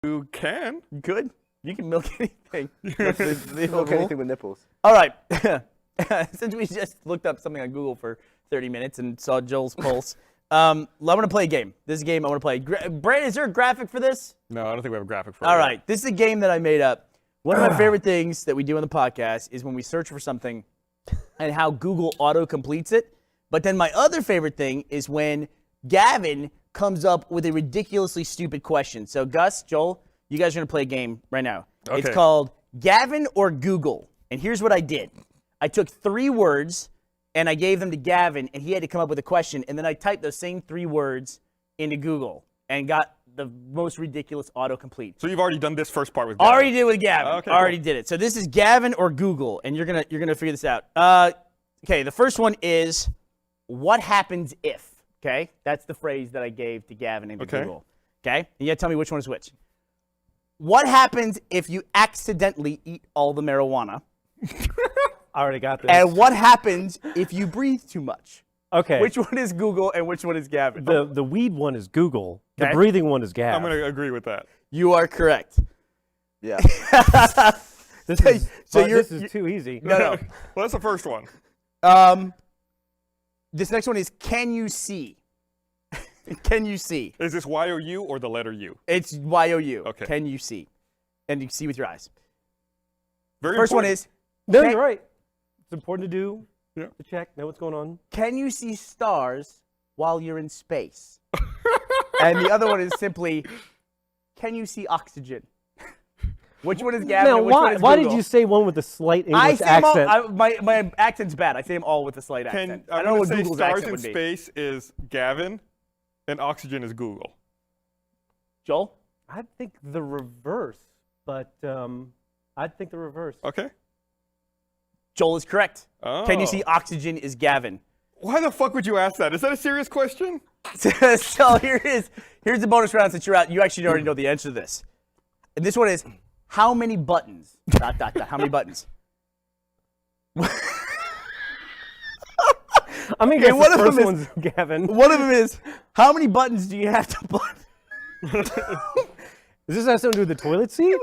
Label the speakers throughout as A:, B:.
A: You can.
B: You could. You can milk anything.
C: Milk anything with nipples.
B: All right. Since we just looked up something on Google for 30 minutes and saw Joel's pulse, I want to play a game. This is a game I want to play. Brandon, is there a graphic for this?
A: No, I don't think we have a graphic for it.
B: All right. This is a game that I made up. One of my favorite things that we do on the podcast is when we search for something and how Google auto-completes it. But then my other favorite thing is when Gavin comes up with a ridiculously stupid question. So Gus, Joel, you guys are going to play a game right now.
A: Okay.
B: It's called Gavin or Google. And here's what I did. I took 3 words and I gave them to Gavin and he had to come up with a question. And then I typed those same 3 words into Google and got the most ridiculous autocomplete.
A: So you've already done this first part with Gavin?
B: Already did it with Gavin.
A: Okay,
B: already
A: cool.
B: did it. So this is Gavin or Google, and you're gonna figure this out. Okay, the first one is what happens if. Okay, that's the phrase that I gave to Gavin into Google. Okay, and you gotta tell me which one is which. What happens if you accidentally eat all the marijuana?
C: I already got this.
B: And what happens if you breathe too much?
C: Okay.
B: Which one is Google and which one is Gavin?
C: The weed one is Google.
B: Okay.
C: The breathing one is Gavin.
A: I'm going to agree with that.
B: You are correct.
C: Yeah.
B: This is
C: too easy.
B: No.
A: Well, that's the first one.
B: This next one is can you see? Can you see?
A: Is this Y-O-U or the letter U?
B: It's Y-O-U.
A: Okay.
B: Can you see? And you can see with your eyes.
A: Very
B: First one
A: important.
B: is
C: No, you're right. It's important to do.
A: Yeah.
C: To check, know what's going on.
B: can you see stars while you're in space? And the other one is simply can you see oxygen? Which one is Gavin?
C: Now,
B: and which one is
C: why
B: Google?
C: did you say one with a slight
B: I
C: English
B: say them all,
C: accent?
B: my accent's bad. I say them all with a slight accent. I don't know what Google's
A: stars
B: accent
A: in
B: would be.
A: space is Gavin, and oxygen is Google.
B: Joel?
C: I think the reverse, but I think the reverse.
A: Okay.
B: Joel is correct.
A: Oh.
B: Can you see oxygen is Gavin.
A: Why the fuck would you ask that? Is that a serious question?
B: So here's the bonus round since you're out. You actually already know the answer to this. And this one is how many buttons? ... How many buttons?
C: I mean, guess
B: one
C: the
B: of them
C: first
B: is-
C: one's Gavin.
B: One of them is how many buttons do you have to button?
C: Does this have something to do with the toilet seat?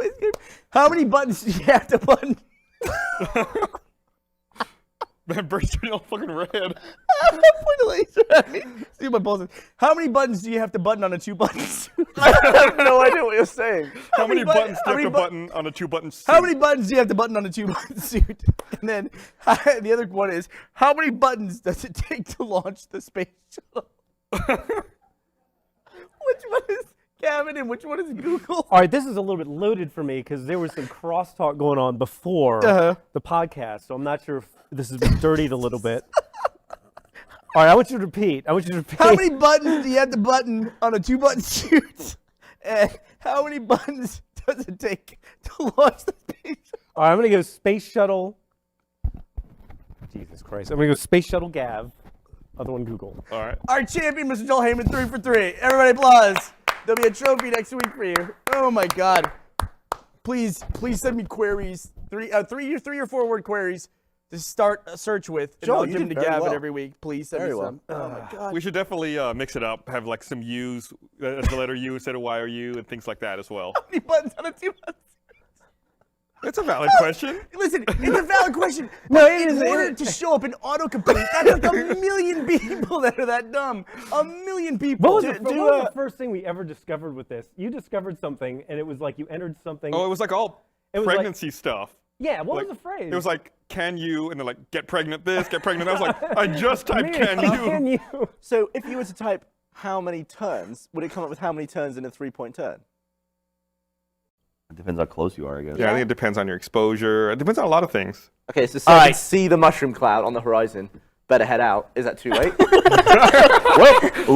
B: How many buttons do you have to button?
A: Man, Bert's turning all fucking red.
B: Point a laser at me. See my pulse is. How many buttons do you have to button on a 2-button suit?
C: I have no idea what you're saying.
A: How many buttons do
B: how
A: you have
B: many
A: to button on a 2-button suit?
B: How many buttons do you have to button on a 2-button suit? And then the other one is how many buttons does it take to launch the space shuttle? Which one is Gavin and which one is Google?
C: All right, this is a little bit loaded for me because there was some crosstalk going on before the podcast, so I'm not sure if this has been dirtied a little bit. All right, I want you to repeat.
B: How many buttons do you have to button on a 2-button suit? And how many buttons does it take to launch the space shuttle?
C: All right, I'm going to go Space Shuttle. Jesus Christ. I'm going to go Space Shuttle Gav. Other one, Google.
A: All right.
B: Our champion, Mr. Joel Heyman, 3 for 3. Everybody applause. There'll be a trophy next week for you. Oh my God. Please send me queries. 3 or 4 word queries to start a search with. And
C: Joel,
B: I'll
C: you
B: give them to
C: did very
B: Gavin
C: well.
B: every week. Please send me
C: Very
B: some. Oh my God.
A: We should definitely mix it up, have like some U's, the letter U instead of Y or U, and things like that as well.
B: How many buttons on a 2-button?
A: That's a valid question.
B: Listen, it's a valid question.
C: No,
B: but
C: it is-
B: in order to show up in autocomplete, that's like a million people that are that dumb. A million people.
C: What was the first thing we ever discovered with this? You discovered something, and it was like you entered something.
A: Oh, it was like all
C: It was like-
A: pregnancy stuff.
C: Yeah, what
A: Like,
C: was the phrase?
A: It was like, can you? And they're like, get pregnant this, get pregnant that. I was like, I just typed can you.
C: Can you?
D: So if you were to type how many turns, would it come up with how many turns in a 3-point turn?
E: It depends how close you are, I guess.
A: Yeah, I think it depends on your exposure. It depends on a lot of things.
D: Okay, so say
B: All
D: I
B: right.
D: see the mushroom cloud on the horizon. Better head out. Is that too late?
E: Well,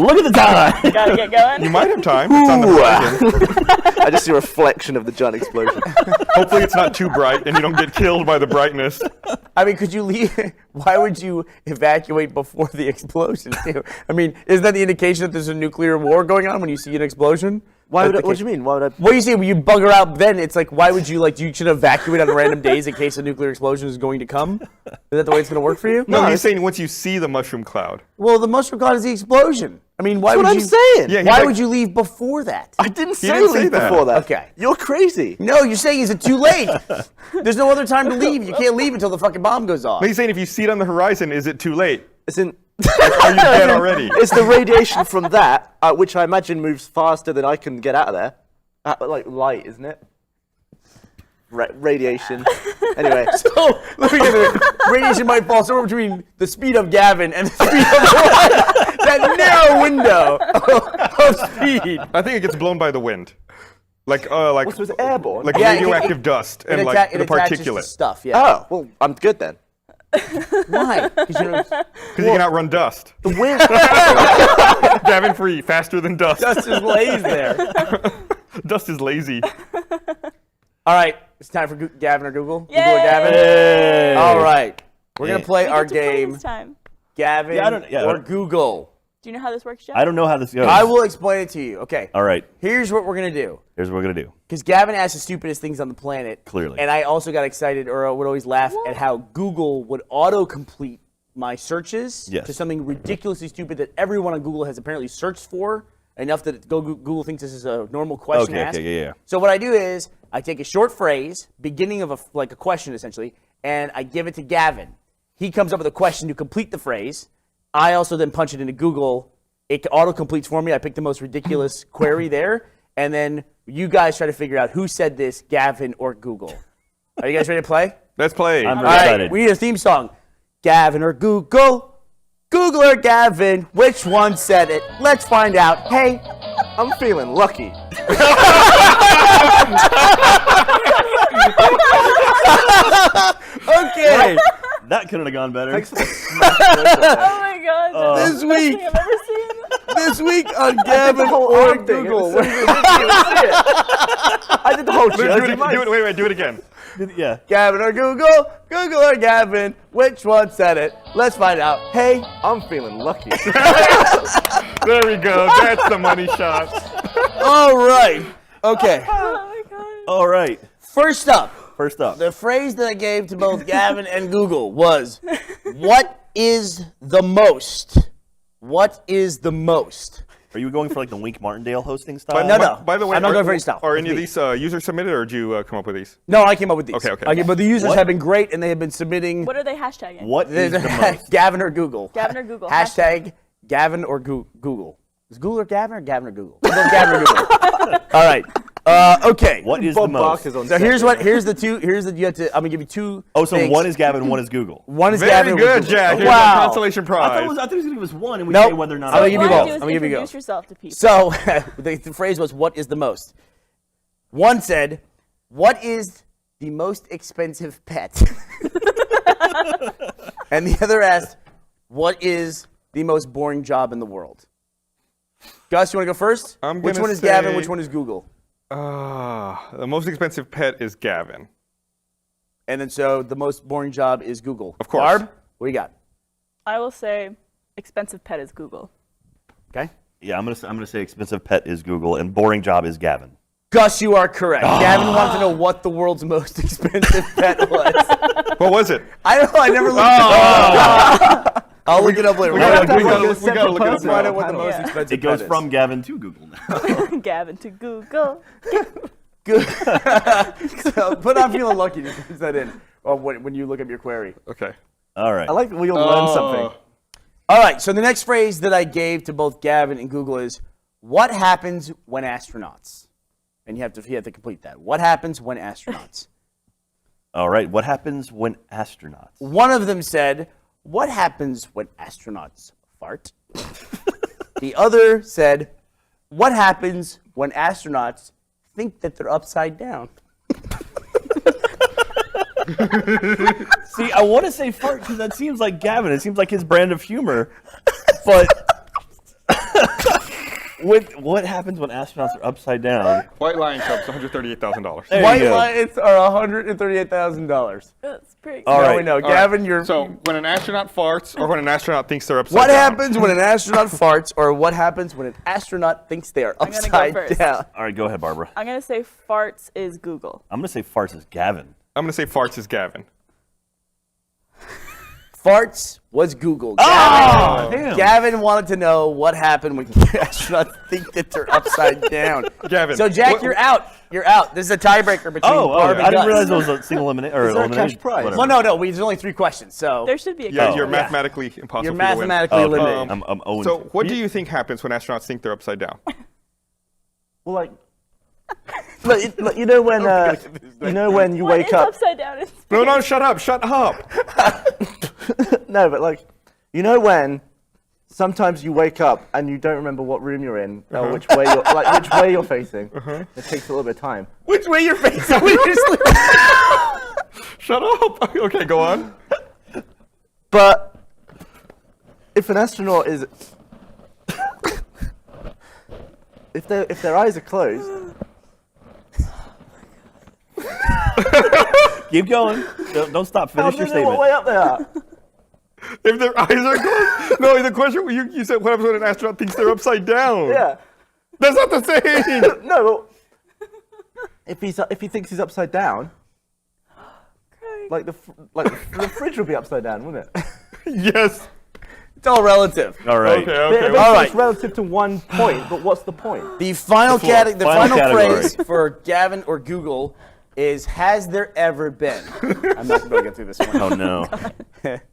E: look at the time.
B: Gotta get going.
A: You might have time. It's on the horizon.
D: I just see a reflection of the giant explosion.
A: Hopefully it's not too bright and you don't get killed by the brightness.
B: I mean, could you leave? Why would you evacuate before the explosion, too? I mean, isn't that the indication that there's a nuclear war going on when you see an explosion?
D: Why would
B: That's the
D: what do you mean? Why would I?
B: What do you say? When you bugger out, then it's like, why would you you should evacuate on random days in case a nuclear explosion is going to come? Is that the way it's going to work for you?
A: No, you're saying once you see the mushroom cloud.
B: Well, the mushroom cloud is the explosion. I mean, why
D: That's
B: would
D: what
B: you?
D: I'm saying.
A: Yeah, he's
B: Why
A: like-
B: would you leave before that?
D: I didn't say
A: didn't say
D: leave
A: that.
D: before that.
B: Okay.
D: You're crazy.
B: No, you're saying is it too late? There's no other time to leave. You can't leave until the fucking bomb goes off.
A: No, he's saying if you see it on the horizon, is it too late?
D: It's in.
A: Are you dead already?
D: It's the radiation from that, which I imagine moves faster than I can get out of there. Like light, isn't it? Radiation. Anyway.
B: So let me get it. Radiation might fall somewhere between the speed of Gavin and the speed of light. That narrow window of speed.
A: I think it gets blown by the wind. Like
D: So it's airborne?
A: like
B: Yeah,
A: radioactive dust and like the
B: attaches to
A: particulate.
B: stuff. Yeah.
D: Oh, well, I'm good then.
B: Why? Because
A: Because you can outrun dust.
D: The wind.
A: Gavin free, faster than dust.
B: dust just lays there.
A: Dust is lazy.
B: All right, it's time for Gavin or Google.
F: Yay!
B: Google or Gavin.
E: Hey.
B: All right, we're gonna
E: Yeah.
B: play
F: We
B: our
F: get to play
B: game.
F: this time.
B: Gavin
E: Yeah,
B: or Google.
F: Do you know how this works, Jeff?
E: I don't know how this goes.
B: I will explain it to you. Okay.
E: All right.
B: Here's what we're gonna do.
E: Here's what we're gonna do.
B: Because Gavin asked the stupidest things on the planet.
E: Clearly.
B: And I also got excited, or would always laugh at how Google would auto-complete my searches
E: Yes.
B: to something ridiculously stupid that everyone on Google has apparently searched for, enough that Google thinks this is a normal question to
E: Okay,
B: ask.
E: yeah.
B: So what I do is I take a short phrase, beginning of a question essentially, and I give it to Gavin. He comes up with a question to complete the phrase. I also then punch it into Google. It auto-completes for me. I pick the most ridiculous query there, and then you guys try to figure out who said this, Gavin or Google. Are you guys ready to play?
A: Let's play.
E: I'm
B: All
E: very
B: right,
E: excited.
B: we need a theme song. Gavin or Google? Google or Gavin? Which one said it? Let's find out. Hey,
D: I'm feeling lucky.
B: okay.
E: That couldn't have gone better.
F: Oh my god. That's
B: This
F: the best
B: week,
F: thing I've ever seen.
B: this week on Gavin
D: whole
B: or
D: arm thing.
B: Google.
D: I did the whole
A: Do
D: show.
A: it, wait, do it again.
E: Yeah.
B: Gavin or Google? Google or Gavin? Which one said it? Let's find out. Hey,
D: I'm feeling lucky.
A: There we go. That's the money shot.
B: all right. Okay.
F: Oh my god.
E: All right.
B: First up,
E: First up.
B: the phrase that I gave to both Gavin and Google was, what is the most? What is the most?
E: Are you going for like the Wink Martindale hosting style?
B: No.
A: By the way,
B: I'm not going for any style.
A: Are
B: It's
A: any of
B: me.
A: these user submitted, or did you come up with these?
B: No, I came up with these.
A: Okay.
B: But the users
E: What?
B: have been great, and they have been submitting
F: What are they hashtagging?
E: What is the most?
B: Gavin or Google.
F: Gavin or Google.
B: Hashtag Gavin or Google. Is Google or Gavin or Gavin or Google? We'll go Gavin or Google. All right. Okay.
E: What is
D: Bob
E: the most?
D: Barker's on
B: So
D: set.
B: here's the you have to. I'm gonna give you two.
E: Oh, so
B: things.
E: one is Gavin, one is Google.
B: One is
A: Very
B: Gavin. with
A: good,
B: Google.
A: Jack. Here's
B: Wow.
A: a consolation
E: I thought
A: prize.
E: he was going to give us one, and we
B: Nope.
E: say whether or not.
B: I'm gonna
F: What
B: give you
F: you wanna
B: both.
F: do is
B: I'm gonna give you
F: introduce
B: both.
F: yourself to people.
B: So the phrase was, "What is the most?" One said, "What is the most expensive pet?" And the other asked, "What is the most boring job in the world?" Gus, you want to go first?
A: I'm
B: Which
A: gonna
B: one is Gavin?
A: say-
B: Which one is Google?
A: The most expensive pet is Gavin.
B: And then so the most boring job is Google.
A: Of course.
B: Barb, what do you got?
F: I will say expensive pet is Google.
B: Okay.
E: Yeah, I'm gonna say expensive pet is Google, and boring job is Gavin.
B: Gus, you are correct. Gavin wanted to know what the world's most expensive pet was.
A: What was it?
B: I don't know. I never looked it up. I'll look it up later.
A: We
B: We're
A: gotta
B: gonna
A: look
B: have
A: it
B: to
A: up
B: find out what the
A: now.
B: most
F: Yeah.
B: expensive
E: It goes
B: pet
E: from Gavin to Google now.
F: Gavin to Google.
B: Good. So put on feeling lucky to put that in when you look up your query.
A: Okay.
E: All right.
D: I like that we all learned something.
B: All right. So the next phrase that I gave to both Gavin and Google is, "What happens when astronauts?" And you have to complete that. What happens when astronauts?
E: All right. What happens when astronauts?
B: One of them said, "What happens when astronauts fart?" The other said, "What happens when astronauts think that they're upside down?"
E: See, I want to say fart because that seems like Gavin. It seems like his brand of humor. But with what happens when astronauts are upside down?
A: White Lion Cubs, $138,000.
E: There
B: White
E: you go.
B: Lions are $138,000.
F: That's pretty.
E: All
B: Now
E: right.
B: we know.
A: All right.
B: Gavin, you're.
A: So when an astronaut farts, or when an astronaut thinks they're upside
B: What
A: down.
B: happens when an astronaut farts, or what happens when an astronaut thinks they are
F: I'm gonna go
B: upside
F: first.
B: down?
E: All right, go ahead, Barbara.
F: I'm gonna say farts is Google.
E: I'm gonna say farts is Gavin.
A: I'm gonna say farts is Gavin.
B: farts was Google.
E: Damn.
B: Gavin wanted to know what happened when astronauts think that they're upside down.
A: Gavin.
B: So Jack,
A: what-
B: you're out. You're out. This is a tiebreaker between Barb and
E: I didn't
B: Gus.
E: realize it was a single elimination.
D: Is there a cash prize?
E: Whatever.
B: Well, no. There's only 3 questions, so
F: There should be a
A: Yeah,
F: cash
A: you're
F: prize.
A: mathematically impossible.
B: you're
A: for you to win.
B: mathematically
E: Okay.
B: eliminated.
E: I'm owing.
A: So, what do you think happens when astronauts think they're upside down?
D: Well, like, look, you know when you
F: What
D: wake
F: is
D: up.
F: upside down in space?
A: No, shut up, shut up.
D: No, but like, you know when sometimes you wake up and you don't remember what room you're in or which way you're facing. It takes a little bit of time.
B: Which way you're facing? when you're sleeping?
A: Shut up. Okay, go on.
D: But if an astronaut is, if their eyes are closed,
E: Keep going. Don't stop.
D: how
E: Finish
D: do
E: your
D: they know what
E: statement.
D: way up they are?
A: If their eyes are closed. No, the question you said what happens when an astronaut thinks they're upside down?
D: Yeah.
A: That's not the same.
D: No. If he thinks he's upside down, like the fridge would be upside down, wouldn't it?
A: Yes.
B: It's all relative.
E: All right.
A: Okay.
D: But
B: All right.
D: It's relative to one point, but what's the point?
B: The final
E: Final
B: final
E: category.
B: phrase for Gavin or Google is "Has there ever been?" I'm not going to get through this one.
E: Oh no.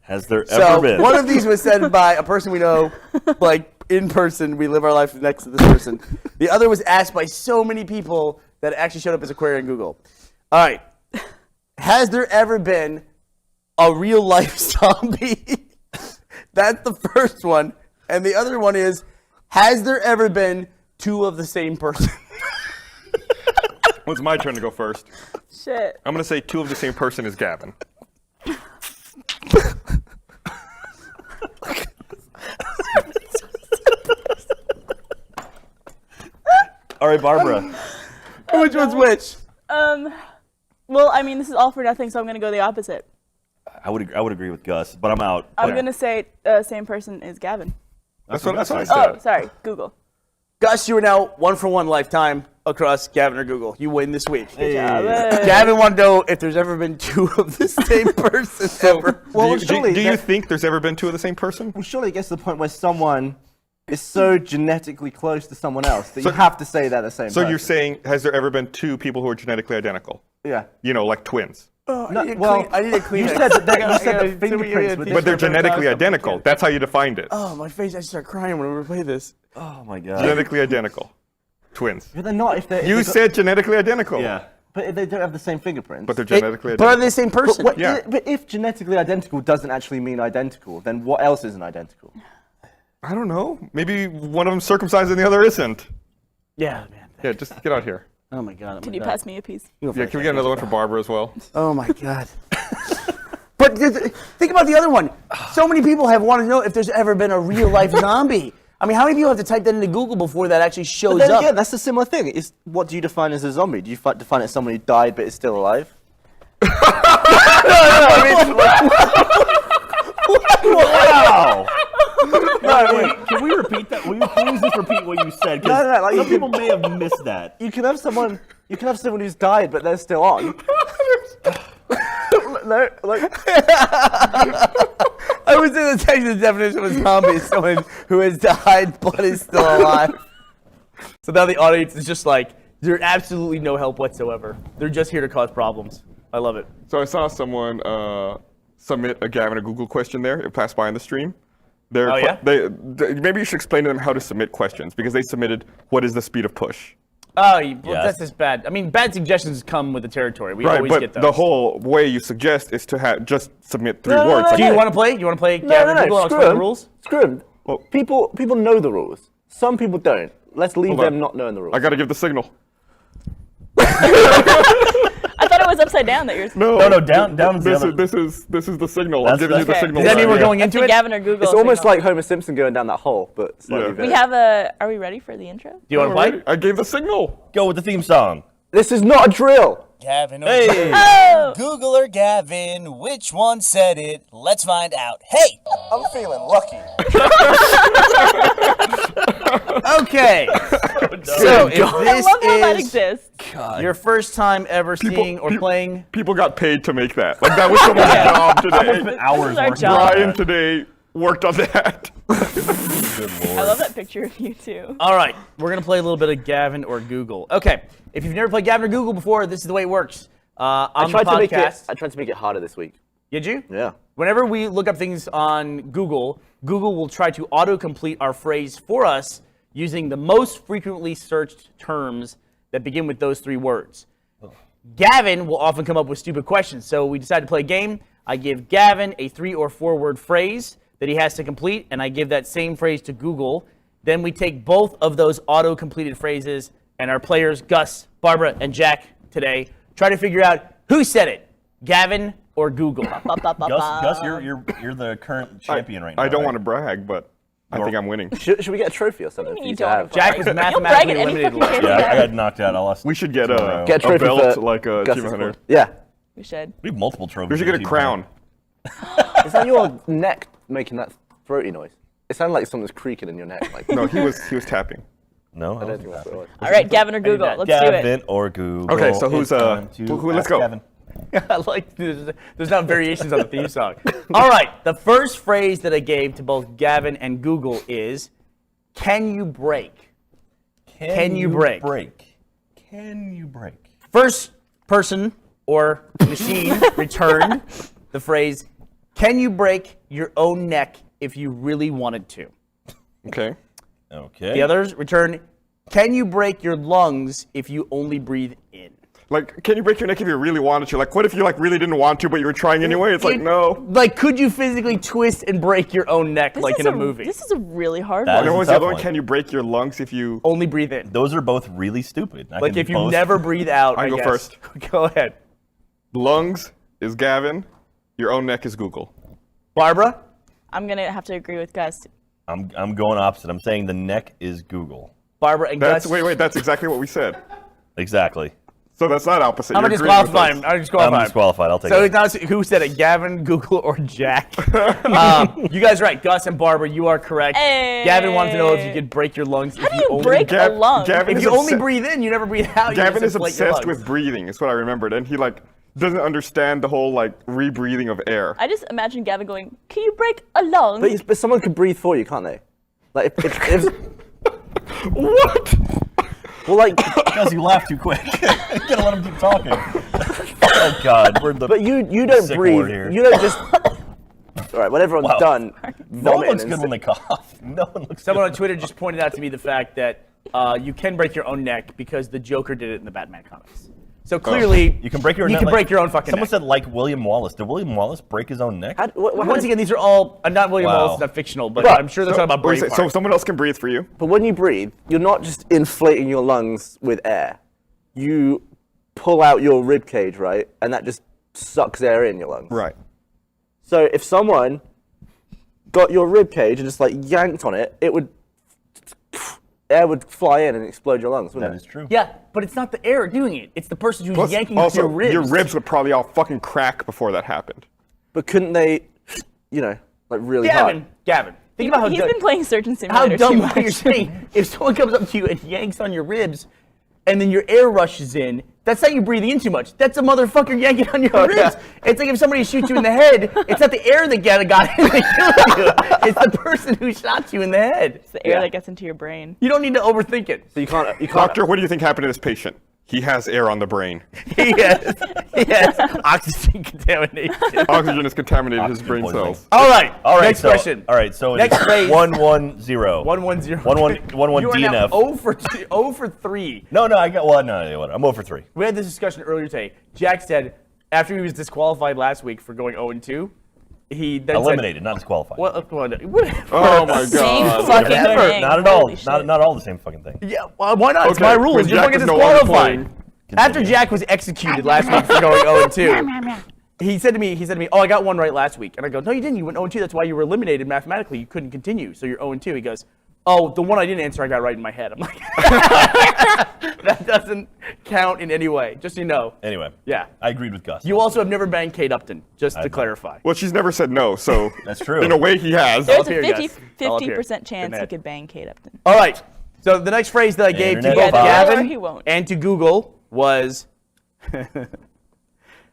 E: Has there
B: So
E: ever been?
B: one of these was said by a person we know, like in person. We live our life next to this person. The other was asked by so many people that it actually showed up as a query on Google. All right. Has there ever been a real life zombie? That's the first one. And the other one is, has there ever been 2 of the same person?
A: Well, it's my turn to go first.
F: Shit.
A: I'm going to say 2 of the same person is Gavin.
E: All right, Barbara.
B: Which one's which?
F: Well, I mean, this is all for nothing, so I'm gonna go the opposite.
E: I would agree with Gus, but I'm out.
F: I'm gonna say same person is Gavin.
A: That's what I said.
F: Oh, sorry, Google.
B: Gus, you are now 1-for-1 lifetime across Gavin or Google. You win this week.
F: Hey.
B: Gavin wanted to know if there's ever been 2 of the same person ever.
D: Well,
A: do
D: surely
A: you
D: that-
A: think there's ever been 2 of the same person?
D: Well, surely it gets to the point where someone is so genetically close to someone else that you have to say they're the same
A: So
D: person.
A: you're saying, has there ever been 2 people who are genetically identical?
D: Yeah.
A: You know, like twins.
B: I
D: No,
B: need a
D: well,
B: clean- I need a clean.
D: You said the fingerprints would
A: But they're genetically identical. That's how you defined it.
B: Oh, my face! I start crying when we play this.
E: Oh my god.
A: Genetically identical. Twins.
D: But they're not if they're.
A: You said genetically identical.
E: Yeah.
D: But if they don't have the same fingerprints.
A: But they're genetically
B: But are
A: identical.
B: they the same person?
D: What-
A: Yeah.
D: But if genetically identical doesn't actually mean identical, then what else isn't identical?
A: I don't know. Maybe one of them's circumcised and the other isn't.
B: Yeah, man.
A: Yeah, just get out here.
B: Oh my god.
F: Can you pass me a piece?
A: Yeah, can we get another one for Barbara as well?
B: Oh my god. But think about the other one. So many people have wanted to know if there's ever been a real life zombie. I mean, how many people have to type that into Google before that actually shows
D: But then
B: up?
D: again, that's a similar thing. What do you define as a zombie? Do you define it as someone who died but is still alive?
E: Wow. No, wait. Can we repeat that? Will you please just repeat what you said? 'Cause
D: No, like,
E: some
D: you
E: people may have missed that.
D: You can have someone who's died but they're still on. No, like
B: I would say that's actually the definition of a zombie is someone who has died but is still alive. So now the audience is just like, there's absolutely no help whatsoever. They're just here to cause problems. I love it.
A: So I saw someone submit a Gavin or Google question there. It passed by on the stream.
B: Oh, yeah?
A: Maybe you should explain to them how to submit questions because they submitted, what is the speed of push?
B: Oh, well,
E: Yes.
B: that's just bad. I mean, bad suggestions come with the territory. We
A: Right,
B: always
A: but
B: get those.
A: the whole way you suggest is to just submit 3
D: No,
A: words.
D: no,
B: Do you want to play? You want to play Gavin and Google and
D: screw
B: explain the
D: them.
B: rules?
D: Screw them.
A: Well-
D: People know the rules. Some people don't. Let's leave
A: Hold
D: them
A: on.
D: not knowing the rules.
A: I got to give the signal.
F: I thought it was upside down that you're.
E: No, down is the
A: This
E: other.
A: is the signal. I'm
E: That's
A: giving you the
F: okay.
A: signal.
B: Does that mean we're
A: Yeah.
B: going into
F: The
B: it?
F: Gavin or Google.
D: It's almost
F: signal.
D: like Homer Simpson going down that hole, but slightly
A: Yeah.
D: better.
F: We have a. Are we ready for the intro?
B: Do you want to play?
A: I gave the signal.
E: Go with the theme song.
D: This is not a drill.
G: Gavin or
E: Hey.
F: Oh!
G: Google or Gavin, which one said it? Let's find out. Hey, I'm feeling lucky.
B: Okay. So if
F: I
B: this
F: love how that
B: is
F: exists.
B: your first time ever seeing or playing,
A: People got paid to make that. Like that was someone's job today.
E: Hours
F: is our
E: working
F: job.
E: on
A: Brian
E: that.
A: today worked on that.
E: Good
F: I
E: lord.
F: love that picture of you too.
B: all right, we're gonna play a little bit of Gavin or Google. Okay, if you've never played Gavin or Google before, this is the way it works. On
D: I
B: the
D: tried
B: podcast,
D: to make it harder this week.
B: did you?
D: Yeah.
B: Whenever we look up things on Google, Google will try to autocomplete our phrase for us using the most frequently searched terms that begin with those 3 words. Gavin will often come up with stupid questions, so we decided to play a game. I give Gavin a 3 or 4 word phrase that he has to complete, and I give that same phrase to Google. Then we take both of those auto-completed phrases, and our players, Gus, Barbara, and Jack today, try to figure out who said it, Gavin or Google.
E: Gus, you're the current champion right now.
A: I don't
E: right?
A: want to brag, but I think I'm winning.
D: Should we get a trophy or something?
F: do
D: for
F: you
D: you
F: mean
D: to
F: you
D: have?
F: don't?
B: Jack was
F: You'll brag
B: mathematically
F: at any
B: eliminated
F: fucking
B: last
F: game.
B: time.
E: Yeah, I got knocked out. I lost.
A: We should get
E: tomorrow.
D: Get a trophy
A: belt
D: for
A: like a
D: Gus's
A: achievement hunter.
D: squad. Yeah.
F: We should.
E: We have multiple trophies.
A: We should get a
E: in Team
A: crown.
D: Is that your neck making that throaty noise? It sounded like something's creaking in your neck. Like,
A: No, he was tapping.
E: No,
D: I don't think that's what it was.
F: All right, Gavin or Google. Let's do it.
E: Gavin or Google.
A: Okay, so who's,
E: It's time to
A: let's
E: ask
A: go.
E: Gavin.
B: I like there's not variations on the theme song. All right, the first phrase that I gave to both Gavin and Google is, can you break? Can you break?
E: Can you break?
B: First person or machine returned the phrase, can you break your own neck if you really wanted to?
A: Okay.
E: Okay.
B: The others returned, can you break your lungs if you only breathe in?
A: Like, can you break your neck if you really wanted to? Like, what if you like really didn't want to, but you were trying anyway? It's like, no.
B: Like, could you physically twist and break your own neck
F: This
B: like
F: is
B: in a movie?
F: This is a really hard
E: That
F: one.
E: is-
A: And what was
E: a
A: the
E: tough
A: other one?
E: one.
A: Can you break your lungs if you?
B: Only breathe in.
E: Those are both really stupid. I
B: Like
E: can
B: if you
E: both-
B: never breathe out,
A: I
B: I
A: go
B: guess.
A: first.
B: Go ahead.
A: Lungs is Gavin. Your own neck is Google.
B: Barbara?
F: I'm gonna have to agree with Gus.
E: I'm going opposite. I'm saying the neck is Google.
B: Barbara and
A: That's
B: Gus.
A: wait. That's exactly what we said.
E: Exactly.
A: So that's not opposite.
B: I'm
A: You're
B: gonna
A: agreeing with
B: disqualify
A: us.
B: him. I'm
E: I'm
B: disqualifying.
E: disqualified. I'll take
B: So
E: it.
B: it's not who said it, Gavin, Google, or Jack. You guys are right. Gus and Barbara, you are correct.
F: Hey.
B: Gavin wanted to know if you could break your lungs.
F: How
B: if
F: do you
B: only
F: break a
A: Gav-
F: lung?
A: Gavin
B: If
A: is
B: you only
A: obse-
B: breathe in, you never breathe out. you
A: Gavin
B: just
A: is
B: inflate your
A: obsessed
B: lungs.
A: with breathing. Is what I remembered, and he like doesn't understand the whole like rebreathing of air.
F: I just imagine Gavin going, "Can you break a lung?"
D: But someone could breathe for you, can't they? Like if
A: What?
D: well, like,
E: Because you laugh too quick. You gotta let him keep talking. Oh God, we're the.
D: but you don't
E: Sick
D: breathe.
E: word here.
D: You don't just. All right, when everyone's
E: Wow.
D: done,
E: No one
D: vomiting
E: looks
D: and
E: good when they cough. No one looks.
B: Someone
E: good.
B: on Twitter just pointed out to me the fact that you can break your own neck because the Joker did it in the Batman comics. So clearly,
E: You can break your.
B: you
E: neck
B: can
E: like-
B: break your own fucking
E: Someone
B: neck.
E: said like William Wallace. Did William Wallace break his own neck?
B: Once again, these are all not William
E: Wow.
B: Wallace, it's not fictional, but
D: Right.
B: I'm sure they're talking about
A: Wait,
B: Braveheart.
A: so someone else can breathe for you.
D: But when you breathe, you're not just inflating your lungs with air. You pull out your rib cage, right? And that just sucks air in your lungs.
A: Right.
D: So if someone got your rib cage and just like yanked on it, air would fly in and explode your lungs, wouldn't
E: That
D: it?
E: is true.
B: Yeah, but it's not the air doing it. It's the person who's
A: Plus,
B: yanking
A: also,
B: your ribs.
A: your ribs would probably all fucking crack before that happened.
D: But couldn't they, like really hard?
B: Gavin, think about how
F: He's
B: dumb,
F: been playing Surgeon
B: how
F: Simulator
B: dumb
F: too
B: what you're
F: much.
B: saying. If someone comes up to you and yanks on your ribs, and then your air rushes in, that's not you breathing in too much. That's a motherfucker yanking on your ribs.
D: yeah.
B: It's like if somebody shoots you in the head, it's not the air that got in that killed you. It's the person who shot you in the head.
F: It's the air
D: Yeah.
F: that gets into your brain.
B: You don't need to overthink it.
D: So you can't.
A: Doctor, what do you think happened to this patient? He has air on the brain.
B: Yes, oxygen contamination.
A: Oxygen has contaminated his
E: Oxygen
A: brain
E: poisoning.
A: cells.
B: All right, next
E: so,
B: question.
E: All right, so
B: Next
E: it's
B: phrase.
E: 1-1-0.
B: 1-1-0.
E: 1-1
B: You are
E: DNF.
B: now 0 for 0 for 3.
E: No, I got no. I'm 0 for 3.
B: We had this discussion earlier today. Jack said after he was disqualified last week for going 0-2, he then
E: Eliminated, not disqualified.
B: said, "Well,
A: Oh my
F: Same
A: god.
F: fucking
B: Whatever.
F: thing.
E: Not at all.
F: Holy shit.
E: Not all the same fucking thing.
B: Yeah, well, why not? It's
A: Okay,
B: my rules.
A: when
B: You're
A: Jack
B: fucking
A: is no longer
B: disqualified."
A: playing.
B: After
E: Continue.
B: Jack was executed last week for going 0-2, he said to me, "Oh, I got one right last week." And I go, "No, you didn't. You went 0-2. That's why you were eliminated mathematically. You couldn't continue. So you're 0-2." He goes, Oh, the one I didn't answer, I got right in my head. I'm like, that doesn't count in any way, just so you know.
E: Anyway,
B: Yeah.
E: I agreed with Gus.
B: You also have never banged Kate Upton, just to
E: I've-
B: clarify.
A: Well, she's never said no, so
E: That's true.
A: in a way he has.
F: There's
B: up here,
F: a
B: guys. All up here.
F: 50% chance
B: Good
F: he could bang Kate Upton.
B: All right. So the next phrase that I gave to
E: Internet
B: both
E: file.
F: Or
B: Gavin
F: he won't.
B: and to Google was,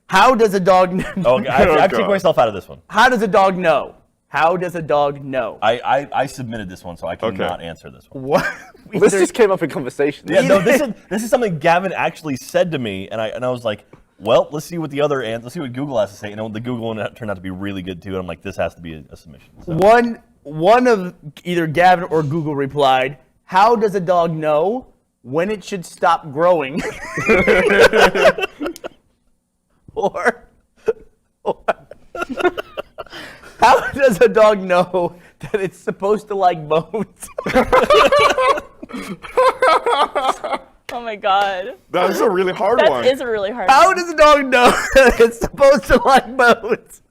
B: how does a dog
E: Oh, I took
A: God.
E: myself out of this one.
B: how does a dog know? How does a dog know?
E: I submitted this one, so I cannot
A: Okay.
E: answer this one.
B: What?
D: This just came up in conversation.
E: Yeah, no, this is something Gavin actually said to me, and I was like, well, let's see what the other let's see what Google has to say. And the Google one turned out to be really good too, and I'm like, this has to be a submission. So.
B: One of either Gavin or Google replied, how does a dog know when it should stop growing? or how does a dog know that it's supposed to like bones?
F: Oh my god.
A: That's a really hard
F: That
A: one.
F: is a really hard
B: How
F: one.
B: does a dog know that it's supposed to like bones?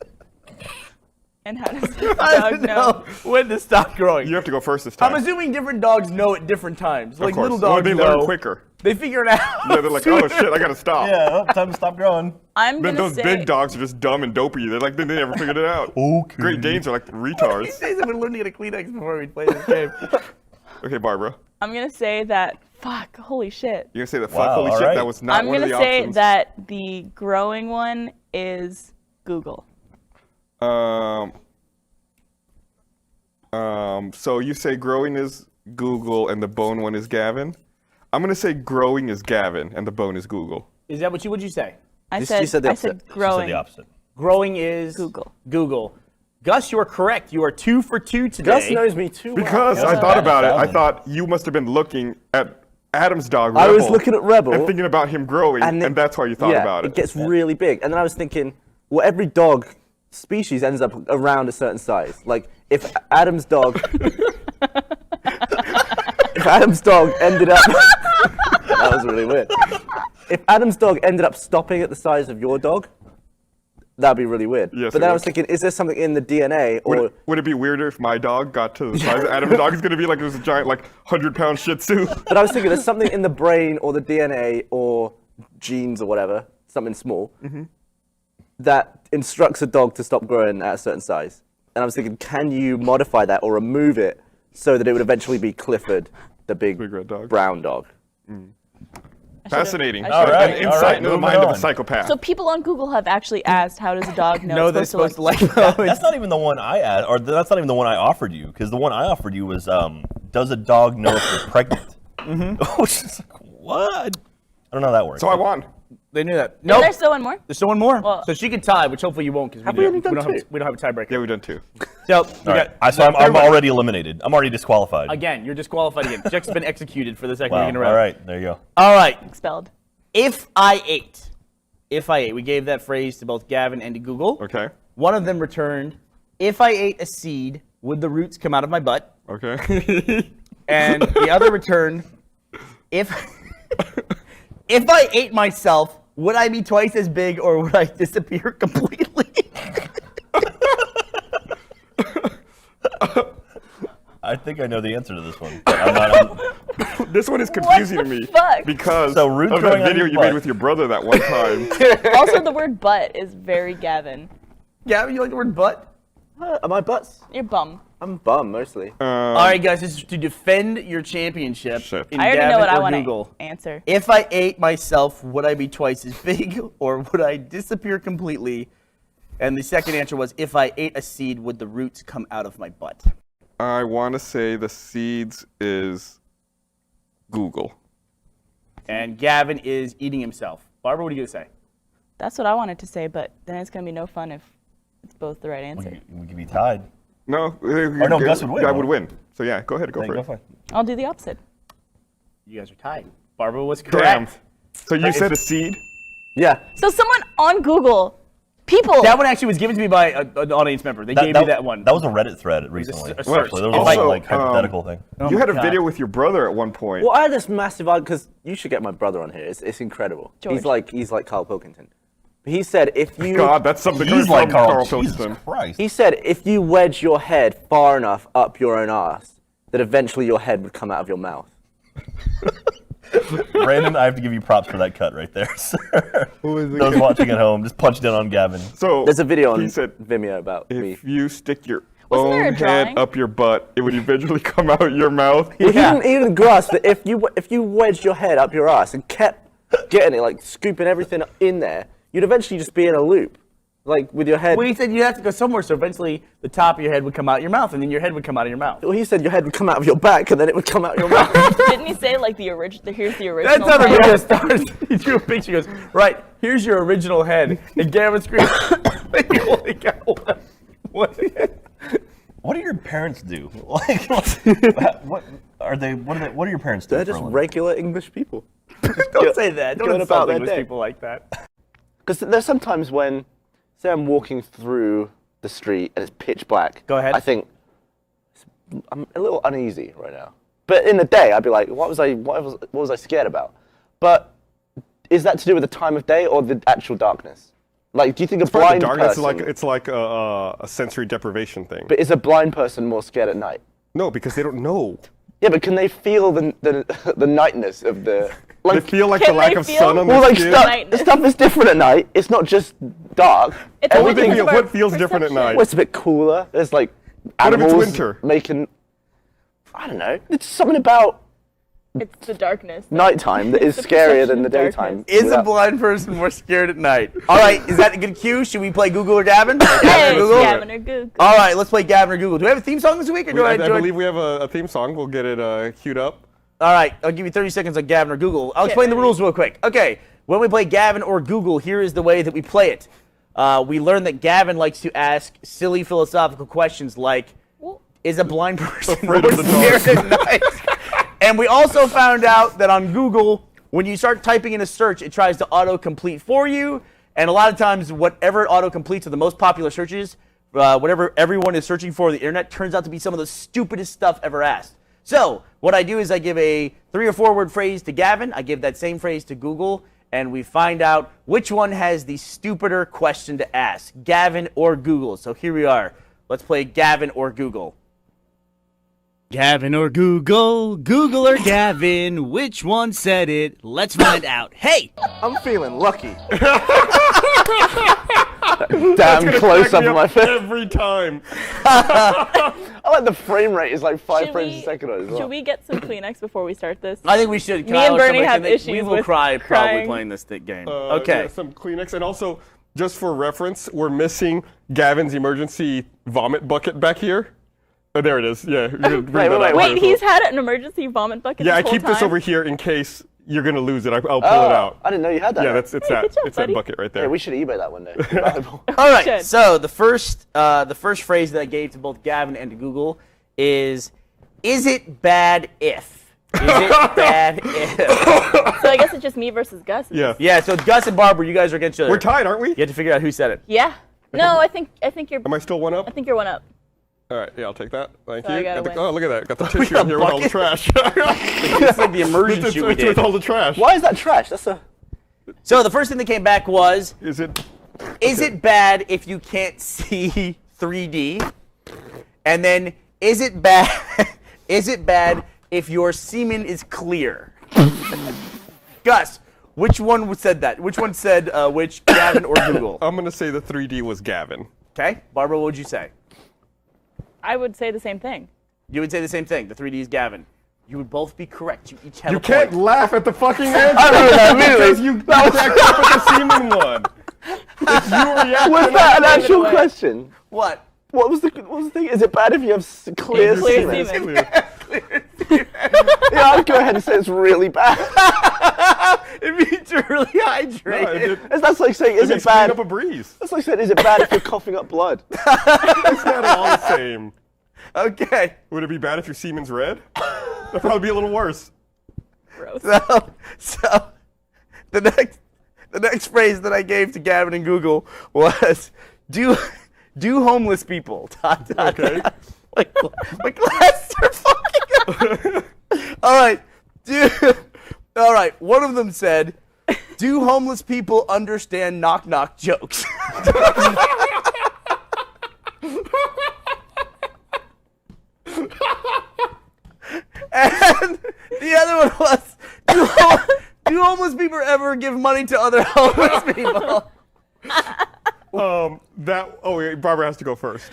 F: And how does the
B: I
F: dog
B: don't
F: know?
B: know when to stop growing.
A: You have to go first this time.
B: I'm assuming different dogs know at different times. Like
A: of course.
B: little
A: Well,
B: dogs
A: they
B: know.
A: learn quicker.
B: They figure it out.
A: Yeah, they're like, oh shit, I gotta stop.
E: Yeah, time to stop growing.
F: I'm
A: Then
F: gonna
A: those
F: say
A: big dogs are just dumb and dopey. They're like, they never figured it out.
E: Okay.
A: Great Danes are like
B: He
A: retards.
B: says I've been learning to get a Kleenex before we play this game.
A: Okay, Barbara.
F: I'm gonna say that. Fuck. Holy shit.
A: You're gonna say that fuck,
E: Wow,
A: holy
E: all
A: shit,
E: right.
A: that was not
F: I'm
A: one of
F: gonna
A: the
F: say
A: options.
F: that the growing one is Google.
A: So you say growing is Google and the bone one is Gavin? I'm gonna say growing is Gavin and the bone is Google.
B: Is that what you say?
F: I
D: You
F: said,
D: said the
F: I said
D: opposite.
E: She
F: growing.
E: said the opposite.
B: Growing is
F: Google.
B: Google. Gus, you are correct. You are 2 for 2 today.
D: Gus knows me too well.
A: Because
E: Yeah,
A: I thought
E: that's
A: about it, I
E: valid.
A: thought you must have been looking at Adam's dog,
D: I
A: Rebel,
D: was looking at Rebel.
A: and thinking about him growing, and,
D: it-
A: that's why you thought
D: yeah,
A: about it.
D: It gets really big. And then I was thinking, well, every dog species ends up around a certain size. Like, if Adam's dog... if Adam's dog ended up... that was really weird. If Adam's dog ended up stopping at the size of your dog, that'd be really weird.
A: Yes,
D: but
A: it
D: then I
A: would.
D: was thinking, is there something in the DNA or...
A: Would it be weirder if my dog got to the size of Adam's dog? It's gonna be like it was a giant, like 100-pound Shih Tzu.
D: But I was thinking there's something in the brain or the DNA or genes or whatever, something small, that instructs a dog to stop growing at a certain size. And I was thinking, can you modify that or remove it so that it would eventually be Clifford, the big
A: Big red dog.
D: brown dog?
A: Fascinating.
F: I should've-
E: All right,
A: An
E: all
A: insight
E: right,
A: into the
E: moving
A: mind of a
E: on.
A: psychopath.
F: So people on Google have actually asked, how does a dog know
B: No,
F: it's
B: they're
F: supposed
B: supposed
F: to
B: to like bones.
E: That's not even the one I asked, or that's not even the one I offered you, because the one I offered you was, does a dog know if they're pregnant? Oh, she's like, what? I don't know how that works.
A: So I won.
B: They knew that.
F: Is
B: Nope.
F: there still one more?
B: There's still one more.
F: Well-
B: So she could tie, which hopefully you won't because
D: Have we only done two?
B: we don't have a tiebreaker.
A: Yeah, we've done 2.
B: So,
E: All right. So I'm already eliminated. I'm already disqualified.
B: Again, you're disqualified again. Jack's been executed for the second
E: Wow.
B: week in a row.
E: All right, there you go.
B: All right.
F: Expelled.
B: If I ate. We gave that phrase to both Gavin and to Google.
A: Okay.
B: One of them returned, if I ate a seed, would the roots come out of my butt?
A: Okay.
B: And the other returned, if I ate myself, would I be twice as big or would I disappear completely?
E: I think I know the answer to this one. I'm not,
A: This one is confusing to me
F: fuck?
A: because
E: So roots
A: of
E: growing
A: that
E: on
A: video
E: your
A: you made
E: butt.
A: with your brother that one time.
F: Also, the word butt is very Gavin.
B: Gavin, you like the word butt?
D: Am I butts?
F: You're bum.
D: I'm bum, mostly.
B: All right, guys, this is to defend your championship.
A: Shit.
B: In
F: I already
B: Gavin
F: know what I
B: or
F: want
B: Google.
F: to answer.
B: If I ate myself, would I be twice as big or would I disappear completely? And the second answer was, if I ate a seed, would the roots come out of my butt?
A: I want to say the seeds is Google.
B: And Gavin is eating himself. Barbara, what are you going to say?
F: That's what I wanted to say, but then it's going to be no fun if it's both the right answer.
E: we could be tied.
A: No.
E: no, Gus would win,
A: I
E: right?
A: would win. So yeah, go ahead, go for
E: Go
A: it.
E: for it.
F: I'll do the opposite.
B: You guys are tied. Barbara was
A: Damn.
B: correct.
A: So you said a seed?
D: Yeah.
F: So someone on Google, people.
B: That one actually was given to me by an audience member. They gave me that one.
E: That was a Reddit thread recently.
B: a search.
E: Actually, there was
A: Also,
E: also like hypothetical thing.
A: You had a
B: God.
A: video with your brother at one point.
D: Well, I had this massive argument because you should get my brother on here. It's incredible.
F: George.
D: He's like Carl Pilkington. He said if you
A: God, that's something
E: He's
A: coming
E: like
A: from
E: Carl.
A: Carl
E: Jesus
A: Pilkington.
E: Christ.
D: he said if you wedge your head far enough up your own ass, that eventually your head would come out of your mouth.
E: Brandon, I have to give you props for that cut right there, sir. Those watching at home, just punched in on Gavin.
A: So
D: There's a video on
A: he said,
D: Vimeo about me.
A: if you stick your
F: Wasn't there a
A: own
F: drawing?
A: head up your butt, it would eventually come out your mouth.
D: Well, he didn't grasp that if you wedged your head up your ass and kept getting it, like scooping everything in there, you'd eventually just be in a loop, like with your head.
B: Well, he said you have to go somewhere, so eventually the top of your head would come out your mouth, and then your head would come out of your mouth.
D: Well, he said your head would come out of your back and then it would come out your mouth.
F: Didn't he say like the original? Here's the original.
B: That's how the
F: head?
B: video starts. He drew a picture. He goes, right, here's your original head. And Gavin screams, holy cow, what?
E: What do your parents do? Like, what are they? What do your parents do?
D: They're
E: for a
D: just
E: living?
D: regular English people.
B: Don't say that. Don't
D: Going about
B: insult
D: their
B: English
D: day.
B: people like that.
D: Because there's sometimes when, say I'm walking through the street and it's pitch black.
B: Go ahead.
D: I think, I'm a little uneasy right now. But in the day, I'd be like, what was I scared about? But is that to do with the time of day or the actual darkness? Like, do you think a
A: Probably
D: blind
A: darkness
D: person...
A: it's like a sensory deprivation thing.
D: But is a blind person more scared at night?
A: No, because they don't know.
D: Yeah, but can they feel the nightness of the...
A: They
D: Like,
A: feel like
F: Can
A: the lack
F: they
A: of
F: feel-
A: sun on
D: well,
A: their
D: like
A: skin.
F: Nightness.
D: stuff is different at night. It's not just dark.
F: It's only
D: Everything-
F: because of our
A: What feels different at
F: perception.
A: night?
D: Well, it's a bit cooler. There's like
A: What if it's
D: animals
A: winter?
D: making... I don't know. It's something about
F: It's the darkness.
D: nighttime that is
F: The
D: scarier than
F: perception
D: the
F: of
D: daytime.
F: darkness.
B: Is a
D: without-
B: blind person more scared at night? All right, is that a good cue? Should we play Google or Gavin?
F: Hey,
B: Gavin or Google?
F: Gavin or Google.
B: All right, let's play Gavin or Google. Do we have a theme song this week, or do
A: I
B: I enjoy?
A: believe we have a theme song. We'll get it queued up.
B: All right, I'll give you 30 seconds on Gavin or Google. I'll explain the
F: ready.
B: rules real quick. Okay, when we play Gavin or Google, here is the way that we play it. We learned that Gavin likes to ask silly philosophical questions like, is a blind person
A: Afraid
B: more
A: of the dark.
B: scared at night? And we also found out that on Google, when you start typing in a search, it tries to auto-complete for you. And a lot of times, whatever auto-completes are the most popular searches, whatever everyone is searching for on the internet, turns out to be some of the stupidest stuff ever asked. So what I do is I give a 3 or 4 word phrase to Gavin. I give that same phrase to Google. And we find out which one has the stupider question to ask, Gavin or Google. So here we are. Let's play Gavin or Google. Gavin or Google, Google or Gavin, which one said it? Let's find out. Hey!
D: I'm feeling lucky. Damn close up
A: Crack me
D: on my face.
A: every time.
D: I like the frame rate is like 5
F: Should
D: frames
F: we-
D: a second as well.
F: Should we get some Kleenex before we start this?
B: I think we should.
F: Me and Bernie have
B: We
F: issues
B: will
F: with
B: cry probably
F: crying.
B: playing this game.
A: Yeah,
B: Okay.
A: some Kleenex. And also, just for reference, we're missing Gavin's emergency vomit bucket back here. Oh, there it is. Yeah. You're gonna bring that
D: wait,
A: out
D: wait.
A: later.
F: Wait, he's had an emergency vomit bucket.
A: Yeah, I
F: this whole
A: keep this
F: time?
A: over here in case you're gonna lose it. I'll pull it
D: Oh,
A: out.
D: I didn't know you had that.
A: Yeah, it's
F: Hey,
A: that
F: good job,
A: it's that
F: buddy.
A: bucket right there.
D: Yeah, we should eBay that one day. Valuable.
B: All right.
F: Should.
B: So the first phrase that I gave to both Gavin and to Google is it bad if? Is it bad if?
F: So I guess it's just me versus Gus.
A: Yeah.
B: Yeah. So Gus and Barbara, you guys are against each other.
A: We're tied, aren't we?
B: You have to figure out who said it.
F: Yeah. No, I think you're.
A: Am I still one up?
F: I think you're one up.
A: All right, yeah, I'll take that. Thank
F: So I
A: you.
F: gotta
A: Got the-
F: win.
A: oh, look at that. Got the tissue
B: got
A: in here with all the
B: bucket?
A: trash.
B: It's like the immersion
A: it's
B: shoot we
A: it's
B: did.
A: with all the trash.
D: Why is that trash? That's a...
B: So the first thing that came back was,
A: Is it?
B: is it bad if you can't see 3D? And then, is it bad? Is it bad if your semen is clear? Gus, which one said that? Which one said which? Gavin or Google?
A: I'm gonna say the 3D was Gavin.
B: Okay, Barbara, what would you say?
F: I would say the same thing.
B: You would say the same thing. The 3D is Gavin. You would both be correct. You each have
A: You
B: a
A: can't
B: point.
A: laugh at the fucking answer.
D: I remember that
A: because
D: immediately.
A: you cracked up with the semen one. It's your reaction.
D: Was that an
F: give it
D: actual
F: away.
D: question?
B: What?
D: What was the thing? Is it bad if you have clear
F: Clear
D: semen?
F: semen.
D: Yeah, I'd go ahead and say it's really bad.
B: It means you're really hydrated.
D: That's like saying, is it
A: It's
D: bad?
A: up a breeze.
D: That's like saying, is it bad if you're coughing up blood?
A: It's not all the same.
B: Okay.
A: Would it be bad if your semen's red? That'd probably be a little worse.
F: Gross.
B: So the next phrase that I gave to Gavin and Google was do homeless people. ...
A: Okay.
B: My glasses are fucking up. All right. All right. One of them said, "Do homeless people understand knock knock jokes?" The other one was, do homeless people ever give money to other homeless people?
A: Barbara has to go first.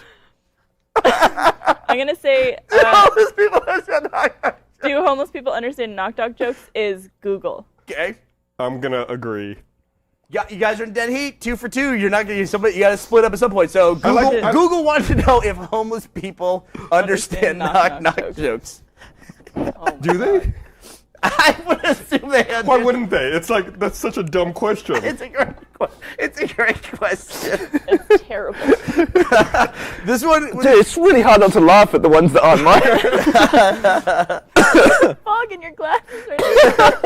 F: I'm gonna say,
B: Homeless people understand knock-knock.
F: do homeless people understand knock-knock jokes? Is Google.
B: Okay.
A: I'm gonna agree.
B: Yeah, you guys are in dead heat. 2 for 2. You're not gonna use somebody. You got to split up at some point. So Google wanted to know if homeless people understand knock-knock jokes.
F: Oh
A: Do they?
B: I would assume they understand.
A: Why wouldn't they? It's like that's such a dumb question.
B: It's a great question.
F: It's terrible.
B: This one.
D: Dude, it's really hard not to laugh at the ones that aren't mine.
F: Fog in your glasses right now.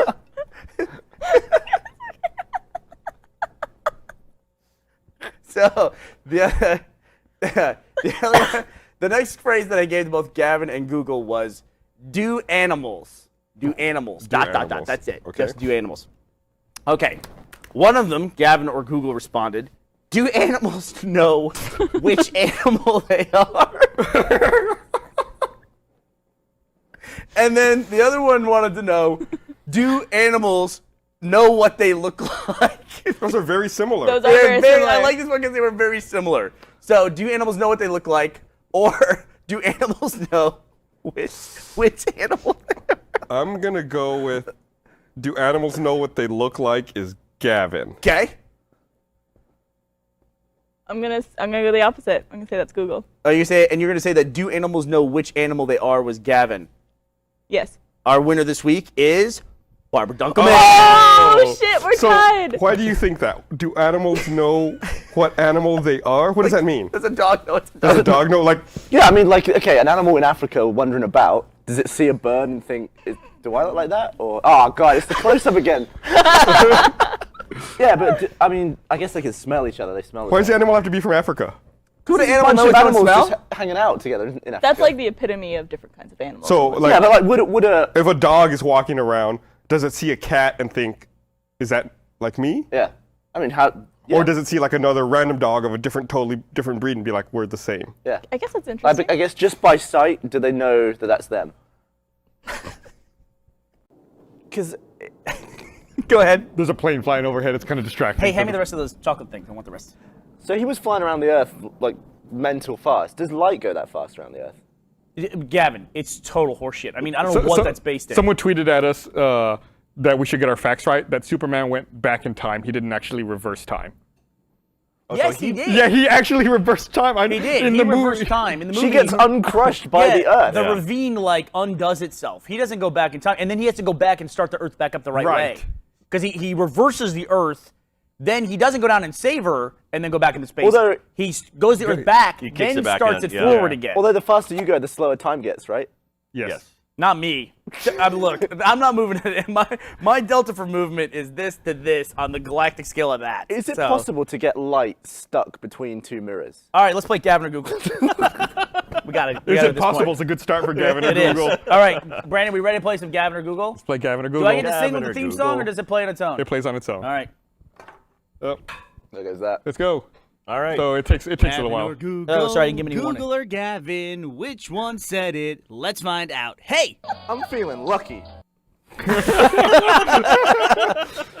B: So the next phrase that I gave to both Gavin and Google was, "Do animals? Do animals? Dot. That's it.
A: Okay.
B: Just do animals." Okay. One of them, Gavin or Google, responded, "Do animals know which animal they are?" And then the other one wanted to know, "Do animals know what they look like?"
A: Those are very similar.
F: Those are very similar.
B: I like this one because they were very similar. So, do animals know what they look like, or do animals know which animal they are?
A: I'm gonna go with, do animals know what they look like? Is Gavin.
B: Okay.
F: I'm gonna go the opposite. I'm gonna say that's Google.
B: Oh, you're gonna say that do animals know which animal they are was Gavin.
F: Yes.
B: Our winner this week is Barbara Dunkelman.
F: Oh shit, we're
A: So
F: tied.
A: why do you think that? Do animals know what animal they are? What does that mean?
B: Does a dog know it's a
A: Does
B: dog?
A: a dog know? Like,
D: Yeah, I mean, like, okay, an animal in Africa wandering about, does it see a bird and think, do I look like that? Or, oh, God, it's the close-up again. Yeah, but, I mean, I guess they can smell each other. They smell
A: why does the animal have to be from Africa?
B: Could an
D: a
B: animal
D: bunch
B: know
D: of
B: its own
D: animals
B: smell?
D: just hanging out together in Africa.
F: That's like the epitome of different kinds of animals.
A: So, like,
D: Yeah, but, like, would a...
A: if a dog is walking around, does it see a cat and think, is that like me?
D: Yeah. I mean, how... Yeah.
A: Or does it see like another random dog of a totally different breed and be like, we're the same?
D: Yeah.
F: I guess that's interesting.
D: I guess just by sight, do they know that that's them?
B: Because... Go ahead.
H: There's a plane flying overhead. It's kind of distracting.
B: Hey, hand me the rest of those chocolate things. I want the rest.
D: So he was flying around the Earth, like, mental fast. Does light go that fast around the Earth?
B: Gavin, it's total horseshit. I mean, I don't know what that's based in.
H: Someone tweeted at us that we should get our facts right, that Superman went back in time. He didn't actually reverse time.
B: Yes, he did.
H: Yeah, he actually reversed time.
B: He did.
H: In
B: He
H: the
B: reversed
H: movie.
B: time. In the movie,
D: She gets uncrushed by the Earth.
B: The ravine, like, undoes itself. He doesn't go back in time. And then he has to go back and start the Earth back up the right way. Because he reverses the Earth, then he doesn't go down and save her, and then go back into space.
D: Although-
B: he goes the Earth back,
E: He kicks
B: then
E: it back
B: starts
E: in,
B: it
E: yeah.
B: forward
E: Yeah.
B: again.
D: Although the faster you go, the slower time gets, right?
H: Yes.
B: Not me. Look, I'm not moving. My delta for movement is this to this on the galactic scale of that.
D: Is it
B: So-
D: possible to get light stuck between two mirrors?
B: All right, let's play Gavin or Google. we got it.
H: Is it possible? It's a good start for Gavin
B: It
H: and
B: is.
H: Google.
B: All right, Brandon, we ready to play some Gavin or Google?
H: Let's play Gavin or Google.
B: Do I get to sing
E: Gavin
B: with the
E: or
B: theme
E: Google?
B: song, or does it play on its own?
H: It plays on its own.
B: All right.
A: Oh,
D: There goes that.
A: let's go.
E: All right.
A: So it takes a little while.
G: Google,
B: Oh, sorry, I didn't give me any warning.
G: Google or Gavin, which one said it? Let's find out. Hey!
D: I'm feeling lucky.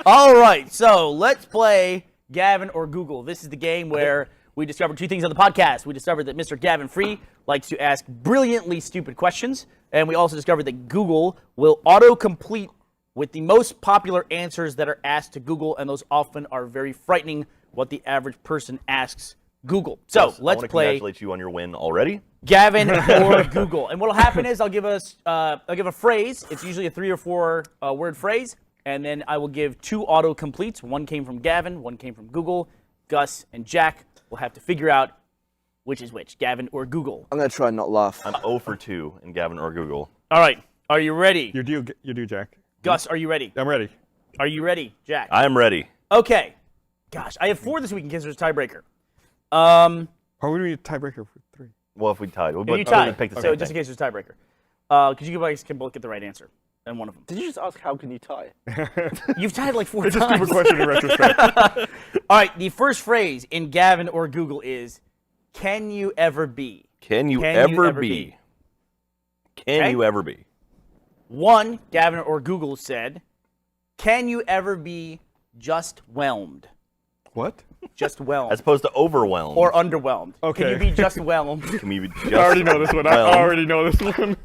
B: All right, so let's play Gavin or Google. This is the game where we discovered two things on the podcast. We discovered that Mr. Gavin Free likes to ask brilliantly stupid questions, and we also discovered that Google will auto-complete with the most popular answers that are asked to Google, and those often are very frightening what the average person asks Google. So
E: I
B: let's
E: want to
B: play
E: congratulate you on your win already.
B: Gavin or Google. And what'll happen is I'll give a phrase. It's usually a 3 or 4 word phrase, and then I will give 2 autocompletes. One came from Gavin, one came from Google. Gus and Jack will have to figure out which is which, Gavin or Google.
D: I'm going to try and not laugh.
E: I'm 0 for 2 in Gavin or Google.
B: All right, are you ready?
A: You do, Jack.
B: Gus, are you ready?
A: I'm ready.
B: Are you ready, Jack?
E: I am ready.
B: Okay. Gosh, I have 4 this week in case there's a tiebreaker.
A: Why would we need a tiebreaker for 3?
E: Well, if we tied,
B: You
E: we
B: tied,
E: pick the
B: so
E: same
B: just in
E: thing.
B: case there's a tiebreaker. Because you guys can both get the right answer, and one of them.
D: Did you just ask how can you tie?
B: You've tied like 4
A: It's a
B: times.
A: stupid question in retrospect.
B: All right, the first phrase in Gavin or Google is, can you ever be?
E: Can you
B: Can you
E: ever
B: ever
E: be?
B: be?
E: Can
B: Okay.
E: you ever be?
B: One, Gavin or Google said, can you ever be just whelmed?
A: What?
B: Just whelmed.
E: As opposed to overwhelmed.
B: Or underwhelmed.
A: Okay.
B: Can you be just whelmed?
E: Can we be just
A: I already know this one. I
E: whelmed?
A: already know this one.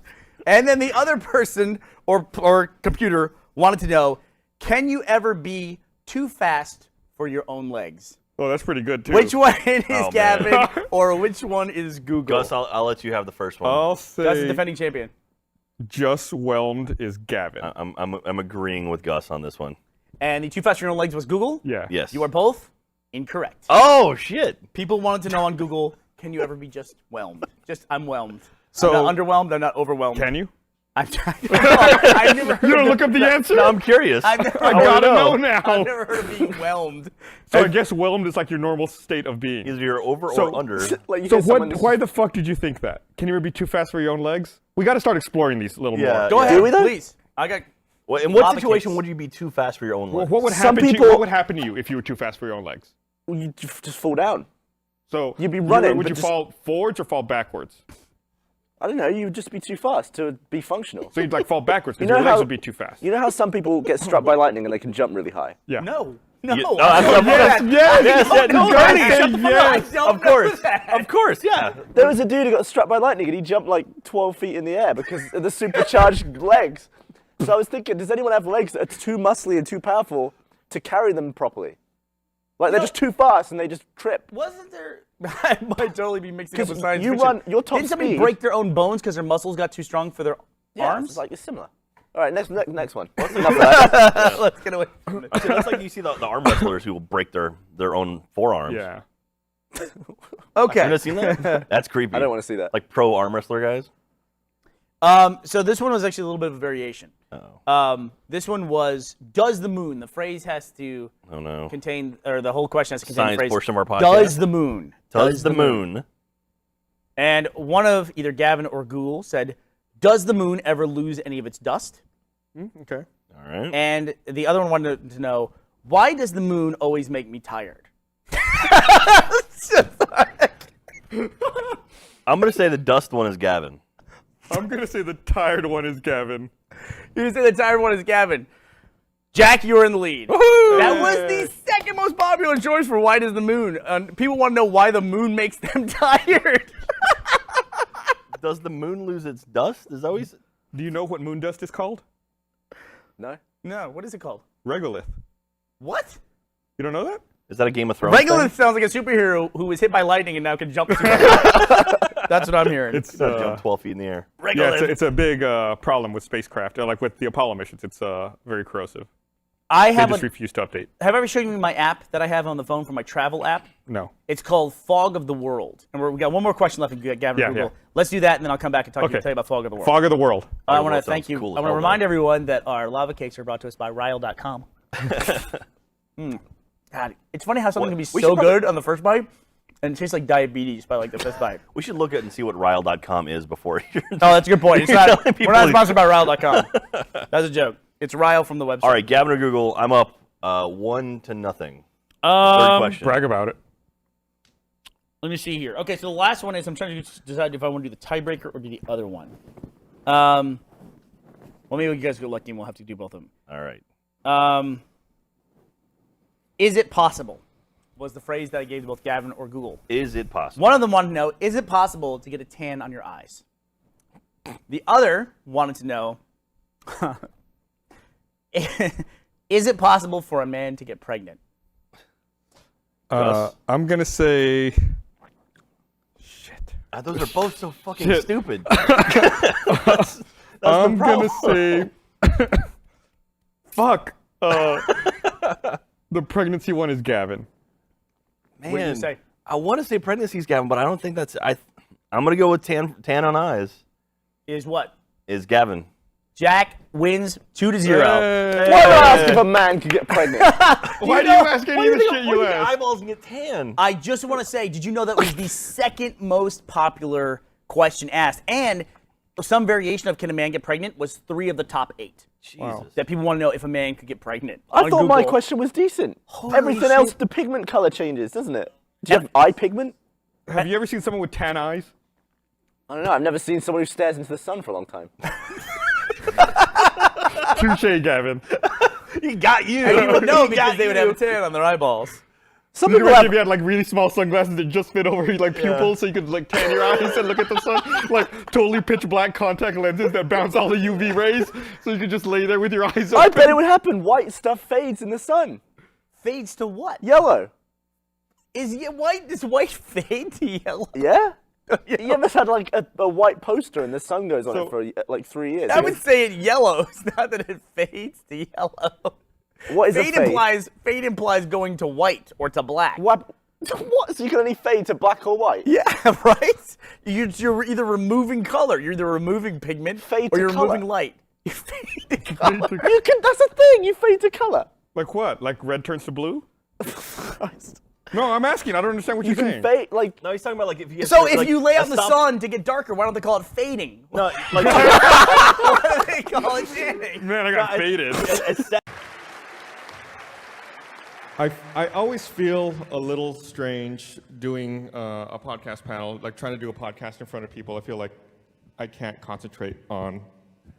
B: And then the other person or computer wanted to know, can you ever be too fast for your own legs?
A: Oh, that's pretty good too.
B: Which one is
E: Oh,
B: Gavin
E: man.
B: or which one is Google?
E: Gus, I'll let you have the first one.
A: I'll
B: Gus is
A: say
B: defending champion.
A: just whelmed is Gavin.
E: I'm agreeing with Gus on this one.
B: And the too fast for your own legs was Google?
A: Yeah.
E: Yes.
B: You are both incorrect.
E: Oh shit!
B: People wanted to know on Google, can you ever be just whelmed? I'm whelmed.
A: So-
B: I'm not underwhelmed, I'm not overwhelmed.
A: Can you?
B: I'm trying. I've never heard
A: You don't
B: of
A: look up the answer?
E: No, I'm curious.
B: I've never,
A: I gotta know now.
B: I've never heard of being whelmed.
A: So I guess whelmed is like your normal state of being.
E: Either you're over
A: So-
E: or under.
D: Like you
A: So
D: hear someone
A: why the fuck did you think that? Can you ever be too fast for your own legs? We got to start exploring these a little
E: Yeah.
A: more.
B: Go ahead,
D: Do we though?
B: please. I got.
E: Well, in what
B: Lava
E: situation
B: cakes.
E: would you be too fast for your own
A: Well,
E: legs?
A: what would
D: Some
A: happen to
D: people-
A: you? What would happen to you if you were too fast for your own legs?
D: you just fall down.
A: So
D: You'd be running,
A: Would
D: but
A: you
D: just-
A: fall forwards or fall backwards?
D: I don't know. You'd just be too fast to be functional.
A: So you'd like fall backwards because
D: You know
A: your legs
D: how-
A: would be too fast.
D: You know how some people get struck by lightning and they can jump really high?
A: Yeah.
B: No.
E: You-
B: No.
E: that's what I'm-
A: Yes, yes,
B: I don't know
A: Bernie,
B: that.
A: shut the fuck up.
B: I don't
E: Of course,
B: know that.
E: of course, yeah.
D: There was a dude who got struck by lightning and he jumped like 12 feet in the air because of the supercharged legs. So I was thinking, does anyone have legs that are too muscly and too powerful to carry them properly? Like they're just too fast and they just trip.
B: Wasn't there? I might totally be mixing up
D: 'Cause
B: with science
D: you
B: fiction.
D: run your top
B: Didn't somebody
D: speed-
B: break their own bones because their muscles got too strong for their
D: Yeah,
B: arms?
D: it's like it's similar. All right, next one. Enough of that.
B: Let's get away from it.
E: See, that's like you see the arm wrestlers who will break their own forearms.
A: Yeah.
B: Okay.
E: You ever seen that? That's creepy.
D: I don't want to see that.
E: Like pro arm wrestler guys.
B: So this one was actually a little bit of a variation.
E: Oh.
B: This one was, does the moon, the phrase has to
E: Oh no.
B: contain, or the whole question has to contain
E: Science
B: the phrase,
E: portion of our podcast.
B: does the moon?
E: Does the moon?
B: And one of either Gavin or Google said, does the moon ever lose any of its dust?
A: Okay.
E: All right.
B: And the other one wanted to know, why does the moon always make me tired?
E: I'm gonna say the dust one is Gavin.
A: I'm gonna say the tired one is Gavin.
B: You say the tired one is Gavin. Jack, you were in the lead. That was the second most popular choice for why does the moon. People want to know why the moon makes them tired.
E: Does the moon lose its dust? Is always
A: Do you know what moon dust is called?
D: No?
B: No, what is it called?
A: Regolith.
B: What?
A: You don't know that?
E: is that a Game of Thrones?
B: Regolith
E: thing?
B: sounds like a superhero who was hit by lightning and now can jump. That's what I'm hearing.
A: It's
E: Jump 12 feet in the air.
A: yeah, it's a big problem with spacecraft. Like with the Apollo missions, it's very corrosive.
B: I
A: They
B: have
A: just
B: a,
A: refuse to update.
B: have I ever shown you my app that I have on the phone for my travel app?
A: No.
B: It's called Fog of the World. And we got one more question left. Gavin
A: Yeah,
B: and Google.
A: yeah.
B: Let's do that, and then I'll come back and tell you
A: Okay.
B: about Fog of the World.
A: Fog of the World.
B: I want to
E: World
B: thank
E: sounds
B: you.
E: cool as
B: I want to
E: hell,
B: remind
E: though.
B: everyone that our lava cakes are brought to us by Ryle.com. God, it's funny how something can be
E: we
B: so
E: should probably-
B: good on the first bite and it tastes like diabetes by like the fifth bite.
E: We should look at and see what Ryle.com is before you're.
B: Oh, that's a good point. It's
E: You're
B: not,
E: telling
B: we're
E: people
B: not
E: to-
B: sponsored by Ryle.com. That's a joke. It's Ryle from the website.
E: All right, Gavin or Google, I'm up 1-0. Third question.
A: Brag about it.
B: Let me see here. Okay, so the last one is I'm trying to decide if I want to do the tiebreaker or do the other one. Well, maybe you guys get lucky and we'll have to do both of them.
E: All right.
B: Is it possible? Was the phrase that I gave to both Gavin or Google.
E: Is it possible?
B: One of them wanted to know, is it possible to get a tan on your eyes? The other wanted to know, is it possible for a man to get pregnant?
A: I'm gonna say. Shit.
E: Those are both so fucking
A: Shit.
E: stupid.
A: I'm gonna say. Fuck. The pregnancy one is Gavin.
E: Man,
B: What do you say?
E: I want to say pregnancy's Gavin, but I don't think that's. I'm gonna go with tan on eyes.
B: Is what?
E: Is Gavin?
B: Jack wins 2-0.
A: Hey.
D: Why do I ask if a man can get pregnant?
A: Why do you ask any of the shit you ask?
E: Eyeballs and get tan.
B: I just want to say, did you know that was the second most popular question asked? And some variation of can a man get pregnant was 3 of the top 8.
E: Jesus.
B: That people want to know if a man could get pregnant.
D: I
B: On
D: thought my
B: Google.
D: question was decent. Everything
B: shit.
D: else, the pigment color changes, doesn't it? Do you have eye pigment?
A: Have you ever seen someone with tan eyes?
D: I don't know. I've never seen someone who stares into the sun for a long time.
A: Touche, Gavin.
E: He got you.
B: And you would know
E: He
B: because
E: got
B: they would
E: you.
B: have a tan on their eyeballs.
D: Some
A: Could you
D: people
A: imagine
D: have
A: if you had like really small sunglasses that just fit over your like pupils, so you could like tan your eyes and look at the sun? Like totally pitch black contact lenses that bounce all the UV rays, so you could just lay there with your eyes open.
D: I bet it would happen. White stuff fades in the sun.
B: Fades to what?
D: Yellow.
B: Does white fade to yellow?
D: Yeah? You ever had like a white poster and the sun goes on it for like 3 years?
B: I would say it yellows, not that it fades to yellow.
D: What is a
B: Fade
D: fade?
B: fade implies going to white or to black.
D: What? What? So you can only fade to black or white?
B: Yeah, right? You're either removing color, you're either removing pigment,
D: Fade
B: or
D: to
B: you're
D: colour.
B: removing light. You fade to color.
D: You can. That's a thing. You fade to color.
A: Like what? Like red turns to blue?
D: Christ.
A: No, I'm asking. I don't understand what
D: You
A: you're
D: can
A: saying.
D: fade like.
E: No, he's talking about like if you.
B: So
E: like,
B: if you lay out in the
E: stop-
B: sun to get darker, why don't they call it fading?
E: No, like
B: Why do they call it tanning?
A: Man, I got faded. I always feel a little strange doing a podcast panel, like trying to do a podcast in front of people. I feel like I can't concentrate on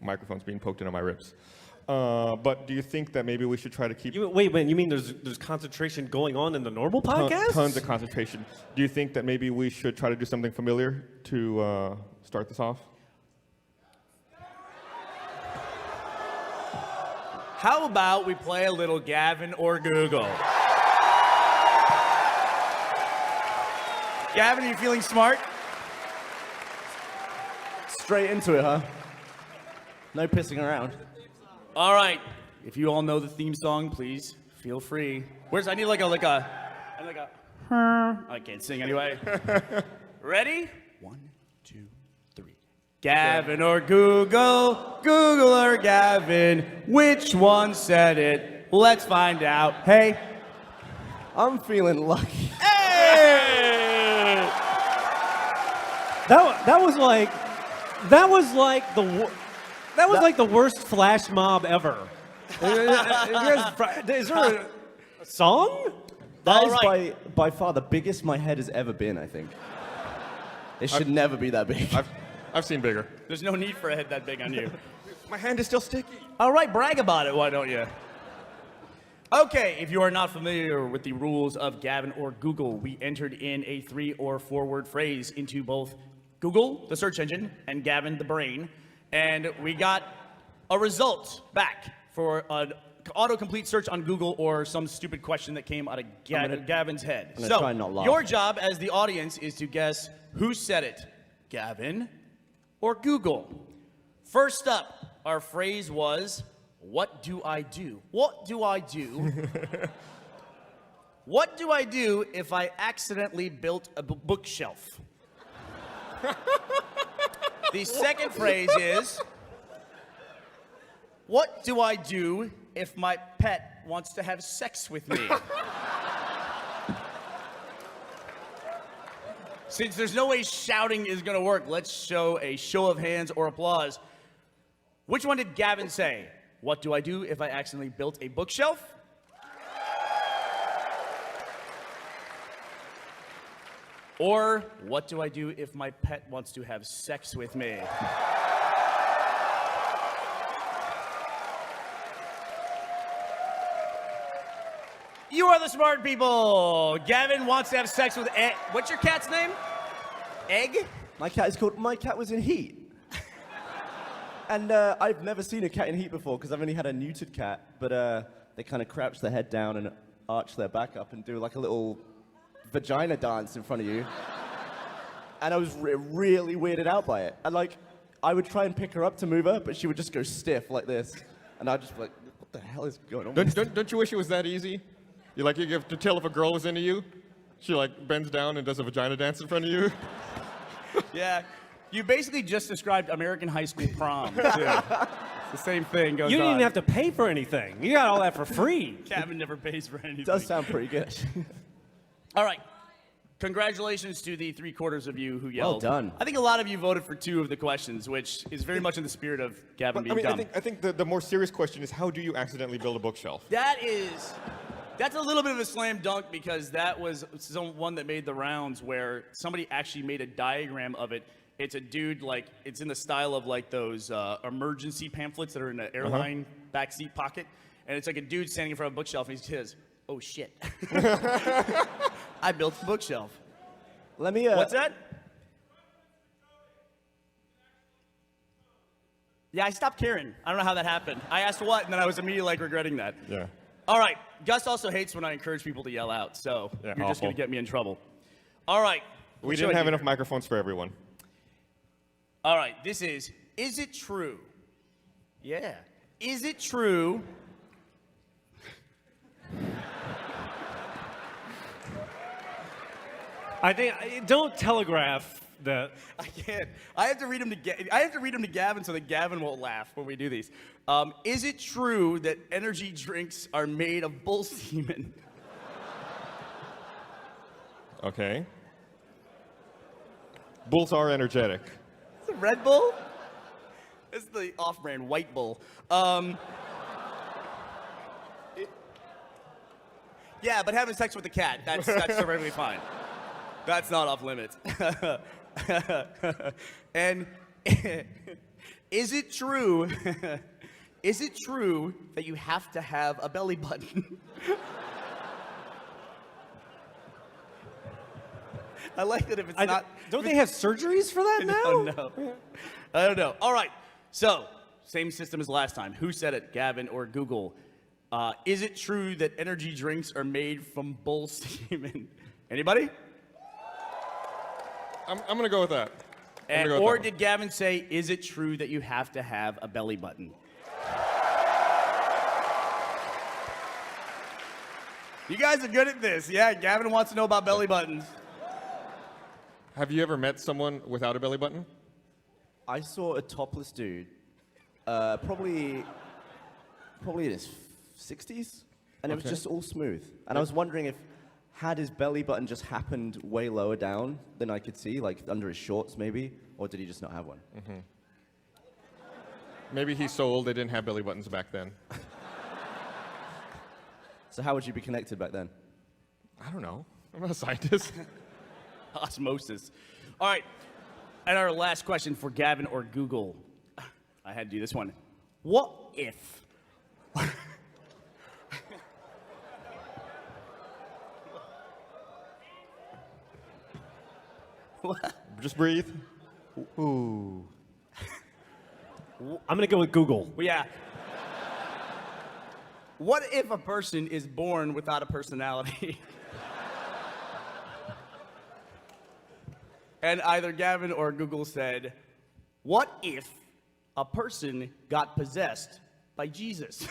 A: microphones being poked into my ribs. But do you think that maybe we should try to keep
C: Wait, you mean there's concentration going on in the normal podcast?
A: tons of concentration? Do you think that maybe we should try to do something familiar to start this off?
G: How about we play a little Gavin or Google? Gavin, are you feeling smart?
I: Straight into it, huh? No pissing around.
G: All right. If you all know the theme song, please feel free. I need I can't sing anyway. Ready? 1, 2, 3. Gavin or Google, Google or Gavin, which one said it? Let's find out. Hey.
I: I'm feeling lucky.
G: Hey!
C: That was like the worst flash mob ever. Is there a song?
I: That is
G: right.
I: by far the biggest my head has ever been, I think. It should never be that big.
A: I've seen bigger.
G: There's no need for a head that big on you.
A: My hand is still sticky.
G: All right, brag about it, why don't you? Okay, if you are not familiar with the rules of Gavin or Google, we entered in a 3 or 4 word phrase into both Google, the search engine, and Gavin, the brain, and we got a result back for an autocomplete search on Google or some stupid question that came out of Gavin's head.
I: I'm gonna try and not laugh.
G: Your job as the audience is to guess who said it, Gavin or Google. First up, our phrase was, what do I do? What do I do? What do I do if I accidentally built a bookshelf? The second phrase is, what do I do if my pet wants to have sex with me? Since there's no way shouting is gonna work, let's show a show of hands or applause. Which one did Gavin say? What do I do if I accidentally built a bookshelf? Or what do I do if my pet wants to have sex with me? You are the smart people. Gavin wants to have sex with Egg. What's your cat's name? Egg?
I: My cat was in heat. And I've never seen a cat in heat before because I've only had a neutered cat, but they kind of crouch their head down and arch their back up and do like a little vagina dance in front of you. And I was really weirded out by it. And like, I would try and pick her up to move her, but she would just go stiff like this. And I'd just be like, what the hell is going on?
A: Don't you wish it was that easy? You have to tell if a girl was into you. She like bends down and does a vagina dance in front of you.
G: Yeah. You basically just described American high school prom, too. It's the same thing goes on.
C: You didn't even have to pay for anything. You got all that for free.
G: Gavin never pays for anything.
I: It does sound pretty good.
G: All right. Congratulations to the 3/4 of you who yelled.
I: Well done.
G: I think a lot of you voted for 2 of the questions, which is very much in the spirit of Gavin being dumb.
A: I think the more serious question is, how do you accidentally build a bookshelf?
G: That's a little bit of a slam dunk because that was one that made the rounds where somebody actually made a diagram of it It's a dude, like, it's in the style of, like, those emergency pamphlets that are in an airline backseat pocket. And it's like a dude standing in front of a bookshelf, and he says, "Oh, shit. I built a bookshelf."
I: Let me.
G: What's that? Yeah, I stopped caring. I don't know how that happened. I asked what, and then I was immediately, like, regretting that.
A: Yeah.
G: All right. Gus also hates when I encourage people to yell out, so
A: Yeah,
G: you're just
A: awful.
G: going to get me in trouble. All right.
A: We
G: What
A: didn't
G: should I
A: have
G: do
A: enough
G: here?
A: microphones for everyone.
G: All right. This is it true? Yeah. Is it true?
C: I think don't telegraph that.
G: I can't. I have to read them to Gavin so that Gavin won't laugh when we do these. Is it true that energy drinks are made of bull semen?
A: Okay. Bulls are energetic.
G: It's a Red Bull? It's the off-brand White Bull. Yeah, but having sex with a cat, that's perfectly fine. That's not off limits. And is it true that you have to have a belly button? I like that if it's not.
C: Don't they have surgeries for that now?
G: No. I don't know. All right. So, same system as last time. Who said it, Gavin or Google? Is it true that energy drinks are made from bull semen? Anybody?
A: I'm going to go with that.
G: Or did Gavin say, is it true that you have to have a belly button? You guys are good at this. Yeah, Gavin wants to know about belly buttons.
A: Have you ever met someone without a belly button?
I: I saw a topless dude, probably in his 60s, and it was just all smooth. And I was wondering if, had his belly button just happened way lower down than I could see, like under his shorts maybe, or did he just not have one?
A: Maybe he's so old they didn't have belly buttons back then.
I: So how would you be connected back then?
A: I don't know. I'm not a scientist.
G: Osmosis. All right. And our last question for Gavin or Google. I had to do this one. What if?
A: Just breathe.
C: I'm gonna go with Google.
G: Well, yeah. What if a person is born without a personality? And either Gavin or Google said, what if a person got possessed by Jesus?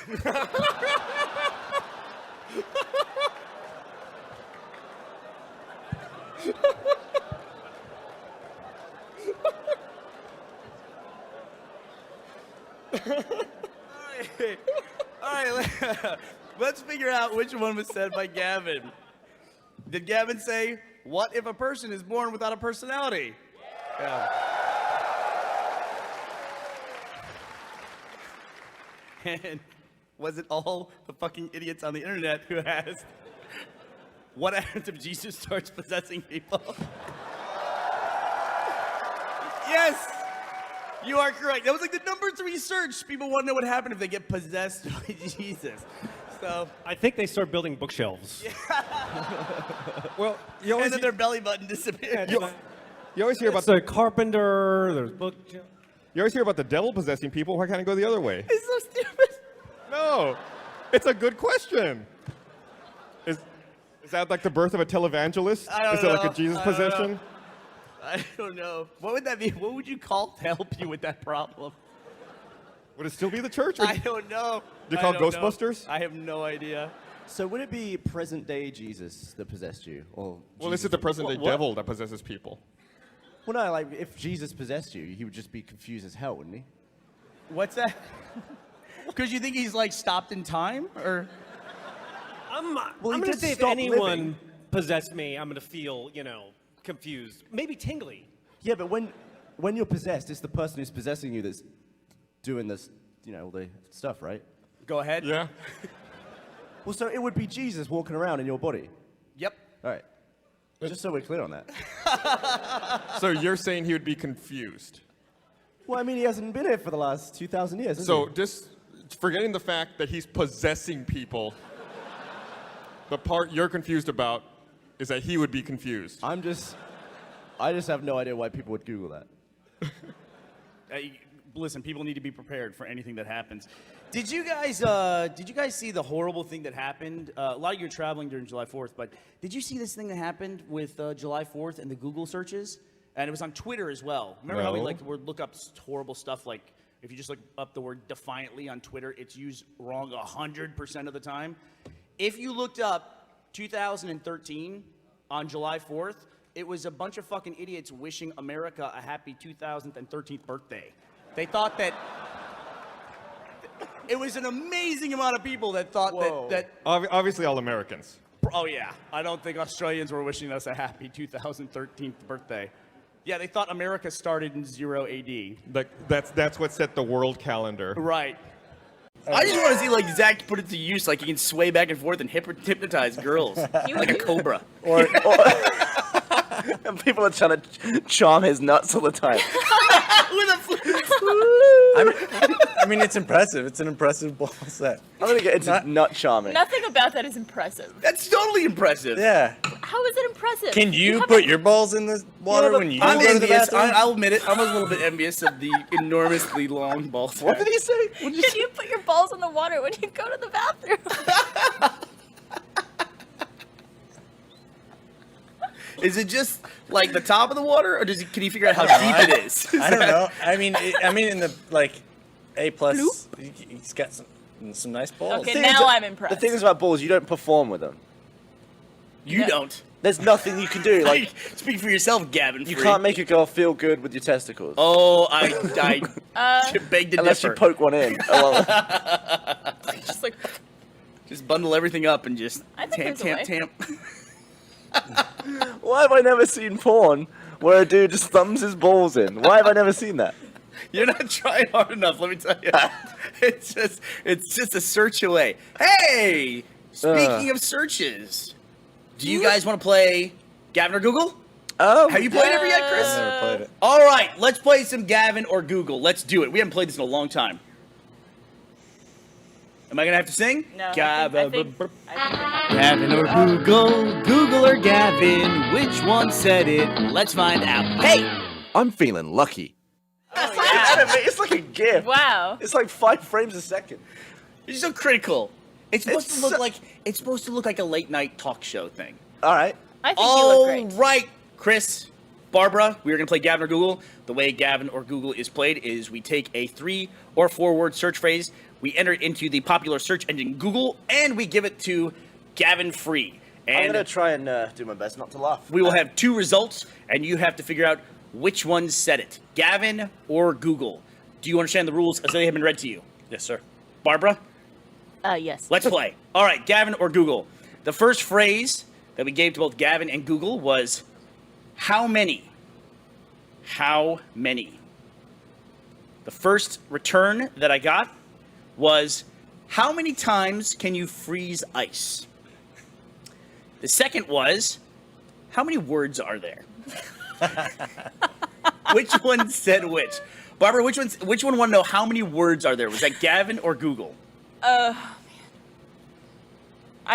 G: All right, let's figure out which one was said by Gavin. Did Gavin say, what if a person is born without a personality? Yeah. And was it all the fucking idiots on the internet who asked, what happens if Jesus starts possessing people? Yes! You are correct. That was like the number 3 search. People want to know what happened if they get possessed by Jesus. So,
C: I think they start building bookshelves.
A: Well,
G: and then their belly button disappeared.
A: you always hear about
C: It's a carpenter. There's bookshelves.
A: you always hear about the devil possessing people. Why can't it go the other way?
G: It's so stupid.
A: No, it's a good question. Is that like the birth of a televangelist?
G: I don't
A: Is it like
G: know.
A: a Jesus
G: I don't know.
A: possession?
G: I don't know. What would that be? What would you call to help you with that problem?
A: Would it still be the church? Or
G: I don't know.
A: You
G: I
A: call
G: don't know.
A: Ghostbusters?
G: I have no idea.
I: So would it be present day Jesus that possessed you? Or
A: well,
I: Jesus
A: is it the present day
C: What?
A: devil that possesses people?
I: Well, no, like if Jesus possessed you, he would just be confused as hell, wouldn't he?
G: What's that? Because you think he's like stopped in time, or?
C: I'm
I: Well,
C: going
I: he
C: to
I: did
C: say if
I: stop
C: anyone
I: living.
C: possessed me, I'm going to feel, confused. Maybe tingly.
I: Yeah, but when you're possessed, it's the person who's possessing you that's doing this, all the stuff, right?
G: Go ahead.
A: Yeah.
I: Well, so it would be Jesus walking around in your body.
G: Yep.
I: All right. Just so we're clear on that.
A: So you're saying he would be confused.
I: Well, I mean, he hasn't been here for the last 2,000 years, has
A: So
I: he?
A: just forgetting the fact that he's possessing people, the part you're confused about is that he would be confused.
I: I just have no idea why people would Google that.
G: Listen, people need to be prepared for anything that happens. Did you guys see the horrible thing that happened? A lot of you are traveling during July 4th, but did you see this thing that happened with July 4th and the Google searches? And it was on Twitter as well. Remember how we
A: No.
G: like to look up horrible stuff? Like if you just look up the word defiantly on Twitter, it's used wrong 100% of the time. If you looked up 2013 on July 4th, it was a bunch of fucking idiots wishing America a happy 2013th birthday. They thought that it was an amazing amount of people that thought that
A: Obviously, all Americans.
G: oh yeah, I don't think Australians were wishing us a happy 2013th birthday. Yeah, they thought America started in 0 AD.
A: Like that's what set the world calendar.
G: Right. I just want to see like Zach put it to use, like he can sway back and forth and hypnotize girls like a cobra.
D: Or and people are trying to charm his nuts all the time.
J: I mean, it's impressive. It's an impressive ball set.
D: I'm gonna get into nut charming.
F: Nothing about that is impressive.
G: That's totally impressive.
J: Yeah.
F: How is it impressive?
J: Can you
F: haven't-
J: put your balls in the water
D: but
J: when you
G: I'm
J: go to the
G: envious.
J: bathroom?
G: I'll admit it. I'm a little bit envious of the enormously long ball sack.
D: What did he say?
F: Can you put your balls in the water when you go to the bathroom?
G: Is it just like the top of the water, or can you figure out how deep it is?
J: I don't know. I mean, in the like A plus, he's got some nice balls.
F: Okay,
D: thing
F: now
D: is-
F: I'm impressed.
D: The thing is about balls, you don't perform with them.
G: You don't.
D: There's nothing you can do. Like
G: Speak for yourself, Gavin.
D: you
G: Freak.
D: can't make a girl feel good with your testicles.
G: Oh, I beg to
D: Unless you
G: differ.
D: poke one in. Oh, well.
F: Just like,
G: Just bundle everything up and just
F: I think
G: tamp,
F: there's a
G: tamp,
F: way.
G: tamp.
D: Why have I never seen porn where a dude just thumbs his balls in? Why have I never seen that?
G: You're not trying hard enough, let me tell you. it's just a search away. Hey, speaking of searches, do you guys want to play Gavin or Google?
D: Oh,
G: Have you played it yet, Chris?
J: I've never played it.
G: All right, let's play some Gavin or Google. Let's do it. We haven't played this in a long time. Am I gonna have to sing?
F: No, I
G: Gavin,
F: think
G: Gavin or Google, Google or Gavin, which one said it? Let's find out. Hey,
D: I'm feeling lucky.
F: oh,
D: It's like a GIF.
F: wow.
D: It's like 5 frames a second.
G: you're so critical. It's supposed
D: It's
G: to look
D: so-
G: like a late night talk show thing.
D: All right.
F: I think you look
G: All
F: great.
G: right, Chris, Barbara, we are going to play Gavin or Google. The way Gavin or Google is played is we take a 3 or 4 word search phrase, we enter it into the popular search engine Google, and we give it to Gavin Free.
D: I'm
G: And
D: gonna try and do my best not to laugh.
G: we will have 2 results, and you have to figure out which one said it, Gavin or Google. Do you understand the rules as they have been read to you?
J: Yes, sir.
G: Barbara?
F: Yes.
G: Let's play. All right, Gavin or Google. The first phrase that we gave to both Gavin and Google was, how many? How many? The first return that I got was, how many times can you freeze ice? The second was, how many words are there? Which one said which? Barbara, which one want to know how many words are there? Was that Gavin or Google?
F: I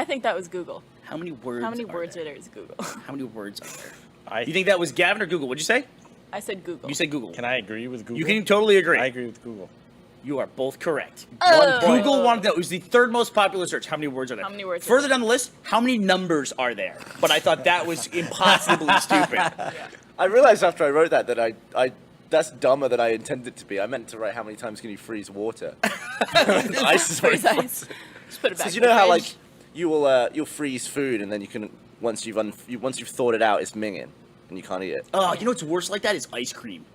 F: think that was Google.
G: How many words?
F: How many
G: are
F: words
G: there?
F: are there is Google?
G: How many words are there?
J: I
G: You think that was Gavin or Google? What'd you say?
F: I said Google.
G: You said Google.
J: can I agree with Google?
G: You can totally agree.
J: I agree with Google.
G: You are both correct.
F: Oh.
G: Google wanted to know. It was the third most popular search. How many words are there?
F: How many words are
G: Further
F: there?
G: down the list, how many numbers are there? But I thought that was impossibly stupid.
D: I realized after I wrote that I that's dumber than I intended it to be. I meant to write how many times can you freeze water. Ice is very
F: Freeze ice. Just put it back.
D: Because you
F: in the
D: know how
F: fridge.
D: like you'll freeze food and then you can once you've thawed it out it's minging and you can't eat it.
G: Oh, you know what's worse like that is ice cream.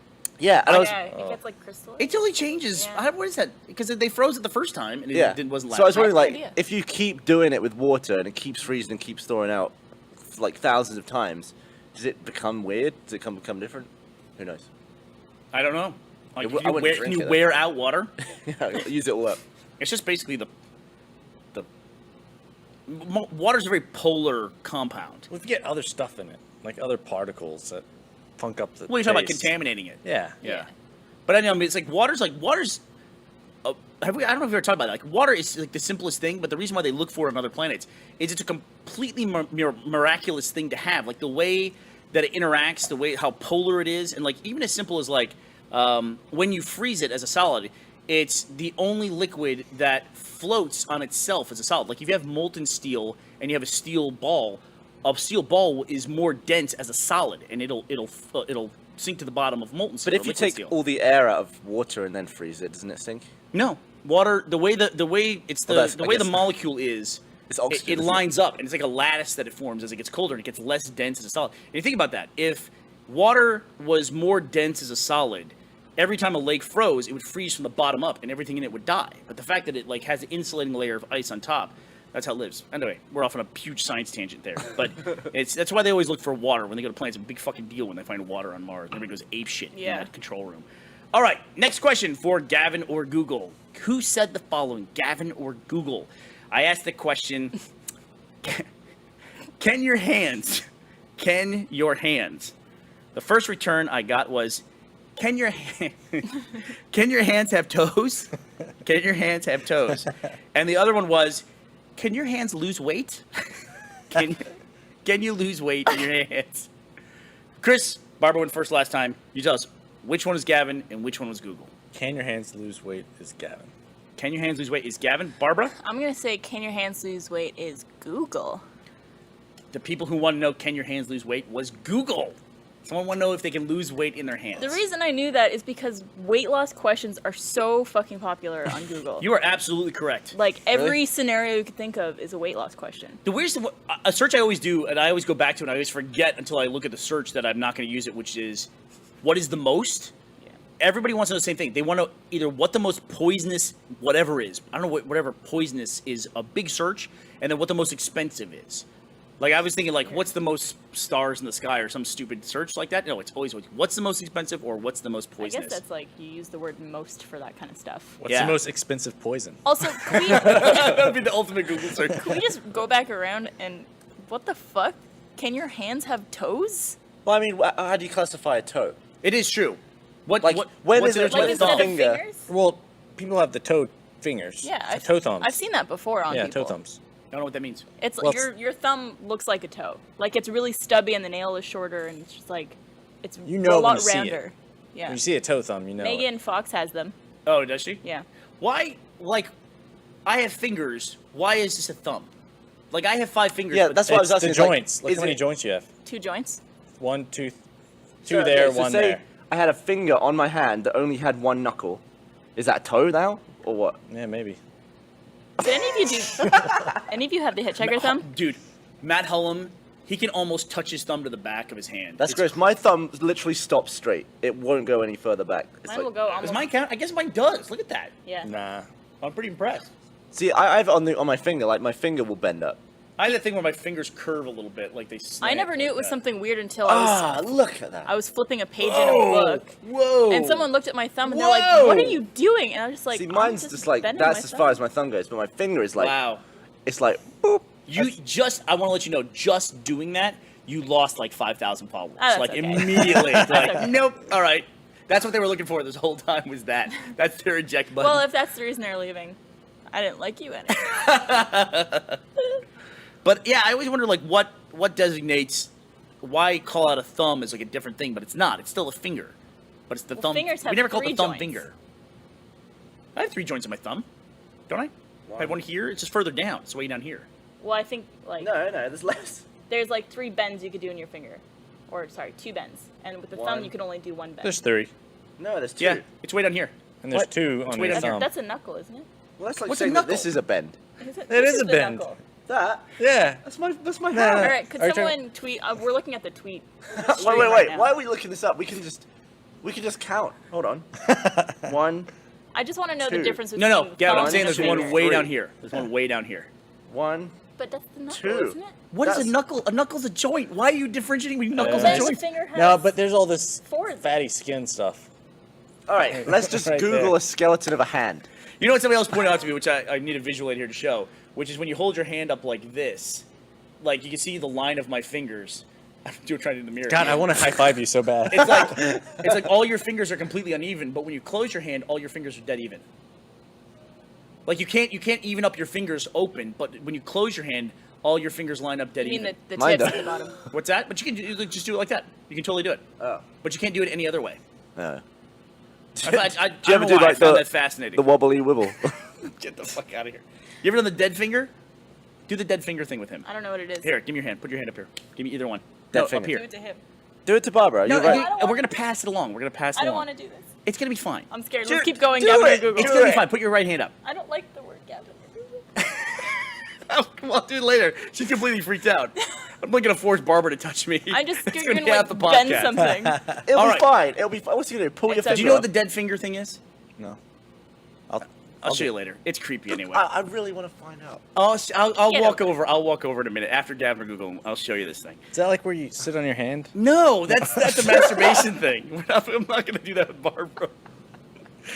D: Yeah, and I was
F: Yeah, it gets like crystal.
G: It totally changes.
F: Yeah.
G: What is that? Because they froze it the first time and it
D: yeah.
G: wasn't
D: So I was
G: lasting.
D: wondering
F: Nice
D: like
F: idea.
D: if you keep doing it with water and it keeps freezing and keeps thawing out like thousands of times, does it become weird? Does it become different? Who knows?
G: I don't know. Like,
D: I wouldn't
G: can
D: drink
G: you
D: it,
G: wear out water?
D: Yeah, use it all up.
G: It's just basically the water's a very polar compound.
J: We get other stuff in it, like other particles that funk up the.
G: Well, you're talking about
J: taste.
G: contaminating it.
J: Yeah.
G: Yeah. But I know, I mean, it's like water's. I don't know if we ever talked about that. Like water is like the simplest thing, but the reason why they look for it on other planets is it's a completely miraculous thing to have. Like the way that it interacts, the way how polar it is, and like even as simple as like when you freeze it as a solid, it's the only liquid that floats on itself as a solid. Like if you have molten steel and you have a steel ball is more dense as a solid, and it'll sink to the bottom of molten steel.
D: But if you take all the air out of water and then freeze it, doesn't it sink?
G: No, water. The way the molecule is,
D: It's oxygen,
G: it
D: isn't it?
G: lines up, and it's like a lattice that it forms as it gets colder, and it gets less dense as a solid. And you think about that. If water was more dense as a solid, every time a lake froze, it would freeze from the bottom up, and everything in it would die. But the fact that it like has an insulating layer of ice on top, that's how it lives. Anyway, we're off on a huge science tangent there. But that's why they always look for water when they go to planets. It's a big fucking deal when they find water on Mars. Everybody goes ape shit in that control room. All right, next question for Gavin or Google. Who said the following, Gavin or Google? I asked the question, can your hands, the first return I got was, can your hands have toes? Can your hands have toes? And the other one was, can your hands lose weight? Can you lose weight in your hands? Chris, Barbara went first last time. You tell us, which one is Gavin and which one was Google?
J: Can your hands lose weight is Gavin.
G: Can your hands lose weight is Gavin. Barbara?
F: I'm going to say can your hands lose weight is Google.
G: The people who want to know can your hands lose weight was Google. Someone want to know if they can lose weight in their hands.
F: The reason I knew that is because weight loss questions are so fucking popular on Google.
G: You are absolutely correct.
F: Like every scenario you could think of is a weight loss question.
G: The weirdest thing, a search I always do, and I always go back to it, and I always forget until I look at the search that I'm not going to use it, which is, what is the most?
F: Yeah.
G: Everybody wants to know the same thing. They want to know either what the most poisonous whatever is. I don't know whatever poisonous is a big search, and then what the most expensive is. Like I was thinking, like, what's the most stars in the sky, or some stupid search like that? No, it's always what's the most expensive or what's the most poisonous.
F: I guess that's like you use the word most for that kind of stuff.
J: What's the most expensive poison?
F: Also, can we,
G: that would be the ultimate Google search.
F: can we just go back around and what the fuck? Can your hands have toes?
D: Well, I mean, how do you classify a toe?
G: It is true. When
D: is it
F: Like
D: with
F: instead
D: the
F: of
D: finger?
F: fingers?
J: Well, people have the toe fingers.
F: Yeah,
J: toe thumbs.
F: I've seen that before on
J: yeah,
F: people.
J: toe thumbs.
G: I don't know what that means.
F: It's
J: Well,
F: your thumb looks like a toe. Like it's really stubby and the nail is shorter and it's just like it's
J: You know
F: a lot
J: when you see it.
F: rounder. Yeah.
J: When you see a toe thumb, you know.
F: Megan Fox has them.
G: Oh, does she?
F: Yeah.
G: Why? Like, I have fingers. Why is this a thumb? Like, I have 5 fingers.
D: Yeah,
G: but
D: that's what I was
J: It's
D: asking.
J: the
D: it's like,
J: joints. Look
D: is
J: how many
D: it-
J: joints you have.
F: 2 joints.
J: 1, 2, 2
D: So,
J: there,
D: okay, so
J: 1
D: say
J: there.
D: I had a finger on my hand that only had one knuckle. Is that a toe now, or what?
J: Yeah, maybe.
F: Did any of you do? Any of you have the hitchhiker thumb?
G: Dude, Matt Hullum, he can almost touch his thumb to the back of his hand.
D: That's
G: It's-
D: gross. My thumb literally stops straight. It won't go any further back. It's
F: Mine
D: like,
F: will go
G: Does
F: almost.
G: mine count? I guess mine does. Look at that.
F: Yeah.
J: Nah.
G: I'm pretty impressed.
D: see, I have it on my finger. Like my finger will bend up.
G: I have that thing where my fingers curve a little bit, like they slant
F: I never knew
G: like
F: it was
G: that.
F: something weird until I was
D: Look at that.
F: I was flipping a page in a book.
G: Whoa!
F: And someone looked at my thumb and they're like,
G: Whoa!
F: "What are you doing?" And I was just like,
D: See,
F: "I'm
D: mine's just like
F: bending
D: that's
F: my
D: as far as
F: thumb."
D: my thumb goes, but my finger is like
G: Wow.
D: it's like boop.
G: I want to let you know, just doing that, you lost like 5,000 followers.
F: Oh, that's
G: like
F: okay.
G: immediately. Like,
F: okay.
G: nope. All right. That's what they were looking for this whole time was that. That's their eject button.
F: Well, if that's the reason they're leaving, I didn't like you anyway.
G: But yeah, I always wonder like what designates why call out a thumb as like a different thing, but it's not. It's still a finger. But it's the
F: Well,
G: thumb.
F: fingers have
G: we never called it
F: 3
G: the thumb
F: joints.
G: finger. I have 3 joints in my thumb. Don't I? I have one here. It's just further down. It's way down here.
F: Well, I think like
D: No, there's less.
F: there's like 3 bends you could do in your finger, or sorry, 2 bends, and with the thumb
D: One.
F: you can only do 1 bend.
J: There's 3.
D: No, there's two.
G: Yeah, it's way down here.
J: And there's
G: What?
J: 2 on
G: way
J: your
G: down here.
J: thumb.
F: That's a knuckle, isn't it?
D: Well, that's like
G: What's a
D: saying that this
G: knuckle?
D: is a bend.
F: Is it?
J: It
F: This
J: is a
F: the
J: bend.
F: knuckle.
D: That
J: Yeah.
D: that's my
J: Nah.
D: hand.
F: All right, could
J: Are you trying-
F: someone tweet? We're looking at the tweet.
D: Wait,
F: stream
D: wait,
F: right
D: wait.
F: now.
D: Why are we looking this up? We can just count. Hold on. 1,
F: I just want to know the
D: 2.
F: difference between.
G: No, Gavin, I'm
F: thumb
G: saying
F: and
G: there's one
F: finger.
G: way
D: 3.
G: down here. There's one way down here.
D: 1.
F: But that's the knuckle,
D: 2.
F: isn't it?
G: What is
D: That's-
G: a knuckle? A knuckle's a joint. Why are you differentiating between knuckles
F: Then
G: and
F: the
G: joints?
F: finger has
J: No, but there's all this
F: 4.
J: fatty skin stuff.
D: All right, let's just
J: Right
D: Google
J: there.
D: a skeleton of a hand.
G: You know what somebody else pointed out to me, which I need a visual aid here to show, which is when you hold your hand up like this, like you can see the line of my fingers. I'm trying to do the mirror.
J: God, I want to high five you so bad.
G: It's like all your fingers are completely uneven, but when you close your hand, all your fingers are dead even. Like you can't even up your fingers open, but when you close your hand, all your fingers line up dead
F: You mean
G: even.
F: the
D: Mine
F: tips at
D: don't.
F: the bottom?
G: What's that? But you can just do it like that. You can totally do it.
D: Oh.
G: But you can't do it any other way.
D: Yeah.
G: I
D: Do you ever
G: don't
D: do
G: know why, I
D: like
G: found
D: the
G: that fascinating.
D: the wobbly wibble?
G: Get the fuck out of here. You ever done the dead finger? Do the dead finger thing with him.
F: I don't know what it is.
G: Here, give me your hand. Put your hand up here. Give me either one.
D: Dead
G: No,
D: finger.
G: up
F: Do
G: here.
F: it to him.
D: Do it to Barbara.
G: No,
D: You're right.
F: I don't
G: we're gonna pass it along. We're gonna pass it
F: I don't
G: along.
F: want to do this.
G: It's gonna be fine.
F: I'm scared.
D: Do-
F: Let's keep going,
D: do
F: Gavin
D: it.
F: or Google.
G: It's gonna be fine. Put your right hand up.
F: I don't like the word Gavin or Google.
G: Oh, come on, do it later. She's completely freaked out. I'm not gonna force Barbara to touch me.
F: I'm just
G: It's
F: scared
G: gonna
F: you're
G: be half
F: gonna
G: the
F: like bend
G: podcast.
F: something.
D: It'll
G: All
D: be
G: right.
D: fine. It'll be fine. What's he gonna do? Pull your
F: It's
D: finger
G: Do you know what
D: up?
G: the dead finger thing is?
J: No.
G: I'll show you later. It's creepy anyway.
D: I really want to find out.
G: I'll
F: Get
G: walk
F: over it.
G: over. I'll walk over in a minute after Gavin or Google. I'll show you this thing.
J: Is that like where you sit on your hand?
G: No, that's a masturbation thing. I'm not gonna do that with Barbara.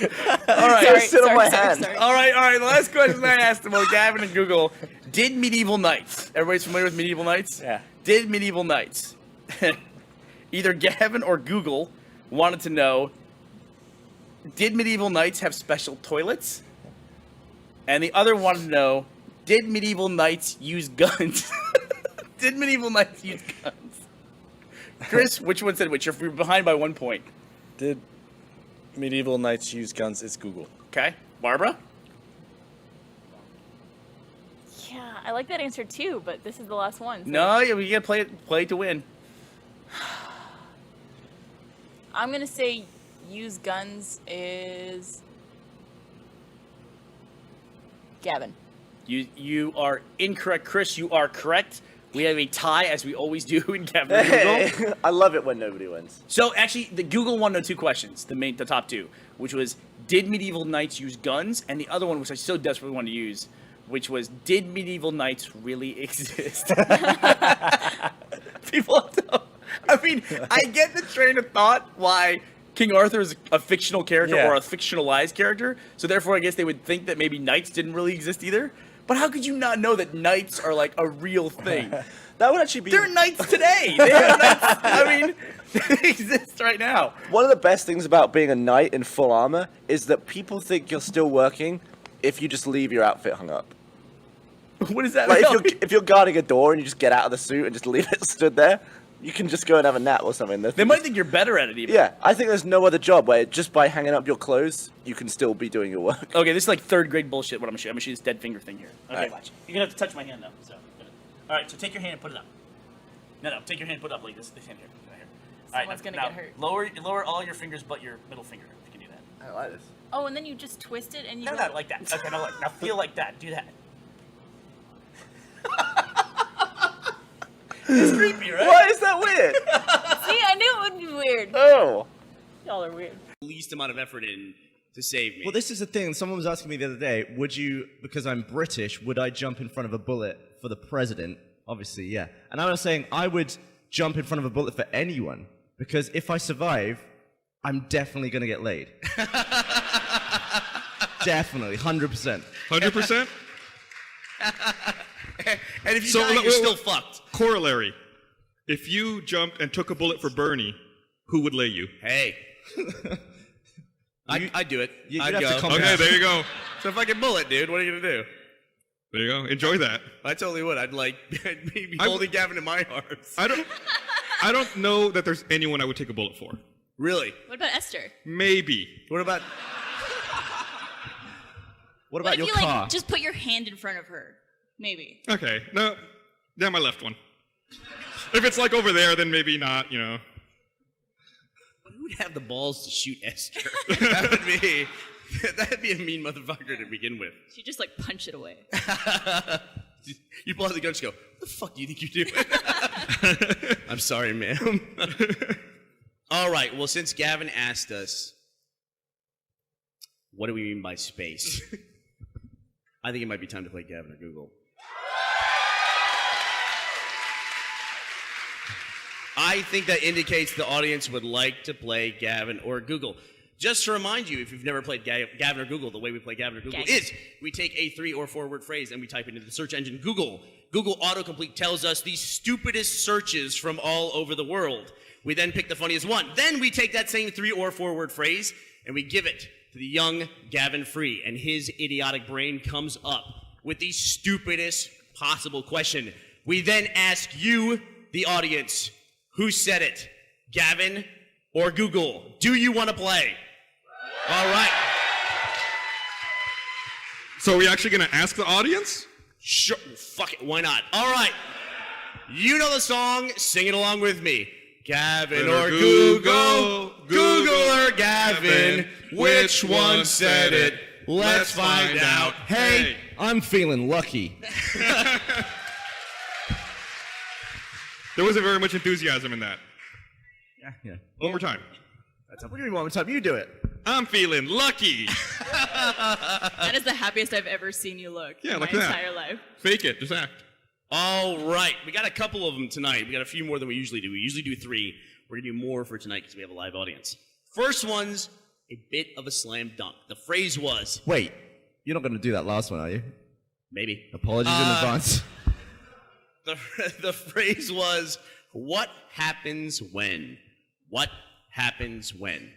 G: All right.
F: Sorry,
D: sit on
F: sorry,
D: my
F: sorry,
D: hand.
F: sorry.
G: All right. The last question I asked about Gavin and Google: did medieval knights? Everybody's familiar with medieval knights?
J: Yeah.
G: Did medieval knights? Either Gavin or Google wanted to know: did medieval knights have special toilets? And the other wanted to know: did medieval knights use guns? Did medieval knights use guns? Chris, which one said which? You're behind by 1 point.
J: Did medieval knights use guns? It's Google.
G: Okay, Barbara.
F: Yeah, I like that answer too, but this is the last one. So
G: No, you gotta play to win.
F: I'm gonna say use guns is Gavin.
G: You are incorrect, Chris. You are correct. We have a tie, as we always do in Gavin and Google.
D: I love it when nobody wins.
G: So actually, the Google one had two questions, the top two, which was did medieval knights use guns, and the other one, which I so desperately wanted to use, which was did medieval knights really exist? People don't. I mean, I get the train of thought why King Arthur is a fictional character
J: Yeah.
G: or a fictionalized character, so therefore I guess they would think that maybe knights didn't really exist either. But how could you not know that knights are like a real thing?
D: That would actually be
G: They're knights today. They are knights. I mean, they exist right now.
D: one of the best things about being a knight in full armor is that people think you're still working if you just leave your outfit hung up.
G: What is that?
D: Like
G: mean?
D: if you're guarding a door and you just get out of the suit and just leave it stood there, you can just go and have a nap or something.
G: They might think you're better at it even.
D: Yeah, I think there's no other job where just by hanging up your clothes, you can still be doing your work.
G: Okay, this is like third grade bullshit. What I'm gonna shoot this dead finger thing here. Okay,
D: Alright.
G: watch. You're gonna have to touch my hand though. So, all right. So take your hand and put it up. No, take your hand and put it up like this hand here. Right here. All right,
F: Someone's gonna
G: now
F: get hurt.
G: Lower all your fingers but your middle finger. If you can do that.
D: I like this.
F: Oh, and then you just twist it and you
G: No,
F: go.
G: not like that. Okay, now feel like that. Do that. It's creepy, right?
D: Why is that weird?
F: See, I knew it would be weird.
D: Oh.
F: Y'all are weird.
G: Least amount of effort in to save me.
I: Well, this is the thing. Someone was asking me the other day, would you, because I'm British, would I jump in front of a bullet for the president? Obviously, yeah. And I was saying I would jump in front of a bullet for anyone, because if I survive, I'm definitely going to get laid. Definitely, 100%.
A: 100%?
G: And if you
A: So,
G: die,
A: wait,
G: you're
A: wait,
G: still
A: wait.
G: fucked.
A: Corollary. If you jumped and took a bullet for Bernie, who would lay you?
G: Hey. I'd do it.
I: You'd
G: I'd
I: have to
G: go.
I: come
A: Okay,
I: back.
A: there you go.
G: So if I get bullet, dude, what are you gonna do?
A: There you go. Enjoy that.
G: I totally would. I'd like be
A: I-
G: holding Gavin in my arms.
A: I don't know that there's anyone I would take a bullet for.
G: Really?
F: What about Esther?
A: Maybe.
G: What about?
I: What
F: What
I: about
F: if
I: your
F: you
I: car?
F: like just put your hand in front of her? Maybe.
A: Okay. No. Yeah, my left one. If it's like over there, then maybe not, you know.
G: Who would have the balls to shoot Esther? That'd be a mean motherfucker to begin with.
F: She just like punch it away.
G: You pull out the gun and just go, what the fuck do you think you're doing? I'm sorry, ma'am. All right, well, since Gavin asked us, what do we mean by space? I think it might be time to play Gavin or Google. I think that indicates the audience would like to play Gavin or Google. Just to remind you, if you've never played Gavin or Google, the way we play Gavin or Google is we take a 3 or 4 word phrase and we type it into the search engine Google. Google autocomplete tells us the stupidest searches from all over the world. We then pick the funniest one. Then we take that same 3 or 4 word phrase and we give it to the young Gavin Free, and his idiotic brain comes up with the stupidest possible question. We then ask you, the audience, who said it, Gavin or Google? Do you want to play? All right.
A: So are we actually going to ask the audience?
G: Sure. Fuck it. Why not? All right. You know the song. Sing it along with me. Gavin or Google? Google or Gavin? Which one said it? Let's find out.
I: Hey, I'm feeling lucky.
A: There wasn't very much enthusiasm in that.
I: Yeah.
A: One more time.
I: What do you mean one more time? You do it.
A: I'm feeling lucky.
F: That is the happiest I've ever seen you look in
A: like
F: my
A: that.
F: entire life.
A: Fake it. Just act.
G: All right. We got a couple of them tonight. We got a few more than we usually do. We usually do 3. We're going to do more for tonight because we have a live audience. First one's a bit of a slam dunk. The phrase was...
I: Wait, you're not going to do that last one, are you?
G: Maybe.
I: Apologies in advance.
G: The phrase was, what happens when? What happens when?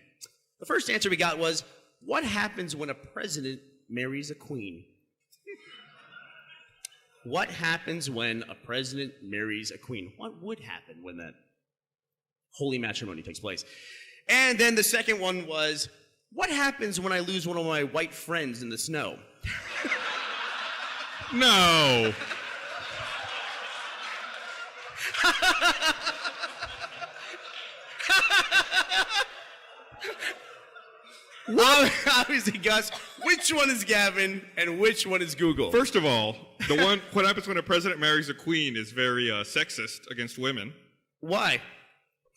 G: The first answer we got was, what happens when a president marries a queen? What happens when a president marries a queen? What would happen when that holy matrimony takes place? And then the second one was, what happens when I lose one of my white friends in the snow?
A: No.
G: Obviously, Gus, which one is Gavin and which one is Google?
A: First of all, the one, what happens when a president marries a queen is very sexist against women.
G: Why?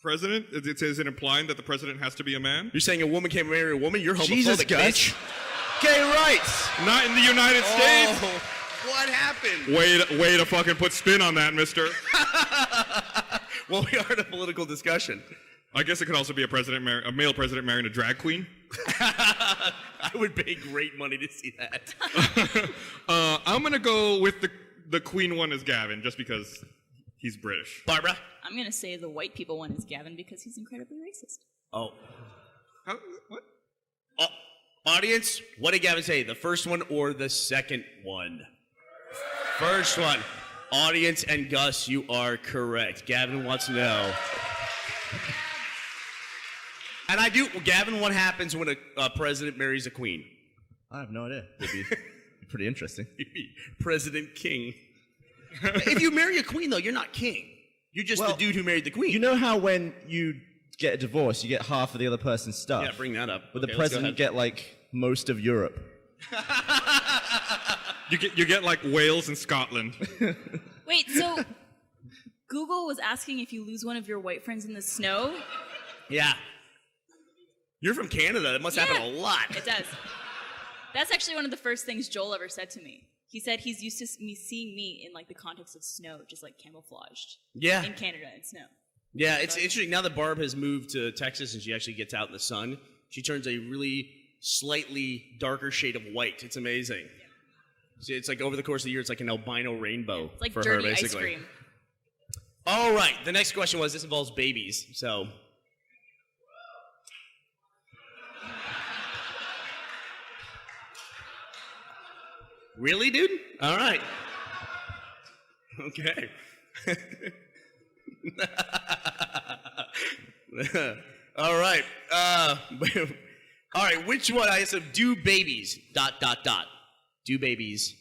A: President? Is it implying that the president has to be a man?
G: You're saying a woman can't marry a woman? You're homophobic,
I: Jesus,
G: bitch.
I: Gus. Gay rights.
A: Not in the United States.
G: Oh, what happened?
A: Way to fucking put spin on that, mister.
G: Well, we are in a political discussion.
A: I guess it could also be a male president marrying a drag queen.
G: I would pay great money to see that.
A: I'm gonna go with the queen one as Gavin, just because he's British.
G: Barbara?
F: I'm going to say the white people one is Gavin because he's incredibly racist.
G: Oh.
A: What?
G: Audience, what did Gavin say? The first one or the second one? First one. Audience and Gus, you are correct. Gavin wants to know. And I do. Gavin, what happens when a president marries a queen?
I: I have no idea. It'd be pretty interesting.
G: You'd be President King. If you marry a queen, though, you're not king. You're just the dude who married the queen.
I: You know how when you get a divorce, you get half of the other person's stuff?
G: Yeah, bring that up.
I: But
G: Okay,
I: the
G: let's go
I: president
G: ahead.
I: get like most of Europe.
A: You get like Wales and Scotland.
F: Wait, so Google was asking if you lose one of your white friends in the snow?
G: Yeah. You're from Canada. That must happen a lot.
F: It does. That's actually one of the first things Joel ever said to me. He said he's used to seeing me in like the context of snow, just like camouflaged.
G: Yeah.
F: In Canada in snow.
G: Yeah, it's interesting. Now that Barb has moved to Texas and she actually gets out in the sun, she turns a really slightly darker shade of white. It's amazing. So it's like over the course of the year, it's like an albino rainbow
F: It's like
G: for
F: dirty
G: her,
F: ice
G: basically.
F: cream.
G: All right. The next question was, this involves babies. So. Really, dude? All right. Okay. All right. All right. Which one? I said, do babies, ... Do babies, ...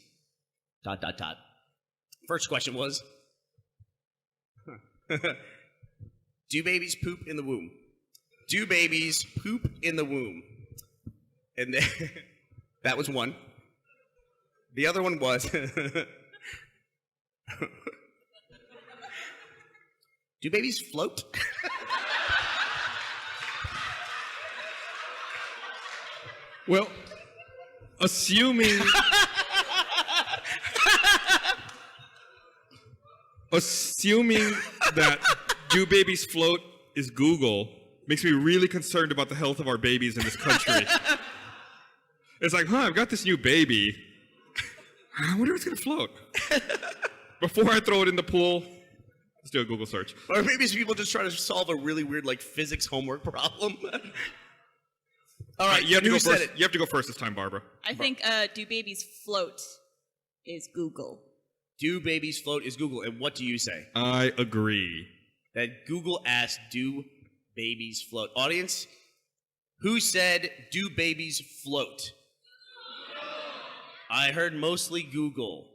G: First question was, do babies poop in the womb? Do babies poop in the womb? And then, that was one. The other one was, do babies float?
A: Well, assuming that do babies float is Google, makes me really concerned about the health of our babies in this country. It's like, I've got this new baby. I wonder if it's going to float. Before I throw it in the pool, let's do a Google search.
G: Or maybe it's people just trying to solve a really weird like physics homework problem. All right,
A: you have to go
G: said
A: first.
G: it.
A: You have to go first this time, Barbara.
F: I think do babies float is Google.
G: Do babies float is Google, and what do you say?
A: I agree.
G: That Google asked, do babies float? Audience, who said, do babies float? I heard mostly Google.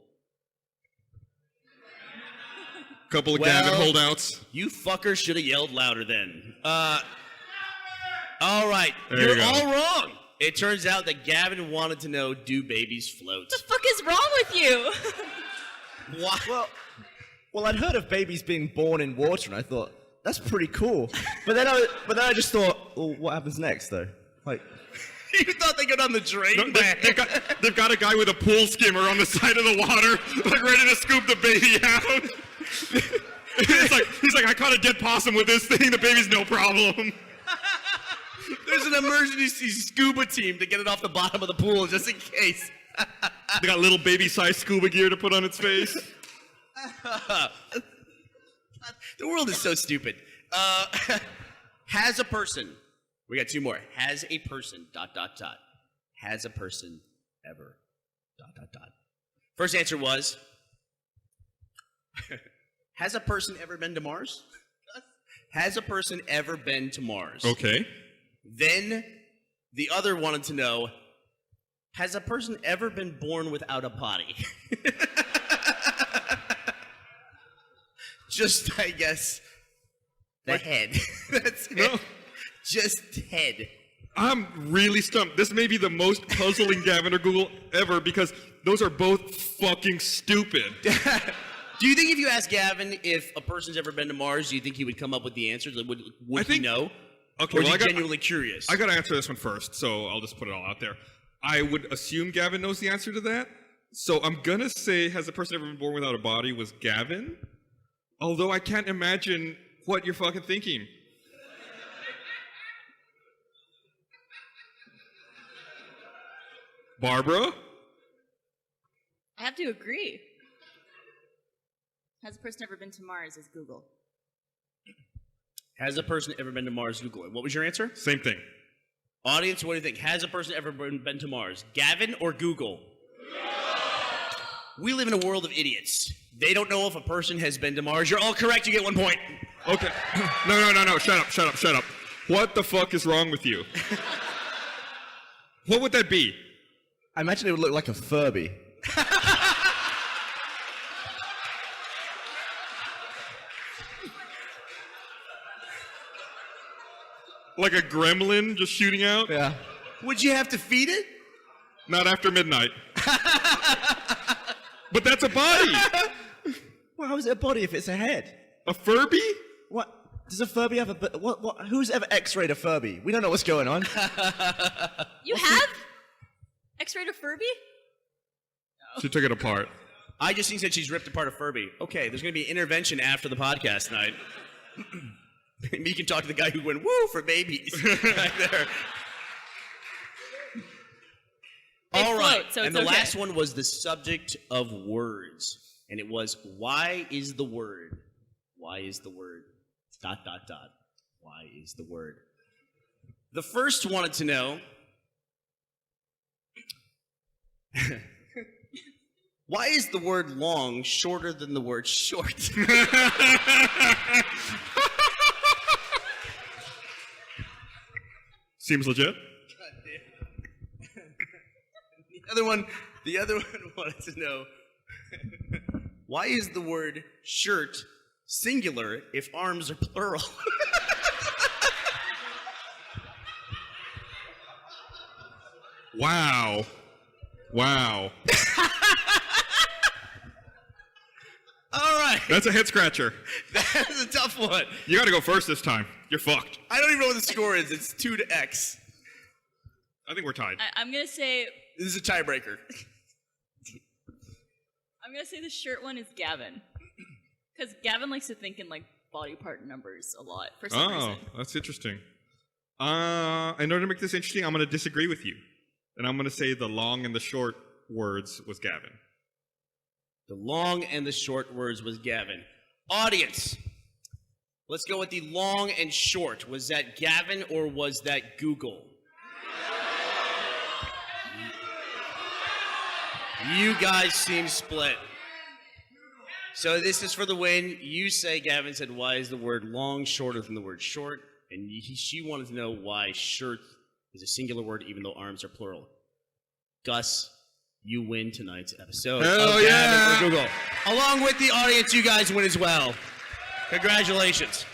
A: Couple of Gavin holdouts.
G: You fuckers should have yelled louder then. All right,
A: There
G: you're
A: you go.
G: all wrong. It turns out that Gavin wanted to know, do babies float?
F: What the fuck is wrong with you?
G: What?
I: Well, I'd heard of babies being born in water, and I thought that's pretty cool. But then I just thought, well, what happens next, though? Like,
G: You thought they go down the drain?
A: No, they've got a guy with a pool skimmer on the side of the water, like ready to scoop the baby out. he's like, I caught a dead possum with this thing. The baby's no problem.
G: There's an emergency scuba team to get it off the bottom of the pool just in case.
A: They got little baby-sized scuba gear to put on its face.
G: The world is so stupid. Has a person, we got two more. Has a person, ... Has a person ever, ... First answer was, has a person ever been to Mars? Has a person ever been to Mars?
A: Okay.
G: Then the other wanted to know, has a person ever been born without a body? Just, I guess, the head. That's it.
A: No.
G: Just head.
A: I'm really stumped. This may be the most puzzling Gavin or Google ever because those are both fucking stupid.
G: Do you think if you asked Gavin if a person's ever been to Mars, do you think he would come up with the answers? Like, would he know?
A: Okay,
G: Or is
A: well,
G: he genuinely curious?
A: I got to answer this one first, so I'll just put it all out there. I would assume Gavin knows the answer to that. So I'm going to say, has a person ever been born without a body was Gavin? Although I can't imagine what you're fucking thinking. Barbara?
F: I have to agree. Has a person ever been to Mars is Google.
G: Has a person ever been to Mars? Google it. What was your answer?
A: Same thing.
G: Audience, what do you think? Has a person ever been to Mars? Gavin or Google? We live in a world of idiots. They don't know if a person has been to Mars. You're all correct. You get 1 point.
A: Okay. No. Shut up. What the fuck is wrong with you? What would that be?
I: I imagine it would look like a Furby.
A: Like a gremlin just shooting out?
I: Yeah.
G: Would you have to feed it?
A: Not after midnight. But that's a body.
I: Well, how is it a body if it's a head?
A: A Furby?
I: What? Does a Furby have a... What? Who's ever X-rayed a Furby? We don't know what's going on.
F: You have X-rayed a Furby?
A: She took it apart.
G: I just think that she's ripped apart a Furby. Okay, there's going to be an intervention after the podcast tonight. Maybe you can talk to the guy who went, woo, for babies. Back there. All right,
F: floats, so
G: and
F: it's
G: the
F: okay.
G: last one was the subject of words. And it was, why is the word? Why is the word? ... Why is the word? The first wanted to know, why is the word long shorter than the word short?
A: Seems legit.
G: The other one wanted to know, why is the word shirt singular if arms are plural?
A: Wow.
G: All right,
A: That's a head scratcher.
G: that's a tough one.
A: You gotta go first this time. You're fucked.
G: I don't even know what the score is. It's 2-X.
A: I think we're tied.
F: I'm gonna say
G: This is a tiebreaker.
F: the shirt one is Gavin, because Gavin likes to think in like body part numbers a lot for some
A: Oh,
F: reason.
A: that's interesting. In order to make this interesting, I'm going to disagree with you. And I'm going to say the long and the short words was Gavin.
G: The long and the short words was Gavin. Audience, let's go with the long and short. Was that Gavin or was that Google? You guys seem split. So this is for the win. You say, Gavin said, why is the word long shorter than the word short? And she wanted to know why shirt is a singular word even though arms are plural. Gus, you win tonight's episode of Gavin or Google. Along with the audience, you guys win as well. Congratulations.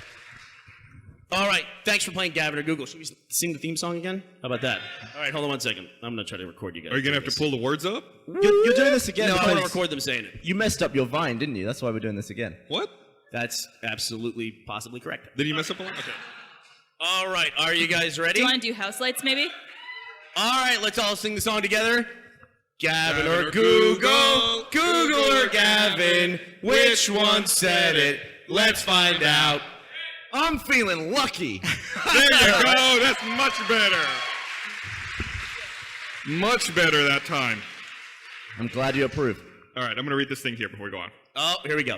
G: All right, thanks for playing Gavin or Google. Should we sing the theme song again? How about that? All right, hold on 1 second. I'm going to try to record you guys.
A: Are you going to have to pull the words up?
I: You're doing this again.
G: No, I want to
I: because
G: record them saying it.
I: You messed up your Vine, didn't you? That's why we're doing this again.
A: What?
G: That's absolutely possibly correct.
A: Did you mess up a lot? Okay.
G: All right, are you guys ready?
F: Do you want to do house lights, maybe?
G: All right, let's all sing the song together. Gavin or Google, Google or Gavin, which one said it? Let's find out.
I: I'm feeling lucky.
A: There you go. That's much better. Much better that time.
I: I'm glad you approve.
A: All right, I'm going to read this thing here before we go on.
G: Oh, here we go.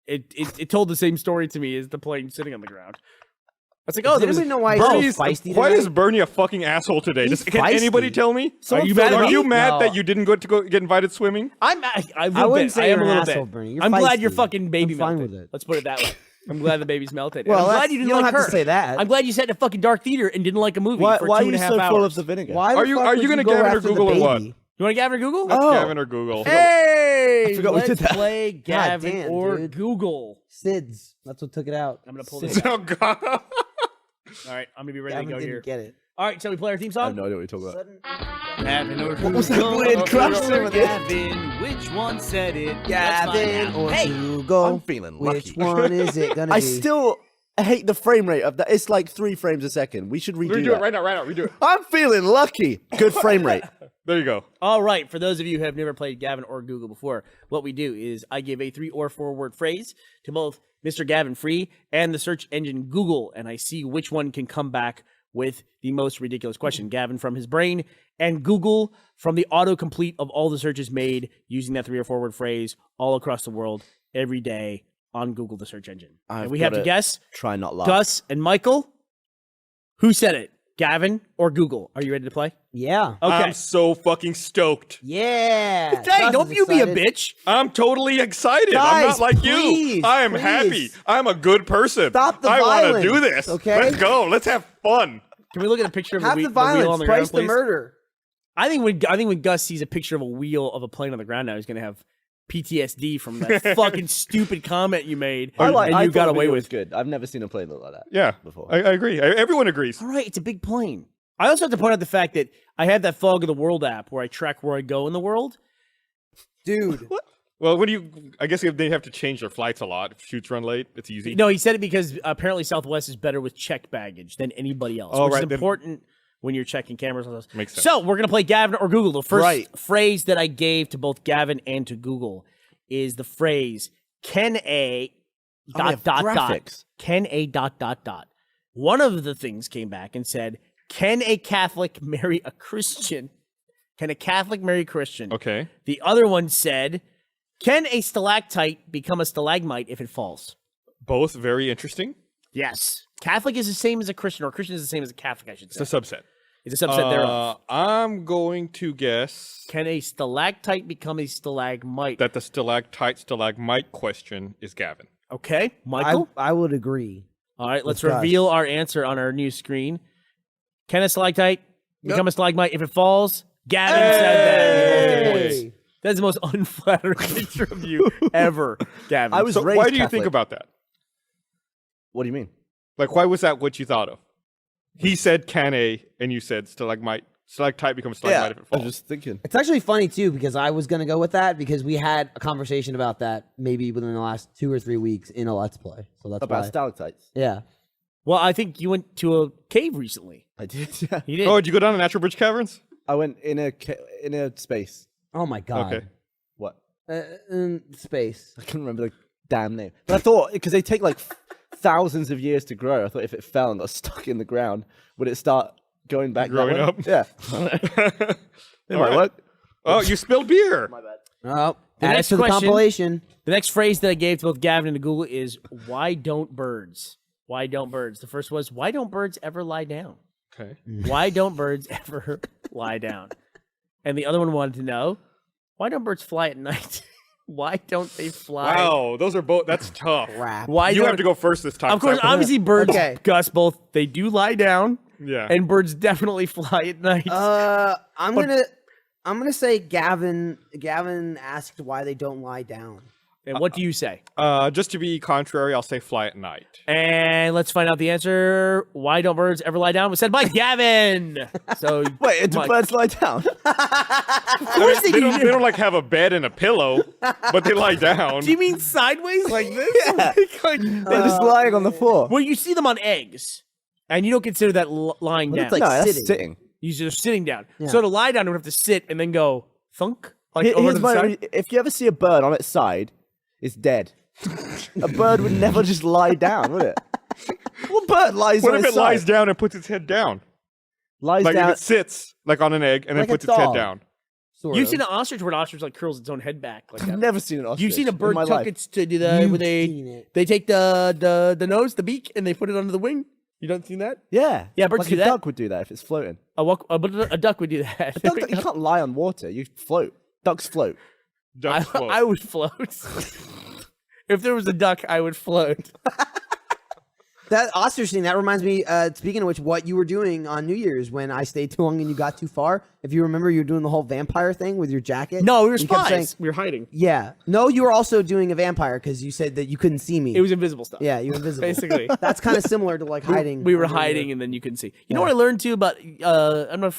B: It told the same story to me as the plane sitting on the ground. I was like,
K: Does anybody know why he's so feisty
H: Why
K: tonight?
H: is Bernie a fucking asshole today?
K: He's
H: Can anybody
K: feisty.
H: tell me?
K: So
B: Are you mad at
H: Are
B: me?
H: you mad
K: No.
H: that you didn't get invited swimming?
B: I
K: wouldn't say
B: I am
K: you're
B: a
K: an
B: little
K: asshole,
B: bit.
K: Bernie. You're
B: I'm glad your
K: feisty.
B: fucking baby
K: I'm fine
B: melted.
K: with it.
B: Let's put it that way. I'm glad the baby's melted.
K: Well,
B: I'm glad
K: that's-
B: you didn't
K: you don't
B: like
K: have to
B: her.
K: say that.
B: I'm glad you sat in a fucking dark theater and didn't like a movie
I: Why
B: for
I: are
B: 2.5
I: you so
B: hours.
I: full of the vinegar?
K: Why
H: Are
K: the
H: you
K: fuck
H: are
K: would
H: you gonna
K: go
H: Gavin or
K: after the
H: Google or what?
K: baby?
B: You want to Gavin or Google?
K: Oh.
H: Gavin or Google?
B: Hey,
I: forgot we
B: let's
I: did that.
B: play Gavin
K: damn,
B: or
K: dude.
B: Google.
K: SIDS. That's what took it out.
B: I'm gonna pull this.
H: Oh God!
B: All right, I'm gonna be ready
K: Gavin
B: to go
K: didn't
B: here.
K: get it.
B: All right, shall we play our theme
I: I
B: song?
I: have no idea what you're talking about.
B: Gavin or
I: What was that weird crossover there?
B: Gavin, which one said it? Let's
K: Gavin
B: find
K: or
B: out. Hey,
K: Google.
I: I'm feeling
K: Which
I: lucky.
K: one is it gonna be?
D: I still hate the frame rate of that. It's like 3 frames a second. We should redo
H: Redo
D: that.
H: it right now. Redo it.
D: I'm feeling lucky. Good frame rate.
H: There you go.
B: all right, for those of you who have never played Gavin or Google before, what we do is I give a 3 or 4 word phrase to both Mr. Gavin Free and the search engine Google, and I see which one can come back with the most ridiculous question. Gavin from his brain and Google from the autocomplete of all the searches made using that 3 or 4 word phrase all across the world every day on Google, the search engine.
D: I've
B: And we have to
D: gotta
B: guess,
D: Try not laugh.
B: Gus and Michael, who said it? Gavin or Google? Are you ready to play?
K: Yeah.
B: Okay.
H: I'm so fucking stoked.
K: Yeah.
B: Hey,
K: Gus
B: don't
K: is
B: you be a
K: excited.
B: bitch.
H: I'm totally excited. I'm
K: Guys,
H: not like
K: please,
H: you. I am
K: please.
H: happy. I'm a good person.
K: Stop the
H: I want to
K: violence,
H: do this.
K: okay?
H: Let's go. Let's have fun.
B: Can we look at a picture of
K: Have
B: the,
K: the
B: the wheel on
K: violence.
B: the ground,
K: Price the
B: please?
K: murder.
B: I think when Gus sees a picture of a wheel of a plane on the ground now, he's gonna have PTSD from that fucking stupid comment you made and
D: I
B: you
D: thought
B: got
D: the
B: away
D: video
B: with.
D: was good. I've never seen a plane look like that.
H: Yeah.
D: Before.
H: I agree. Everyone agrees.
B: All right, it's a big plane. I also have to point out the fact that I have that Fog of the World app where I track where I go in the world.
K: Dude.
H: Well, I guess if they have to change their flights a lot. If shoots run late, it's easy.
B: No, he said it because apparently Southwest is better with checked baggage than anybody else,
H: Oh,
B: which
H: right,
B: is
H: then-
B: important when you're checking cameras. And all those.
H: Makes sense.
B: So we're gonna play Gavin or Google. The first
D: Right.
B: phrase that I gave to both Gavin and to Google is the phrase "Can a
D: Oh, we have graphics.
B: Can a ... One of the things came back and said, "Can a Catholic marry a Christian? Can a Catholic marry a Christian?"
H: Okay.
B: The other one said, "Can a stalactite become a stalagmite if it falls?"
H: Both very interesting.
B: Yes. Catholic is the same as a Christian, or Christian is the same as a Catholic, I should
H: It's
B: say.
H: a subset.
B: It's a subset thereof.
H: I'm going to guess
B: Can a stalactite become a stalagmite?
H: that the stalagmite question is Gavin.
B: Okay, Michael?
K: I would agree.
B: All right, let's
K: with Gus.
B: reveal our answer on our new screen. Can a stalactite become a stalagmite if it falls? Gavin said that. You both get points. That's the most unflattering picture of you ever, Gavin.
D: I was
H: So
D: raised
H: why do you
D: Catholic.
H: think about that?
D: What do you mean?
H: Like, why was that what you thought of? He said can a, and you said stalactite becomes stalagmite if it
D: I
H: falls.
D: was just thinking.
K: It's actually funny too because I was gonna go with that because we had a conversation about that maybe within the last 2 or 3 weeks in a Let's Play. So that's
D: About
K: why.
D: stalactites.
K: Yeah.
B: Well, I think you went to a cave recently.
D: I did. Yeah.
B: You did.
H: Oh, did you go down to Natural Bridge Caverns?
D: I went in a space.
K: Oh my god.
H: Okay.
D: What?
K: In space.
D: I can't remember the damn name. But I thought because they take like
I: thousands of years to grow. I thought if it fell and got stuck in the ground, would it start going back?
A: Growing
I: that way?
A: up?
I: Yeah. It
A: All
I: might
A: right.
I: work.
A: Oh, you spilled beer.
K: Oh,
B: The
K: add it
B: next
K: to the
B: question-
K: compilation.
B: The next phrase that I gave to both Gavin and to Google is, why don't birds? Why don't birds? The first was, why don't birds ever lie down?
A: Okay.
B: Why don't birds ever lie down? And the other one wanted to know, why don't birds fly at night? Why don't they fly?
A: Wow, those are both. That's tough.
K: Crap.
B: Why
A: You
B: don't,
A: have to go first this time.
B: Of course,
A: so-
B: obviously birds,
K: Okay.
B: Gus, both, they do lie down,
A: Yeah.
B: and birds definitely fly at night.
K: I'm gonna say Gavin. Gavin asked why they don't lie down.
B: And what do you say?
A: Just to be contrary, I'll say fly at night.
B: And let's find out the answer. Why don't birds ever lie down? Was said by Gavin. So
I: Wait, do
B: Mike.
I: birds lie down?
B: Of course
A: They don't like have a bed and a pillow, but they lie down.
B: Do you mean sideways like this?
I: Yeah. They're just lying on the floor.
B: Well, you see them on eggs, and you don't consider that lying
K: Well,
B: down.
K: it's like
I: No, that's
K: sitting.
I: sitting.
B: You're just sitting down.
K: Yeah.
B: So to lie down, you would have to sit and then go thunk. Like over
I: Here's
B: to the
I: my,
B: side.
I: if you ever see a bird on its side, it's dead. A bird would never just lie down, would it? What bird lies
A: What
I: on
A: if
I: its
A: it lies
I: side?
A: down and puts its head down?
I: Lies
A: Like
I: down.
A: if it sits like on an egg and
K: Like
A: then
K: a
A: puts its head
K: dog.
A: down.
K: Sort
B: You've
K: of.
B: seen an ostrich where an ostrich like curls its own head back like
I: I've
B: that.
I: never seen an ostrich.
B: You've seen a
I: in
B: bird
I: my
B: tuck
I: life.
B: its to do the
K: You've
B: where
K: seen it.
B: they take the nose, the beak, and they put it under the wing. You don't seen that?
I: Yeah.
B: Yeah, birds
I: like
B: do
I: a
B: that.
I: duck would do that if it's floating.
B: A duck would do that.
I: Duck, you can't lie on water. You float. Ducks float.
A: Ducks float.
B: I would float. If there was a duck, I would float.
K: That ostrich thing, that reminds me, speaking of which, what you were doing on New Year's when I stayed too long and you got too far. If you remember, you were doing the whole vampire thing with your jacket.
B: No, we were
K: You kept
B: spies.
K: saying-
B: We were hiding.
K: Yeah. No, you were also doing a vampire because you said that you couldn't see me.
B: It was invisible stuff.
K: yeah, you were invisible.
B: Basically.
K: That's kind of similar to like hiding.
B: We were
K: under your-
B: hiding, and then you couldn't see. You know what I learned too about? I'm not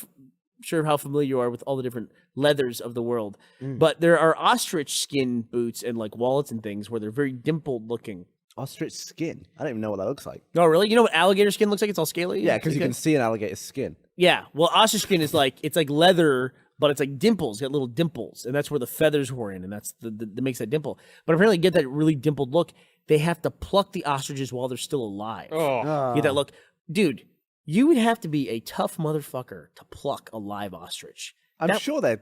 B: sure how familiar you are with all the different leathers of the world, but there are ostrich skin boots and like wallets and things where they're very dimpled looking.
I: Ostrich skin. I don't even know what that looks like.
B: Oh, really? You know what alligator skin looks like? It's all scaly.
I: Yeah, because you
B: Okay.
I: can see an alligator's skin.
B: Yeah. Well, ostrich skin is like it's like leather, but it's like dimples. Got little dimples, and that's where the feathers were in, and that's that makes that dimple. But apparently, to get that really dimpled look, they have to pluck the ostriches while they're still alive.
A: Oh.
B: Get that look, dude. You would have to be a tough motherfucker to pluck a live ostrich.
I: I'm
B: That-
I: sure they're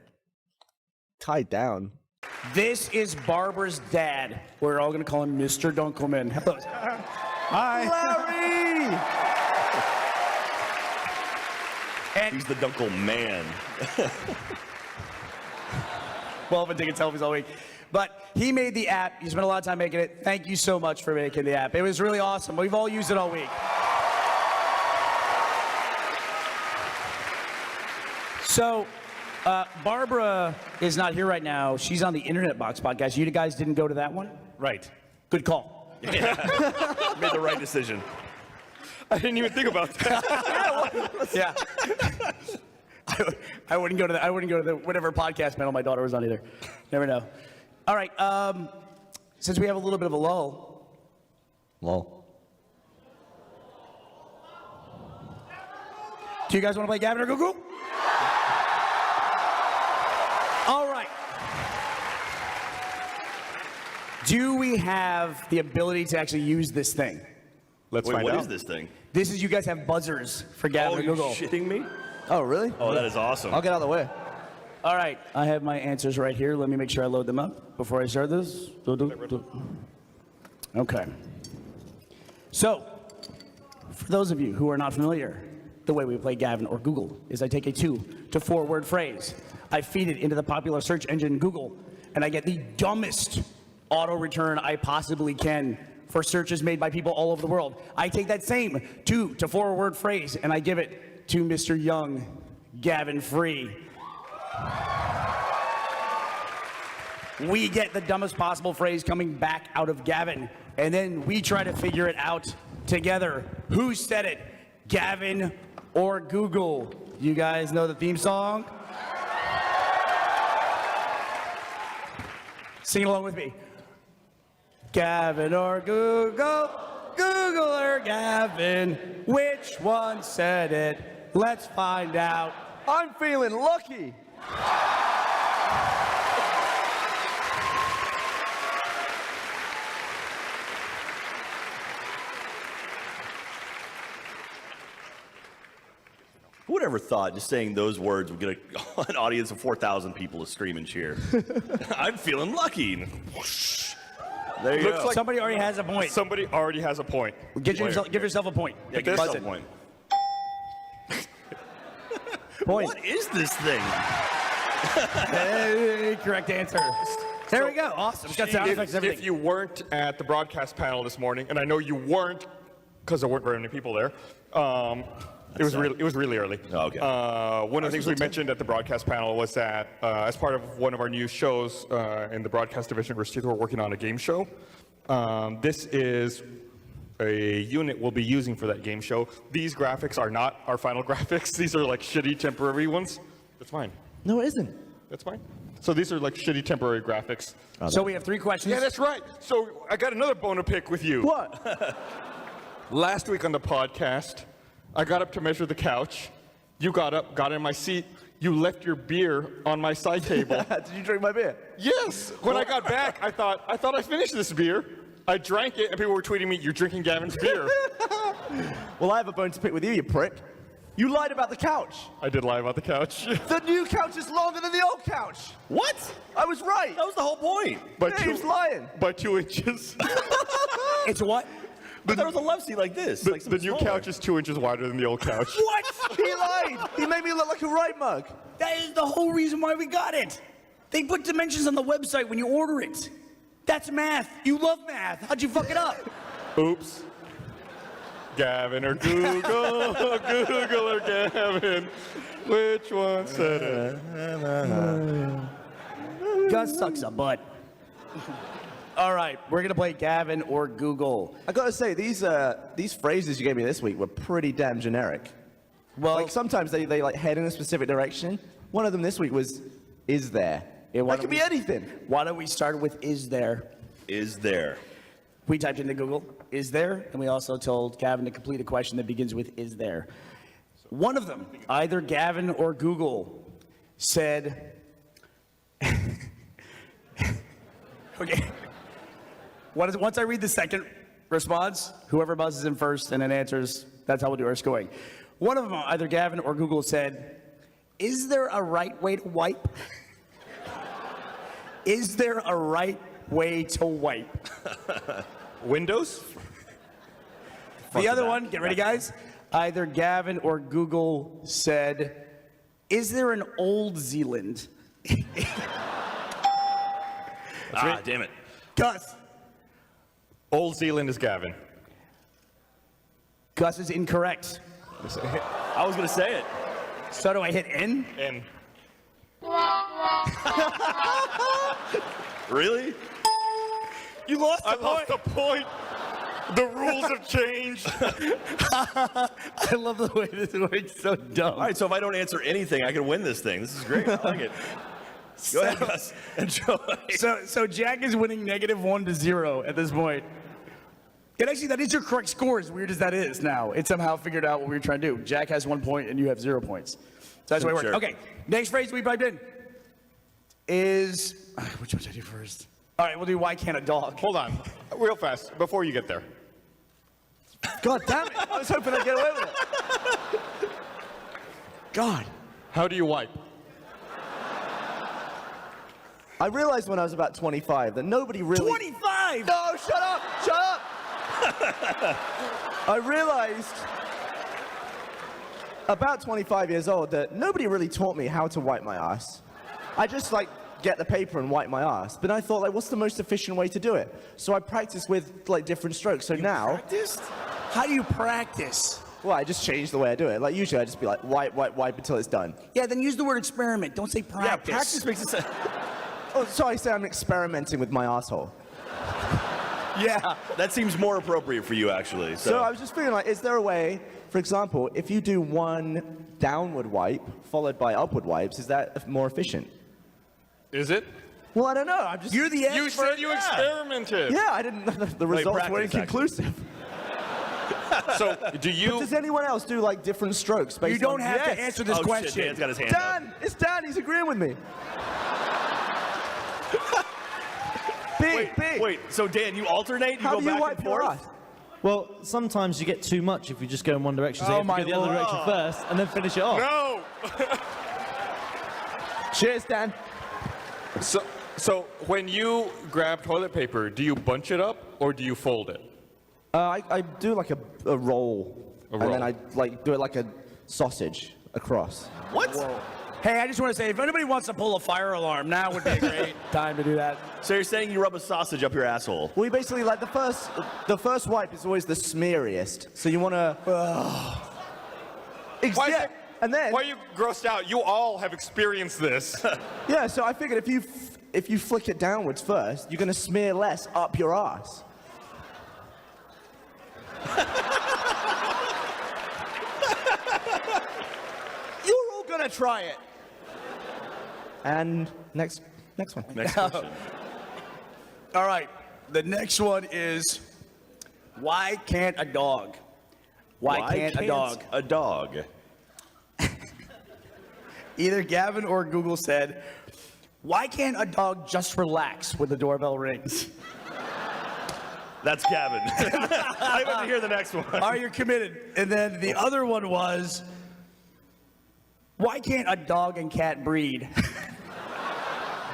I: tied down.
G: This is Barbara's dad. We're all going to call him Mr. Dunkelman. Hi.
I: Larry!
G: And
E: He's the Dunkel man.
G: well, I've been taking selfies all week. But he made the app. He spent a lot of time making it. Thank you so much for making the app. It was really awesome. We've all used it all week. So, Barbara is not here right now. She's on the Internet Box podcast. You guys didn't go to that one?
E: Right.
G: Good call.
E: Made the right decision.
A: I didn't even think about that.
G: Yeah. I wouldn't go to the whatever podcast panel my daughter was on either. Never know. All right. Since we have a little bit of a lull.
E: Lol.
G: Do you guys want to play Gavin or Google? All right. Do we have the ability to actually use this thing?
A: Let's
E: Wait,
A: find
E: what
A: out.
E: is this thing?
G: This is you guys have buzzers for Gavin
E: Oh,
G: or
E: you're
G: Google.
E: shitting me?
I: Oh, really?
E: Oh, that is awesome.
I: I'll get out of the way.
G: All right. I have my answers right here. Let me make sure I load them up before I start this. Okay. So, for those of you who are not familiar, the way we play Gavin or Google is I take a 2 to 4 word phrase. I feed it into the popular search engine Google, and I get the dumbest auto return I possibly can for searches made by people all over the world. I take that same 2 to 4 word phrase and I give it to Mr. Young, Gavin Free. We get the dumbest possible phrase coming back out of Gavin, and then we try to figure it out together. Who said it? Gavin or Google? You guys know the theme song? Sing along with me. Gavin or Google? Google or Gavin? Which one said it? Let's find out.
I: I'm feeling lucky.
E: Who would ever thought just saying those words would get an audience of 4,000 people to scream and cheer? I'm feeling lucky. There you go.
G: Like somebody already has a point.
A: Somebody already has a point.
G: Give yourself a point.
E: Yeah, give yourself a point. What is this thing?
G: Hey, correct answer. There we go. Awesome. It's got sound effects, everything.
A: If you weren't at the broadcast panel this morning, and I know you weren't because there weren't very many people there, it was really early.
E: Oh, okay.
A: One of the things we mentioned at the broadcast panel was that as part of one of our new shows in the broadcast division, we're working on a game show. This is a unit we'll be using for that game show. These graphics are not our final graphics. These are like shitty temporary ones. That's fine.
I: No, it isn't.
A: That's fine. So these are like shitty temporary graphics.
G: So we have 3 questions.
A: Yeah, that's right. So I got another bone to pick with you.
I: What?
A: Last week on the podcast, I got up to measure the couch. You got up, got in my seat. You left your beer on my side table.
I: Did you drink my beer?
A: Yes. When I got back, I thought I finished this beer. I drank it, and people were tweeting me, "You're drinking Gavin's beer."
I: Well, I have a bone to pick with you, you prick. You lied about the couch.
A: I did lie about the couch.
I: The new couch is longer than the old couch.
E: What?
I: I was right.
E: That was the whole point.
A: By
I: He was lying.
A: By 2 inches.
G: It's what?
E: I thought it was a love seat like this.
A: The,
E: like
A: the new couch is 2 inches wider than the old couch.
G: What?
I: He lied. He made me look like a right mug.
G: That is the whole reason why we got it. They put dimensions on the website when you order it. That's math. You love math. How'd you fuck it up?
A: Oops. Gavin or Google, Google or Gavin. Which one said it?
G: Gus sucks a butt. All right, we're gonna play Gavin or Google.
I: I gotta say, these phrases you gave me this week were pretty damn generic.
G: Well,
I: Like sometimes they like head in a specific direction. One of them this week was, "Is there?"
G: Yeah, why
I: That
G: don't
I: could be anything.
G: why don't we start with is there?
E: Is there?
G: We typed into Google, is there? And we also told Gavin to complete a question that begins with is there. One of them, either Gavin or Google, said, okay. Once I read the second response, whoever buzzes in first and then answers, that's how we'll do our scoring. One of them, either Gavin or Google, said, is there a right way to wipe? Is there a right way to wipe?
A: Windows?
G: The other one, get ready guys, either Gavin or Google said, is there an Old Zealand?
E: Damn it.
G: Gus.
A: Old Zealand is Gavin.
G: Gus is incorrect.
E: I was going to say it.
G: So do I hit N?
A: N.
E: Really?
G: You lost
A: I lost the point. The rules have changed.
G: I love the way this works. So dumb.
E: All right, so if I don't answer anything, I can win this thing. This is great. I like it. Go ahead, Gus. Enjoy.
G: So Jack is winning -1 to 0 at this point. And actually, that is your correct score, as weird as that is now. It somehow figured out what we were trying to do. Jack has 1 point and you have 0 points. So that's the way it works.
E: Sure.
G: Okay, next phrase we typed in is, which one should I do first? All right, we'll do why can't a dog?
A: Hold on, real fast, before you get there.
I: God damn it! I was hoping I'd get away with it.
G: God.
A: How do you wipe?
I: I realized when I was about 25 that nobody really.
G: 25!
I: No, shut up! Shut up! I realized about 25 years old that nobody really taught me how to wipe my ass. I just like get the paper and wipe my ass. But I thought, like, what's the most efficient way to do it? So I practiced with like different strokes. So now,
G: Practiced? How do you practice?
I: well, I just changed the way I do it. Like usually I just be like wipe, wipe, wipe until it's done.
G: Yeah, then use the word experiment. Don't say practice.
E: Yeah, practice makes it sound.
I: Oh, so I say I'm experimenting with my asshole.
E: Yeah, that seems more appropriate for you, actually.
I: So I was just feeling like, is there a way, for example, if you do one downward wipe followed by upward wipes, is that more efficient?
A: Is it?
I: Well, I don't know. I'm just.
G: You're the expert.
A: You said you experimented.
I: Yeah, I didn't. The results
E: practice,
I: weren't inconclusive.
A: So do you?
I: Does anyone else do like different strokes? Based
G: You don't
I: on,
G: have
I: yes.
G: to answer this
E: Oh,
G: question.
E: shit, Dan's got his hand up.
I: Dan, it's Dan. He's agreeing with me. B.
E: Wait, so Dan, you alternate? You
I: How
E: go
I: do you
E: back
I: wipe
E: and
I: your
E: forth?
I: ass?
L: Well, sometimes you get too much if you just go in one direction. So
G: Oh
L: you have to go the other direction first and then finish it off.
H: No.
I: Cheers, Dan.
H: So when you grab toilet paper, do you bunch it up or do you fold it?
I: I do like a roll,
H: roll.
I: and then I like do it like a sausage across.
G: What? Hey, I just want to say, if anybody wants to pull a fire alarm, now would be a great time to do that.
E: So you're saying you rub a sausage up your asshole?
I: We basically like the first wipe is always the smeariest, so you want to.
H: Why
I: and then
H: why are you grossed out? You all have experienced this.
I: yeah, so I figured if you flick it downwards first, you're gonna smear less up your ass. You're all gonna try it. And next one.
E: Next question.
G: All right, the next one is, why can't a dog? Why can't a dog?
E: A dog.
G: Either Gavin or Google said, why can't a dog just relax when the doorbell rings?
E: That's Gavin. I'm about to hear the next one.
G: Are you committed? And then the other one was, why can't a dog and cat breed?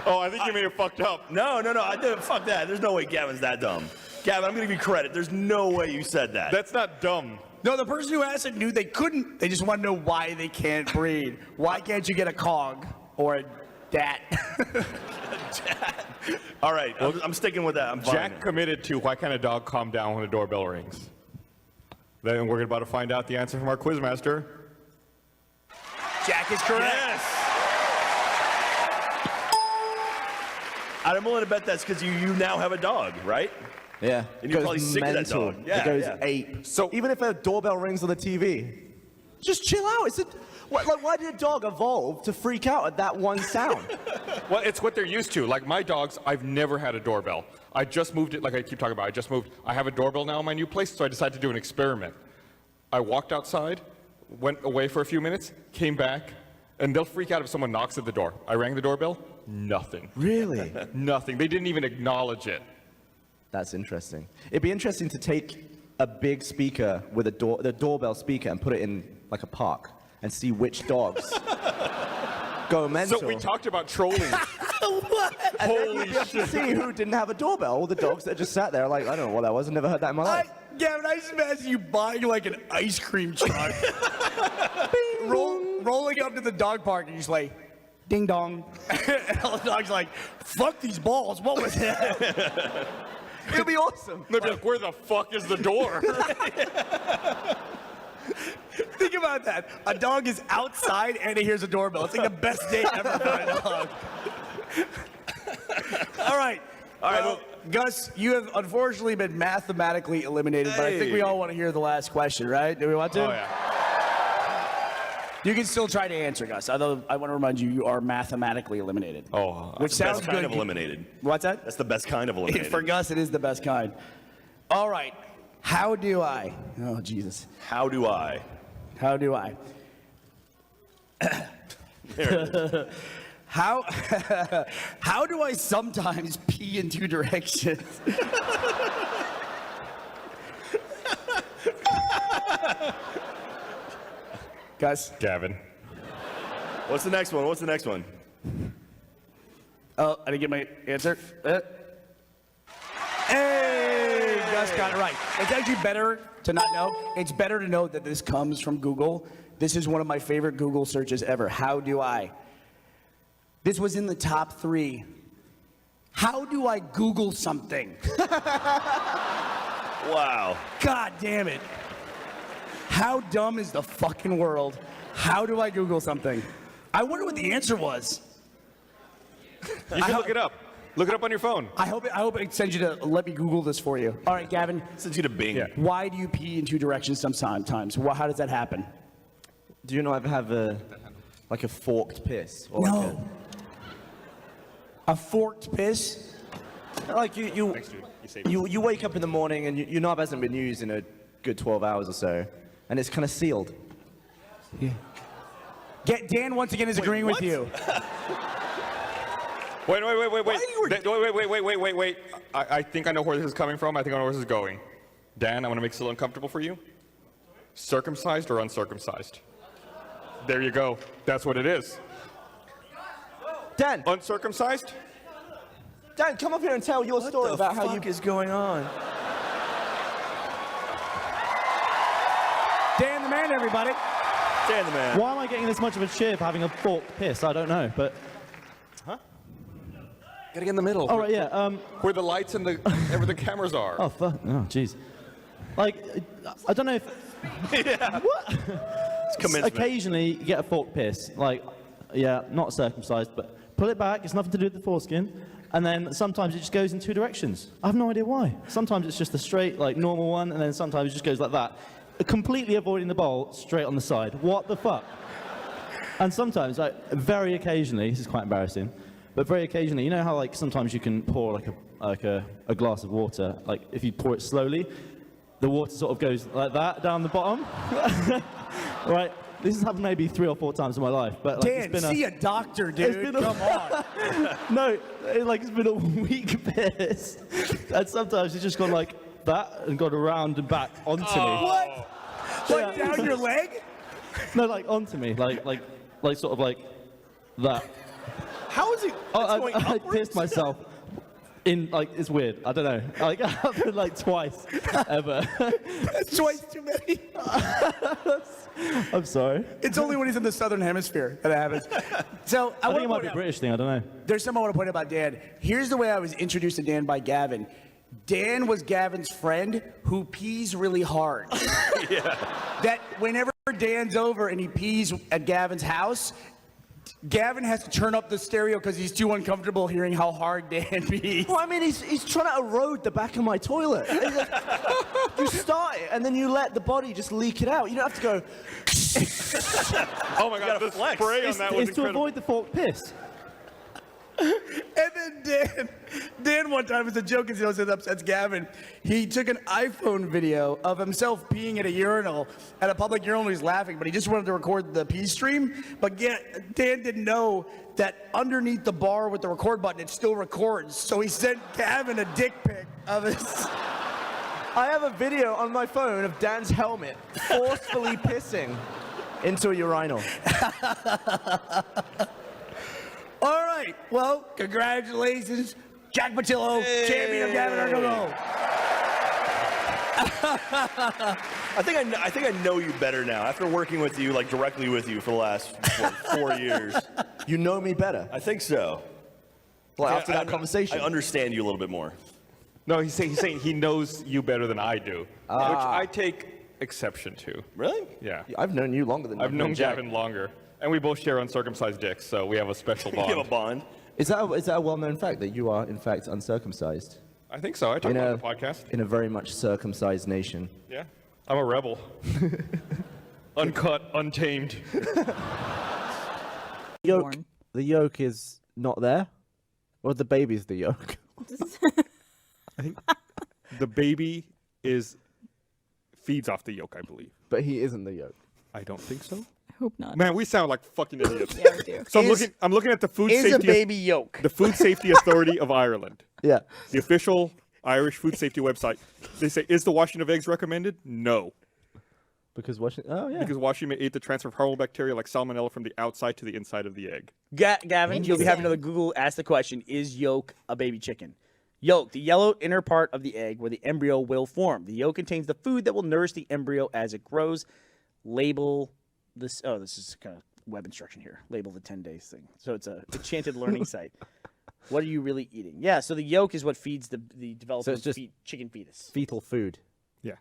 H: Oh, I think you may have fucked up.
E: No, I didn't. Fuck that. There's no way Gavin's that dumb. Gavin, I'm gonna give you credit. There's no way you said that.
H: That's not dumb.
G: No, the person who asked it knew they couldn't. They just want to know why they can't breed. Why can't you get a cog or a dat?
E: All right, I'm sticking with that. I'm fine.
H: Jack committed to why can't a dog calm down when the doorbell rings? Then we're about to find out the answer from our quizmaster.
G: Jack is correct.
E: Yes. I'm willing to bet that's because you now have a dog, right?
I: Yeah.
E: And you're probably sick of that
I: mental.
E: dog. Yeah,
I: it goes
E: yeah.
I: ape. So even if a doorbell rings on the TV, just chill out. Why did a dog evolve to freak out at that one sound?
H: Well, it's what they're used to. Like my dogs, I've never had a doorbell. I just moved it, like I keep talking about, I just moved. I have a doorbell now in my new place, so I decided to do an experiment. I walked outside, went away for a few minutes, came back, and they'll freak out if someone knocks at the door. I rang the doorbell, nothing.
I: Really?
H: Nothing. They didn't even acknowledge it.
I: That's interesting. It'd be interesting to take a big speaker with the doorbell speaker and put it in like a park and see which dogs go mental.
H: So we talked about trolling.
G: What?
I: And then
H: Holy
I: you'd be able to
H: shit.
I: see who didn't have a doorbell. All the dogs that just sat there like, I don't know what that was. I've never heard that in my life.
G: Gavin, I just imagine you buying like an ice cream truck, rolling up to the dog park, and you're just like, ding dong. And all the dogs are like, fuck these balls. What was that?
I: It'd be awesome.
H: They'd be like, where the fuck is the door?
G: Think about that. A dog is outside and he hears a doorbell. It's like the best day ever for a dog. All right. Well, Gus, you have unfortunately been mathematically eliminated, but I think we all want to hear the last question, right? Do we want to?
H: Oh, yeah.
G: You can still try to answer, Gus. Although I want to remind you, you are mathematically eliminated.
E: Oh,
G: which
E: that's the
G: sounds
E: best kind
G: good.
E: of eliminated.
G: What's that?
E: That's the best kind of eliminated.
G: For Gus, it is the best kind. All right. How do I? Oh, Jesus.
E: How do I?
G: How do I? How do I sometimes pee in two directions? Gus?
H: Gavin.
E: What's the next one?
G: Oh, I didn't get my answer. Hey, Gus got it right. It's actually better to not know. It's better to know that this comes from Google. This is one of my favorite Google searches ever. How do I? This was in the top 3. How do I Google something?
E: Wow.
G: God damn it. How dumb is the fucking world? How do I Google something? I wonder what the answer was.
H: You can look it up. Look it up on your phone.
G: I hope it sends you to let me Google this for you. All right, Gavin.
E: Sends you to Bing.
H: Yeah.
G: Why do you pee in two directions sometimes? How does that happen?
I: Do you not ever have a forked piss? Or
G: No. A forked piss?
I: Like you wake up in the morning and your knob hasn't been used in a good 12 hours or so, and it's kind of sealed.
G: Yeah. Dan once again is agreeing with you.
H: Wait. I think I know where this is coming from. I think I know where this is going. Dan, I'm going to make this a little uncomfortable for you. Circumcised or uncircumcised? There you go. That's what it is.
I: Dan,
H: Uncircumcised?
I: Dan, come up here and tell your story about how you.
E: What is going on?
G: Dan the man, everybody.
E: Dan the man.
L: Why am I getting this much of a cheer for having a forked piss? I don't know, but
H: Gotta get in the middle.
L: all right, yeah.
H: Where the lights and the cameras are.
L: Oh fuck! Oh jeez. Like, I don't know if
E: It's commencement.
L: occasionally you get a forked piss. Like, yeah, not circumcised, but pull it back. It's nothing to do with the foreskin. And then sometimes it just goes in two directions. I have no idea why. Sometimes it's just a straight, like, normal one, and then sometimes it just goes like that. Completely avoiding the bowl, straight on the side. What the fuck? And sometimes, like, very occasionally, this is quite embarrassing, but very occasionally, you know how, like, sometimes you can pour, like a glass of water, like, if you pour it slowly, the water sort of goes like that down the bottom? Right? This has happened maybe 3 or 4 times in my life, but, like,
G: Dan, see a doctor, dude. Come on.
L: No, it's been a weak piss. And sometimes it's just gone like that and gone around and back onto me.
G: What? Like down your leg?
L: No, like onto me, like sort of like that.
E: How is it?
L: I pissed myself in, like, it's weird. I don't know. Like, it happened like twice ever.
G: That's twice too many.
L: I'm sorry.
G: It's only when he's in the southern hemisphere that it happens. So
L: I think
G: wanna
L: it might
G: point
L: be a
G: out-
L: British thing. I don't know.
G: There's something I want to point out about Dan. Here's the way I was introduced to Dan by Gavin. Dan was Gavin's friend who pees really hard.
E: Yeah.
G: That whenever Dan's over and he pees at Gavin's house, Gavin has to turn up the stereo because he's too uncomfortable hearing how hard Dan pees.
I: Well, I mean, he's trying to erode the back of my toilet. He's like, you start it, and then you let the body just leak it out. You don't have to go.
H: Oh my God, the spray on that was
L: It's to
H: incredible.
L: avoid the forked piss.
G: And then Dan one time, it's a joke, because he knows it upsets Gavin. He took an iPhone video of himself peeing at a urinal, at a public urinal, and he's laughing, but he just wanted to record the pee stream. But Dan didn't know that underneath the bar with the record button, it still records. So he sent Gavin a dick pic of his.
I: I have a video on my phone of Dan's helmet forcefully pissing into a urinal.
G: All right, well, congratulations, Jack Patillo, champion of Gavin Argolo.
E: I think I know you better now after working with you, like directly with you for the last 4 years.
I: You know me better.
E: I think so.
I: Well,
E: Yeah,
I: after that conversation.
E: I understand you a little bit more.
H: No, he's saying he knows you better than I do, which I take exception to.
E: Really?
H: Yeah.
I: I've known you longer than
H: I've known
I: Jack.
H: Gavin longer, and we both share uncircumcised dicks, so we have a special bond.
E: You have a bond.
I: Is that a well-known fact that you are, in fact, uncircumcised?
H: I think so. I talk about it on the podcast.
I: In a very much circumcised nation.
H: Yeah. I'm a rebel. Uncut, untamed.
I: The yolk is not there? Or the baby's the yolk?
A: I think the baby feeds off the yolk, I believe.
I: But he isn't the yolk.
A: I don't think so.
M: I hope not.
A: Man, we sound like fucking idiots.
M: Yeah, we do.
A: So I'm looking at the food
D: Is a
A: safety
D: baby yolk?
A: the Food Safety Authority of Ireland.
I: Yeah.
A: The official Irish food safety website. They say, is the washing of eggs recommended? No.
I: Because washing. Oh yeah.
A: Because washing may aid the transfer of harmful bacteria like salmonella from the outside to the inside of the egg.
B: Gavin, you'll be having another Google ask the question, is yolk a baby chicken? Yolk, the yellow inner part of the egg where the embryo will form. The yolk contains the food that will nourish the embryo as it grows. Label this. Oh, this is kind of web instruction here. Label the 10 days thing. So it's a enchanted learning site. What are you really eating? Yeah, so the yolk is what feeds the developing
I: just
B: chicken fetus.
I: Fetal food.
A: Yeah.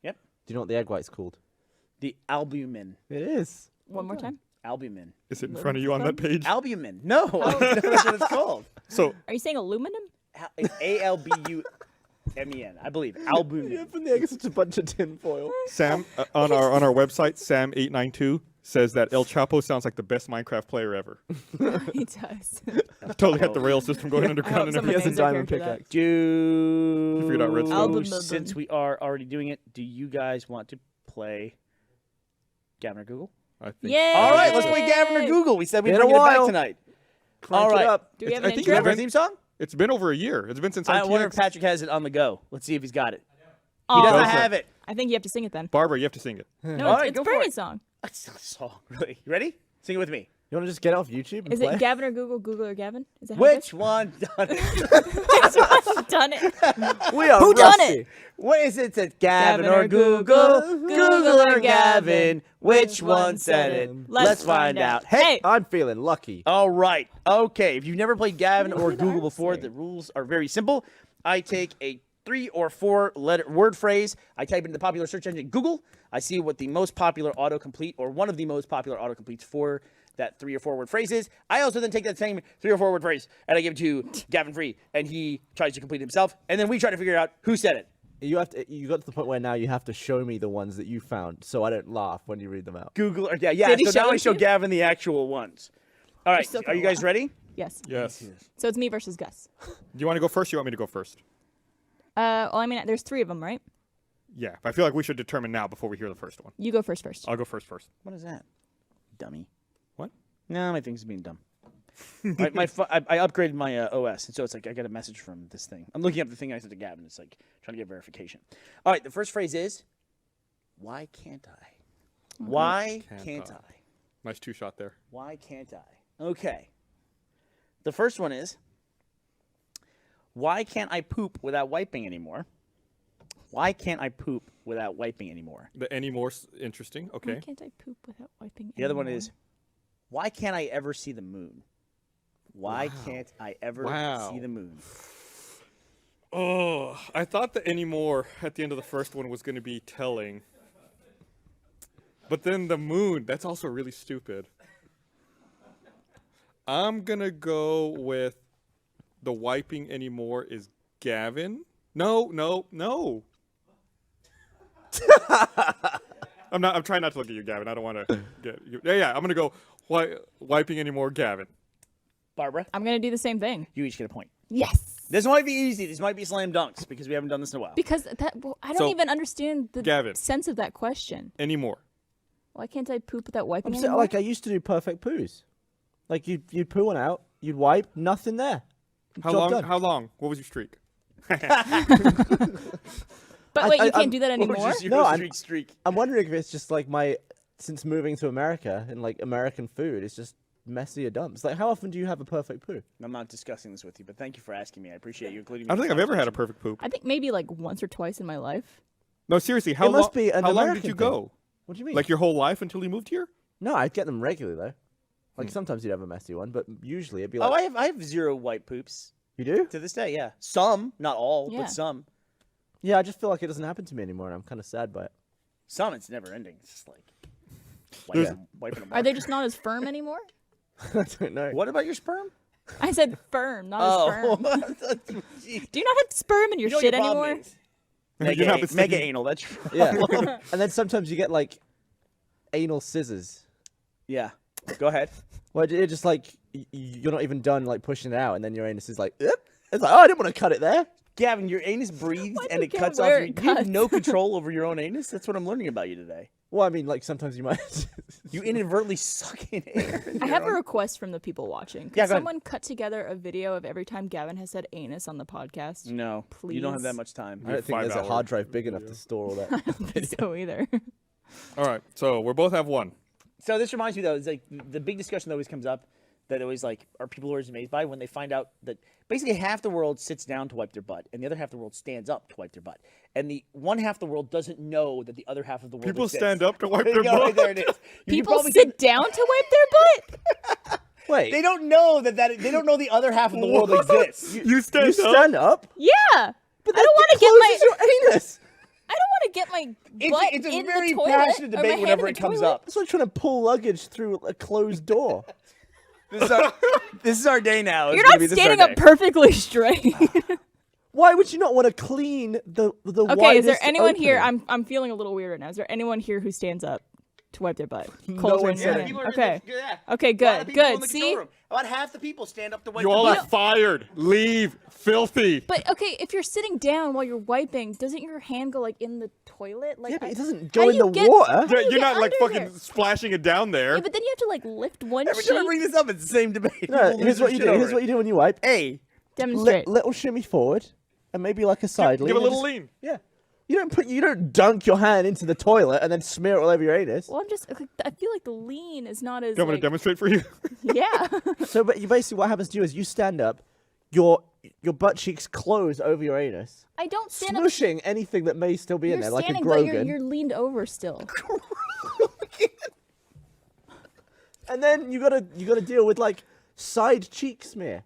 B: Yep.
I: Do you know what the egg white's called?
B: The albumin.
I: It is.
M: One more time.
B: Albumin.
A: Is it in front of you on that page?
B: Albumin. No, that's what it's called.
A: So
M: Are you saying aluminum?
B: It's ALBUMEN, I believe. Albumin.
I: From the egg, it's such a bunch of tinfoil.
A: Sam on our website, Sam892 says that El Chapo sounds like the best Minecraft player ever.
M: He does.
A: Totally had the rail system going underground and
M: someone
A: everything.
M: names their character that.
B: Do
A: figured out redstone.
M: Albumin.
B: Since we are already doing it, do you guys want to play Gavin or Google?
A: I think.
M: Yay!
B: All right, let's play Gavin or Google. We said we'd
I: Been a
B: bring it back
I: while.
B: tonight.
I: Crank
B: All
I: it
B: right.
I: up.
M: Do we have
A: I
M: an
A: think
B: Do you
M: intro?
B: have a theme song?
A: It's been over a year. It's been since
B: I wonder if
A: ITX.
B: Patrick has it on the go. Let's see if he's got it.
G: He doesn't
A: doesn't.
G: have it.
M: I think you have to sing it then.
A: Barbara, you have to sing it.
M: No,
G: All
M: it's,
G: right,
M: it's
G: go for
M: Bernie's
G: it.
M: song.
G: That's not a song, really. You ready? Sing it with me.
I: You want to just get off YouTube and
M: Is
I: play?
M: it Gavin or Google? Google or Gavin? Is that how
G: Which
M: it
G: one done it?
M: goes? Which one's done it?
I: We are
M: Who done
I: rusty.
M: it?
G: What is it? It's
M: Gavin
G: Gavin
M: or
G: or Google?
M: Google
G: Google or
M: or
G: Gavin?
M: Gavin?
G: Which one said it?
M: Let's
G: find
M: find
G: out.
M: out.
G: Hey!
M: Hey!
I: I'm feeling lucky.
G: All right. Okay. If you've never played Gavin or
M: the
G: Google
M: arms
G: before,
M: say?
G: the rules are very simple. I take a 3 or 4 letter word phrase. I type into the popular search engine Google. I see what the most popular autocomplete or one of the most popular autocompletes for that 3 or 4 word phrase is. I also then take that same 3 or 4 word phrase and I give it to Gavin Free, and he tries to complete it himself. And then we try to figure out who said it.
I: You got to the point where now you have to show me the ones that you found, so I don't laugh when you read them out.
G: Google or yeah.
M: Did he
G: So
M: show
G: now I
M: them
G: show
M: to you?
G: Gavin the actual ones. All right.
M: still
G: Are you
M: gonna
G: guys
M: laugh.
G: ready?
M: Yes.
A: Yes.
M: So it's me versus Gus.
A: Do you want to go first? Or you want me to go first?
M: Well, I mean, there's 3 of them, right?
A: Yeah, but I feel like we should determine now before we hear the first one.
M: You go first.
A: I'll go first.
G: What is that? Dummy.
A: What?
G: No, my thing's being dumb. I upgraded my OS, and so it's like I got a message from this thing. I'm looking up the thing I sent to Gavin. It's like trying to get verification. All right, the first phrase is, "Why can't I? Why can't I?
A: Nice 2-shot there.
G: Why can't I?" Okay. The first one is, "Why can't I poop without wiping anymore? Why can't I poop without wiping anymore?"
A: The any more interesting?
M: Why
A: Okay.
M: can't I poop without wiping?
G: The other one
M: anymore?
G: is, "Why can't I ever see the moon? Why can't I ever see the moon?"
A: Oh, I thought the any more at the end of the first one was going to be telling. But then the moon, that's also really stupid. I'm going to go with the wiping anymore is Gavin. No. I'm trying not to look at you, Gavin. I don't want to get you. Yeah, I'm going to go wiping anymore, Gavin.
G: Barbara,
M: I'm gonna do the same thing.
G: you each get a point.
M: Yes.
G: This might be easy. This might be slam dunks because we haven't done this in a while.
M: Because I don't
A: So,
M: even understand the
A: Gavin.
M: sense of that question.
A: Anymore.
M: Why can't I poop without wiping
I: I'm saying,
M: anymore?
I: like I used to do perfect poos. Like you'd poo one out, you'd wipe, nothing there.
A: How
I: Job
A: long?
I: done.
A: How long? What was your streak?
M: But wait, you can't do that
G: What was
M: anymore?
G: your
I: No,
G: streak?
I: I'm wondering if it's just like since moving to America and like American food, it's just messier dumps. Like how often do you have a perfect poo?
G: I'm not discussing this with you, but thank you for asking me. I appreciate you including me.
A: I don't
G: in
A: think
G: the
A: I've ever had a
G: conversation.
A: perfect poop.
M: I think maybe like once or twice in my life.
A: No, seriously, how
I: It must
A: long?
I: be an
A: how long did
I: American
A: you
I: thing.
A: go?
I: What do you mean?
A: Like your whole life until you moved here?
I: No, I'd get them regularly though. Like sometimes you'd have a messy one, but usually it'd be like
G: Oh, I have 0 white poops
I: you do?
G: to this day. Yeah, some, not all,
M: Yeah.
G: but some.
I: Yeah, I just feel like it doesn't happen to me anymore, and I'm kind of sad by it.
G: Some it's never ending. It's just like wiping them.
M: Are they just not as firm anymore?
I: I don't know.
G: What about your sperm?
M: I said firm, not
G: Oh,
M: as firm. Do you not have sperm in your
G: You know what
M: shit
G: your problem
M: anymore?
G: is?
A: You're not
G: Mega, mega anal. That's true.
I: Yeah, and then sometimes you get like anal scissors.
G: Yeah. Go ahead.
I: Well, it just like you're not even done like pushing it out, and then your anus is like, "Oop." It's like, oh, I didn't want to cut it there.
G: Gavin, your anus breathes and
M: you
G: it
M: care
G: cuts off.
M: where
G: You
M: it
G: have
M: cuts?
G: no control over your own anus. That's what I'm learning about you today.
I: Well, I mean, like sometimes you might.
G: You inadvertently suck in air.
M: I have a request from the people watching. Could
G: Yeah, go ahead.
M: someone cut together a video of every time Gavin has said anus on the podcast?
G: No, you don't have that
M: Please.
G: much time.
I: I don't think
A: 5
I: there's a
A: hour
I: hard drive big enough to store all that.
M: I don't think so either.
A: All right, so we both have one.
G: So this reminds me though, it's like the big discussion that always comes up that always like are people always amazed by when they find out that basically half the world sits down to wipe their butt and the other half of the world stands up to wipe their butt. And the one half of the world doesn't know that the other half of the world
A: People
G: exists.
A: stand up to wipe
G: There you
A: their
G: go,
A: butt.
G: right there it is. You
M: People
G: probably
M: sit down to wipe their butt?
I: Wait,
G: They don't know that they don't know the other half of the world exists.
A: You stand
I: you
A: up.
I: stand up?
M: Yeah.
I: But
M: I don't want to get my
I: your anus.
M: I don't want to get my butt
G: It's a
M: in
G: very
M: the toilet.
G: passionate
M: or my
G: debate
M: hand
G: whenever
M: in
G: it
M: the
G: comes
M: toilet.
G: up.
I: It's like trying to pull luggage through a closed door.
G: This is our day now. It's
M: You're
G: gonna
M: not
G: be this our
M: standing up
G: day.
M: perfectly straight.
I: Why would you not want to clean the
M: Okay, is there
I: widest
M: anyone here?
I: opening?
M: I'm feeling a little weird right now. Is there anyone here who stands up to wipe their butt?
I: No
M: Cole's
I: one
M: raising
I: said
M: their
I: it.
M: hand.
G: People are in
M: Okay.
G: the- yeah.
M: Okay,
G: A lot of
M: good,
G: people in
M: good.
G: the
M: See?
G: control room. About half the people stand up to wipe
A: You
G: their
A: all
G: butt.
A: are fired. Leave. Filthy.
M: But okay, if you're sitting down while you're wiping, doesn't your hand go like in the toilet? Like
I: Yeah, but it doesn't
M: how
I: go
M: do
I: in
M: you
I: the
M: get-
I: water.
M: how do
A: Yeah,
M: you
A: you're
M: get
A: not like
M: under
A: fucking
M: there?
A: splashing it down there.
M: Yeah, but then you have to like lift one
G: Every
M: sheet.
G: time I bring this up, it's the same debate.
I: No,
G: People
I: here's
G: lose
I: what
G: their
I: you
G: shit
I: do.
G: over
I: Here's what
G: it.
I: you do when you wipe.
G: A.
M: Demonstrate.
I: Little shimmy forward, and maybe like a side lean.
A: Give a
I: and
A: little
I: just-
A: lean.
I: Yeah.
D: You don't dunk your hand into the toilet and then smear it all over your anus.
M: Well, I feel like the lean is not as.
A: Do you want me to demonstrate for you?
M: Yeah.
D: So, but you basically what happens to you is you stand up, your butt cheeks close over your anus,
M: I don't stand up.
D: smooshing anything that may still be in
M: You're
D: there, like a
M: standing, but
D: Grogan.
M: you're leaned over still.
D: And then you gotta deal with like side cheek smear.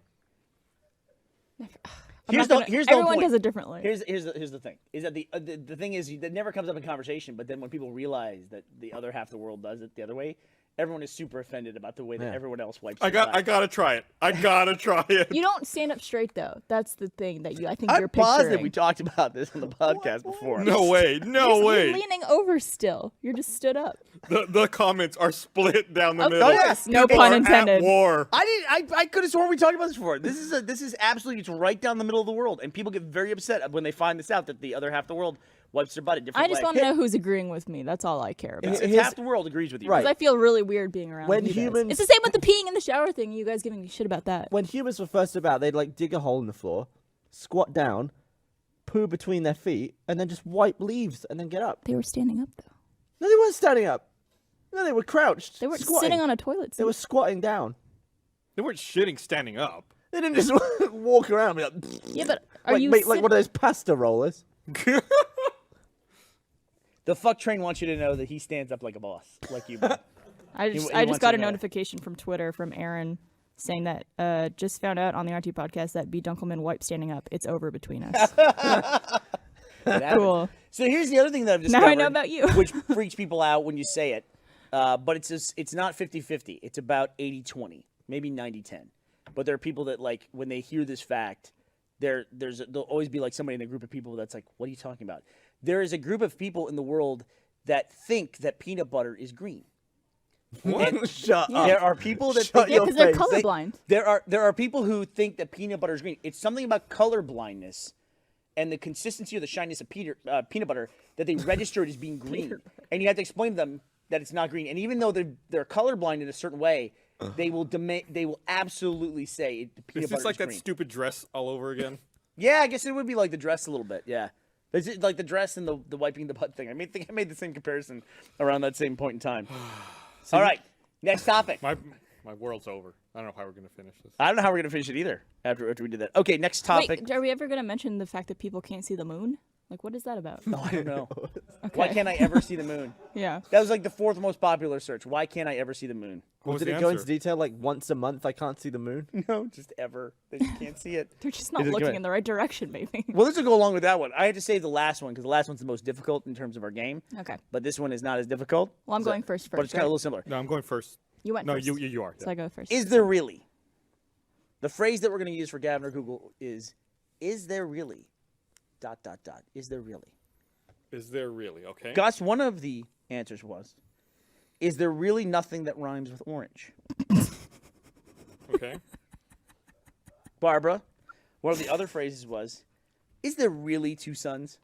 B: Here's the whole
M: Everyone
B: point.
M: does it differently.
B: Here's the thing. Is that the thing is that never comes up in conversation, but then when people realize that the other half of the world does it the other way, everyone is super offended about the way that everyone else wipes.
A: I gotta try it. I gotta try it.
M: You don't stand up straight though. That's the thing that I think
B: I'm
M: you're
B: positive
M: picturing.
B: we talked about this on the podcast before.
A: No way. No
M: You're
A: way.
M: leaning over still. You're just stood up.
A: The comments are split down the
M: Of
A: middle.
M: course, no
A: People
M: pun
A: are
M: intended.
A: At war.
B: I could have sworn we talked about this before. This is absolutely, it's right down the middle of the world, and people get very upset when they find this out that the other half of the world wipes their butt a different
M: I just
B: way.
M: want to know who's agreeing with me. That's all I care about.
B: It's half the world agrees with you.
M: Because I feel really weird being around
D: When
M: you guys.
D: humans-
M: It's the same with the peeing in the shower thing. You guys giving me shit about that.
D: When humans were first about, they'd like dig a hole in the floor, squat down, poo between their feet, and then just wipe leaves and then get up.
M: They were standing up though.
D: No, they weren't standing up. No, they were crouched.
M: They weren't
D: squatting.
M: sitting on a toilet seat.
D: They were squatting down.
A: They weren't shitting standing up.
D: They didn't just walk around and be like,
M: Yeah, but are
D: like,
M: you
D: make, like
M: sit-
D: one of those pasta rollers.
B: The fuck train wants you to know that he stands up like a boss, like you.
M: I
B: He
M: just
B: wants
M: got
B: you
M: a
B: to know.
M: notification from Twitter from Aaron saying that just found out on the RT podcast that B. Dunkelman wiped standing up. It's over between us. Cool.
B: So here's the other thing that I've
M: Now
B: discovered.
M: I know about you.
B: Which freaks people out when you say it. But it's not 50-50. It's about 80-20, maybe 90-10. But there are people that, like, when they hear this fact, there'll always be, like, somebody in a group of people that's like, what are you talking about? There is a group of people in the world that think that peanut butter is green.
D: What? Shut up.
B: There are people that
D: Shut
B: think
D: your
M: because they're
D: face.
M: colorblind.
B: there are people who think that peanut butter is green. It's something about color blindness and the consistency or the shininess of peanut butter that they register it as being green. And you have to explain to them that it's not green. And even though they're colorblind in a certain way, they will absolutely say the peanut
A: Is
B: butter
A: this like
B: is
A: that
B: green.
A: stupid dress all over again?
B: Yeah, I guess it would be like the dress a little bit. Yeah. It's like the dress and the wiping the butt thing. I think I made the same comparison around that same point in time. All right, next topic.
A: My world's over. I don't know how we're gonna finish this.
B: I don't know how we're gonna finish it either after we did that. Okay, next topic.
M: Wait, are we ever going to mention the fact that people can't see the moon? Like, what is that about?
B: No, I don't know.
M: Okay.
B: Why can't I ever see the moon?
M: Yeah.
B: That was like the fourth most popular search. Why can't I ever see the moon?
A: What was
D: Did
A: the
D: it go into
A: answer?
D: detail like once a month I can't see the moon?
B: No, just ever. They just can't see it.
M: They're just not
B: It is
M: looking
B: good.
M: in the right direction, maybe.
B: Well, this will go along with that one. I had to save the last one because the last one's the most difficult in terms of our game.
M: Okay.
B: But this one is not as difficult.
M: Well, I'm going first.
B: But it's kind of a little similar.
A: No, I'm going first.
M: You went
A: No,
M: first.
A: you are.
M: So
A: yeah.
M: I go first.
B: Is there really? The phrase that we're going to use for Gavin or Google is there really? ... Is there really?
A: Is there really? Okay.
B: Gus, one of the answers was, is there really nothing that rhymes with orange?
A: Okay.
B: Barbara, one of the other phrases was, is there really two suns?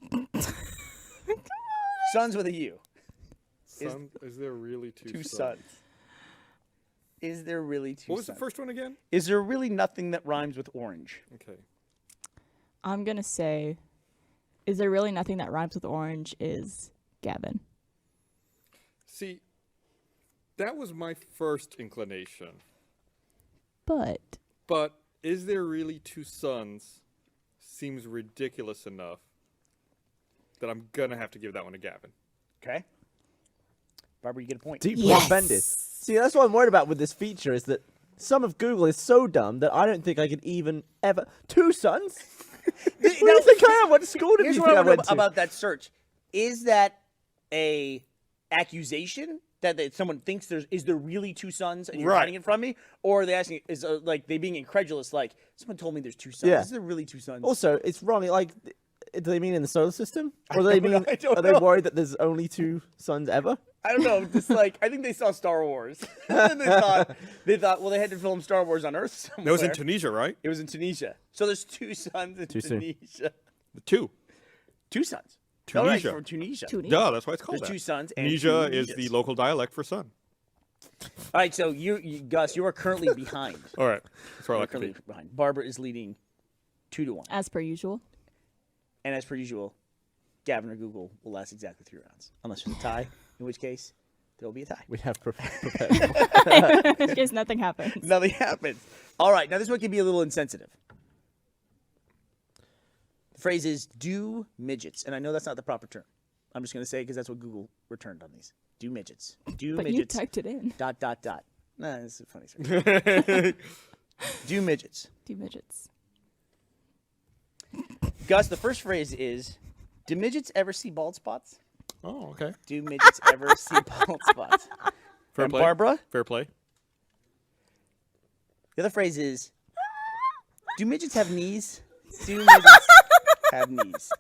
B: Suns with a U.
A: Is there really
B: Two suns. Is there really two
A: What was the
B: suns?
A: first one again?
B: Is there really nothing that rhymes with orange?
A: Okay.
M: I'm going to say, is there really nothing that rhymes with orange is Gavin.
A: See, that was my first inclination.
M: But
A: But is there really two suns seems ridiculous enough that I'm gonna have to give that one to Gavin.
B: Okay. Barbara, you get a point.
D: Deeply offended. See, that's what I'm worried about with this feature is that some of Google is so dumb that I don't think I could even ever... Two sons? What do you think I am? What school did
B: Here's
D: you
B: what
D: think
B: I
D: I
B: want
D: went
B: to know
D: to?
B: about that search. Is that a accusation that someone thinks is there really two suns and you're
A: Right.
B: hiding it from me, or are they asking is like they being incredulous like someone told me there's two suns?
D: Yeah.
B: Is there really two suns?
D: Also, it's wrong. Like, do they mean in the solar system? Or do they mean,
B: I don't
D: are they
B: know.
D: worried that there's only two suns ever?
B: I don't know. Just like I think they saw Star Wars, and they thought well they had to film Star Wars on Earth somewhere.
A: That was in Tunisia, right?
B: It was in Tunisia. So there's two suns in
D: Too soon.
B: Tunisia.
A: Two.
B: Two suns.
A: Tunisia.
B: Oh, right, from Tunisia.
A: Duh, that's why it's called
B: There's
A: that.
B: two suns and
A: Tunisia
B: two
A: is
B: Tunisias.
A: the local dialect for sun.
B: All right, so you Gus, you are currently behind.
A: All right. That's where I
B: You're
A: like to be.
B: currently behind. Barbara is leading 2-1,
M: as per usual.
B: and as per usual, Gavin or Google will last exactly 3 rounds, unless there's a tie, in which case there will be a tie.
C: We have prepared.
M: In case nothing happens.
B: Nothing happens. All right, now this one can be a little insensitive. The phrase is "do midgets," and I know that's not the proper term. I'm just going to say it because that's what Google returned on these. Do midgets. Do
M: But
B: midgets.
M: you typed it in. ...
B: Nah, this is a funny story. Do midgets.
M: Do midgets.
B: Gus, the first phrase is, do midgets ever see bald spots?
H: Oh, okay.
B: Do midgets ever see bald spots?
H: Fair
B: And
H: play.
B: Barbara?
H: Fair play.
B: The other phrase is, do midgets have knees? Do midgets have knees?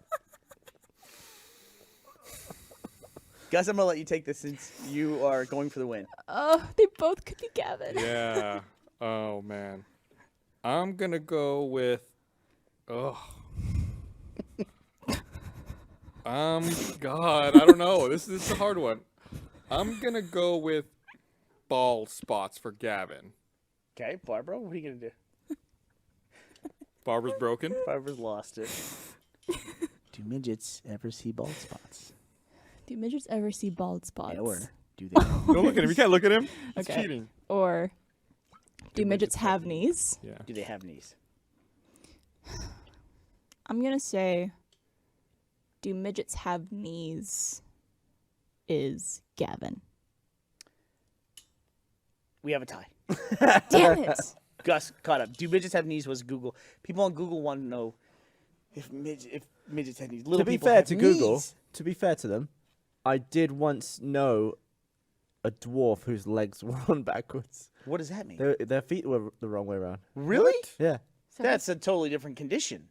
B: Gus, I'm going to let you take this since you are going for the win.
M: Oh, they both could be Gavin.
H: Yeah. Oh, man. I'm going to go with... Oh. God, I don't know. This is a hard one. I'm going to go with bald spots for Gavin.
B: Okay, Barbara, what are you going to do?
H: Barbara's broken.
B: Barbara's lost it. Do midgets ever see bald spots?
M: Do midgets ever see bald spots?
B: Yeah, or do they?
H: Don't look at him. You can't look at him. It's
M: Okay.
H: cheating.
M: Or do midgets have knees?
H: Yeah.
B: Do they have knees?
M: I'm going to say, do midgets have knees is Gavin.
B: We have a tie.
M: Damn it.
B: Gus caught up. Do midgets have knees was Google. People on Google want to know if midgets have knees. Little
C: To be
B: people
C: fair
B: have
C: to
B: knees.
C: Google, to be fair to them, I did once know a dwarf whose legs were on backwards.
B: What does that mean?
C: Their feet were the wrong way around.
B: Really?
C: Yeah.
B: That's a totally different condition.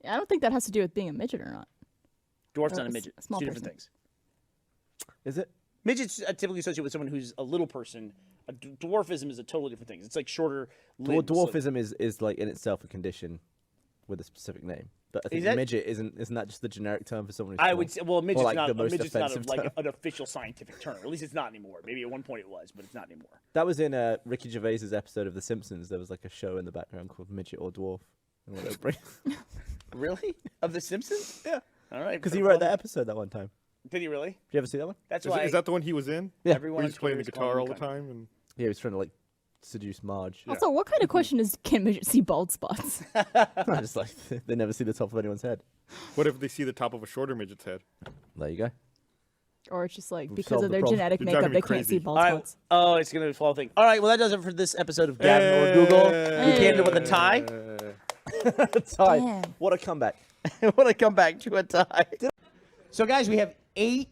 M: I don't think that has to do with being a midget or not.
B: Dwarf's
M: Or
B: not a
M: a
B: midget.
M: small
B: Two different
M: person.
B: things.
C: Is it?
B: Midgets typically associated with someone who's a little person. A dwarfism is a totally different thing. It's like shorter
C: Well,
B: limbs. like-
C: dwarfism is like in itself a condition with a specific name. But I think
B: that-
C: midget isn't that just the generic term for someone who's
B: I
C: small?
B: would say, well,
C: Or,
B: midget's
C: like,
B: not,
C: the most
B: midget's not
C: offensive
B: like
C: term?
B: an official scientific term. At least it's not anymore. Maybe at one point it was, but it's not anymore.
C: That was in Ricky Gervais's episode of The Simpsons. There was like a show in the background called Midget or Dwarf. And what they would bring-
B: Really? Of The Simpsons?
C: Yeah.
B: All right.
C: Because he wrote that episode that one time.
B: Did he really?
C: Did you ever see that one?
B: That's
H: Is,
B: why.
H: is that the one he was in?
C: Yeah.
B: Everyone
H: Where
B: on
H: he's playing the
B: Twitter is calling
H: guitar all
B: him
H: the
B: cunt.
H: time. And
C: Yeah, he was trying to like seduce Marge.
M: Also, what kind of question is, can midgets see bald spots?
C: I just like they never see the top of anyone's head.
H: what if they see the top of a shorter midget's head?
C: There you go.
M: Or it's just like
C: We've
M: because
C: solved
M: of
C: the
M: their
C: problem.
M: genetic
H: You're
M: makeup,
H: driving
M: they
H: me
M: can't
H: crazy.
M: see bald
B: All right.
M: spots.
B: Oh, it's going to fall thing. All right. Well, that does it for this episode of Gavin or Google. We came to with a tie.
C: Tie.
M: Damn.
C: What a comeback.
B: Want to come back to a tie. So, guys, we have 8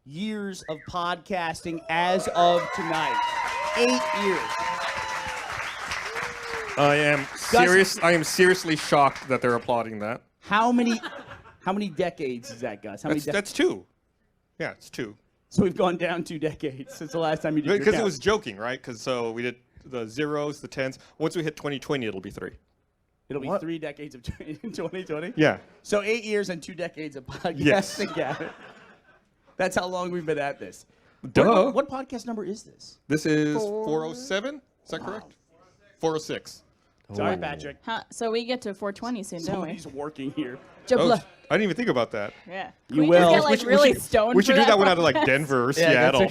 B: years of podcasting as of tonight. 8 years.
H: I am seriously shocked that they're applauding that.
G: How many decades is that, Gus? How many
H: That's 2. Yeah, it's 2.
G: So we've gone down 2 decades since the last time you did your
H: Because it
G: count.
H: was joking, right? Because so we did the zeros, the tens. Once we hit 2020, it'll be 3.
G: It'll be 3 decades of 2020.
H: Yeah.
G: So 8 years and 2 decades of podcasting,
H: Yes.
G: Gavin. That's how long we've been at this.
H: Duh.
G: What podcast number is this?
H: This is 407. Is that correct? 406.
G: Sorry, Patrick.
M: Huh, so we get to 420 soon, don't we?
G: Somebody's working here.
H: Oh, I didn't even think about that.
M: Yeah.
G: You
M: we
G: will.
M: Just get, like, really stoned
H: We should
M: for
H: do that one out of
M: podcast?
H: like Denver or
C: Yeah,
H: Seattle.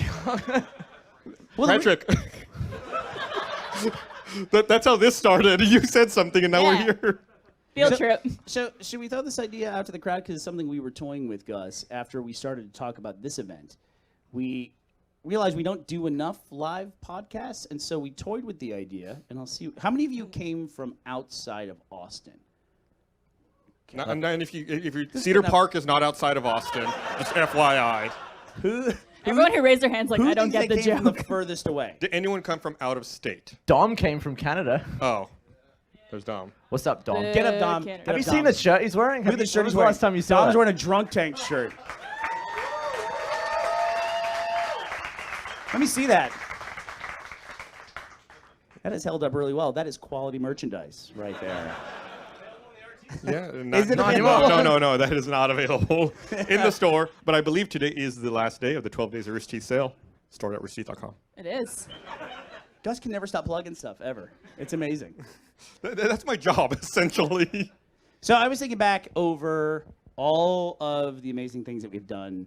H: Patrick. That's how this started. You said something and now
M: Yeah.
H: we're here.
M: Field trip.
G: So should we throw this idea out to the crowd? Because it's something we were toying with, Gus, after we started to talk about this event. We realized we don't do enough live podcasts, and so we toyed with the idea, and I'll see. How many of you came from outside of Austin?
H: And then if you Cedar Park is not outside of Austin, just FYI.
M: Everyone who raised their hands like,
G: Who
M: I don't
G: thinks
M: get the
G: they came from
M: joke.
G: the furthest away?
H: Did anyone come from out of state?
L: Dom came from Canada.
H: Oh, there's Dom.
L: What's up, Dom?
G: Get up, Dom.
M: Canada.
G: Get
L: Have
G: up,
L: you
G: Dom.
L: seen the shirt he's wearing?
G: Look at the shirt
L: When
G: he's
L: was the
G: wearing.
L: last time you saw
G: Dom's
L: it?
G: wearing a drunk tank shirt. Let me see that. That has held up really well. That is quality merchandise right there.
H: Yeah.
G: Is it
H: not
G: available?
H: No. That is not available in the store. But I believe today is the last day of the 12 days of Rooster Teeth sale. Store.roosterteeth.com.
M: It is.
G: Gus can never stop plugging stuff, ever. It's amazing.
H: That's my job, essentially.
G: So I was thinking back over all of the amazing things that we've done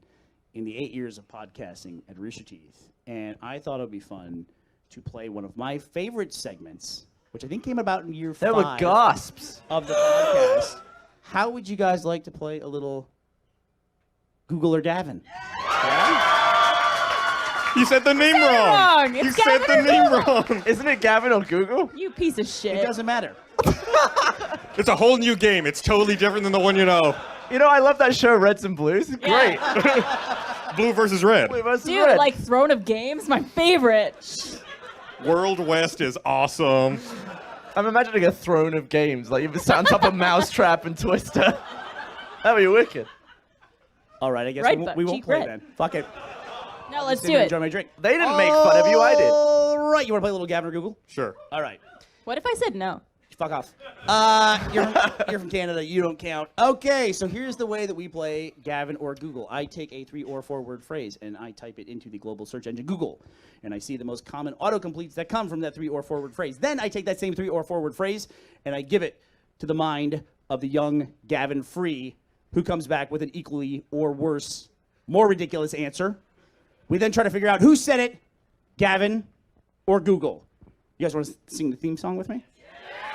G: in the 8 years of podcasting at Rooster Teeth, and I thought it would be fun to play one of my favorite segments, which I think came about in year 5.
D: There were gasps
G: of the podcast. How would you guys like to play a little Google or Gavin?
A: You said the name
F: wrong.
A: You
F: It's
A: said the
F: Gavin or
A: name
F: Google.
A: wrong.
D: Isn't it Gavin or Google?
F: You piece of shit.
G: It doesn't matter.
A: It's a whole new game. It's totally different than the one you know.
D: You know, I love that show, Reds and Blues. It's great.
A: Blue versus red.
D: Blue versus
F: Dude,
D: red.
F: like Throne of Games, my favorite.
A: World West is awesome.
D: I'm imagining a throne of games. Like, you sat on top of Mousetrap and Twister. That'd be wicked.
G: All right, I guess
F: Right
G: we
F: butt,
G: won't
F: cheek
G: play
F: red.
G: then. Fuck it.
F: No, let's
G: Sit
F: do
G: and
F: it.
G: Enjoy my drink.
D: They didn't make fun of you, I did.
G: All right, you want to play a little Gavin or Google?
A: Sure.
G: All right.
F: What if I said no?
G: Fuck off. You're from Canada. You don't count. Okay, so here's the way that we play Gavin or Google. I take a 3 or 4 word phrase and I type it into the global search engine Google, and I see the most common autocompletes that come from that 3 or 4 word phrase. Then I take that same 3 or 4 word phrase and I give it to the mind of the young Gavin Free, who comes back with an equally or worse, more ridiculous answer. We then try to figure out who said it, Gavin or Google. You guys want to sing the theme song with me?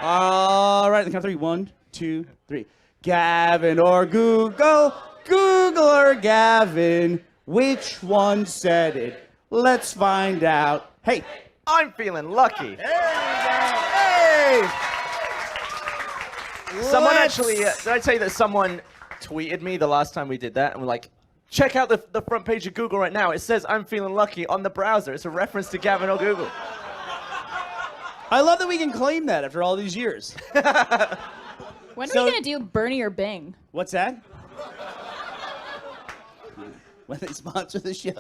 G: All right, the count of 3. 1, 2, 3. Gavin or Google, Google or Gavin, which one said it? Let's find out. Hey,
D: I'm feeling lucky.
G: hey!
D: Someone actually, did I tell you that someone tweeted me the last time we did that and were like, check out the front page of Google right now. It says I'm feeling lucky on the browser. It's a reference to Gavin or Google.
G: I love that we can claim that after all these years.
F: When are we going to do Bernie or Bing?
G: What's that? When they sponsor the show.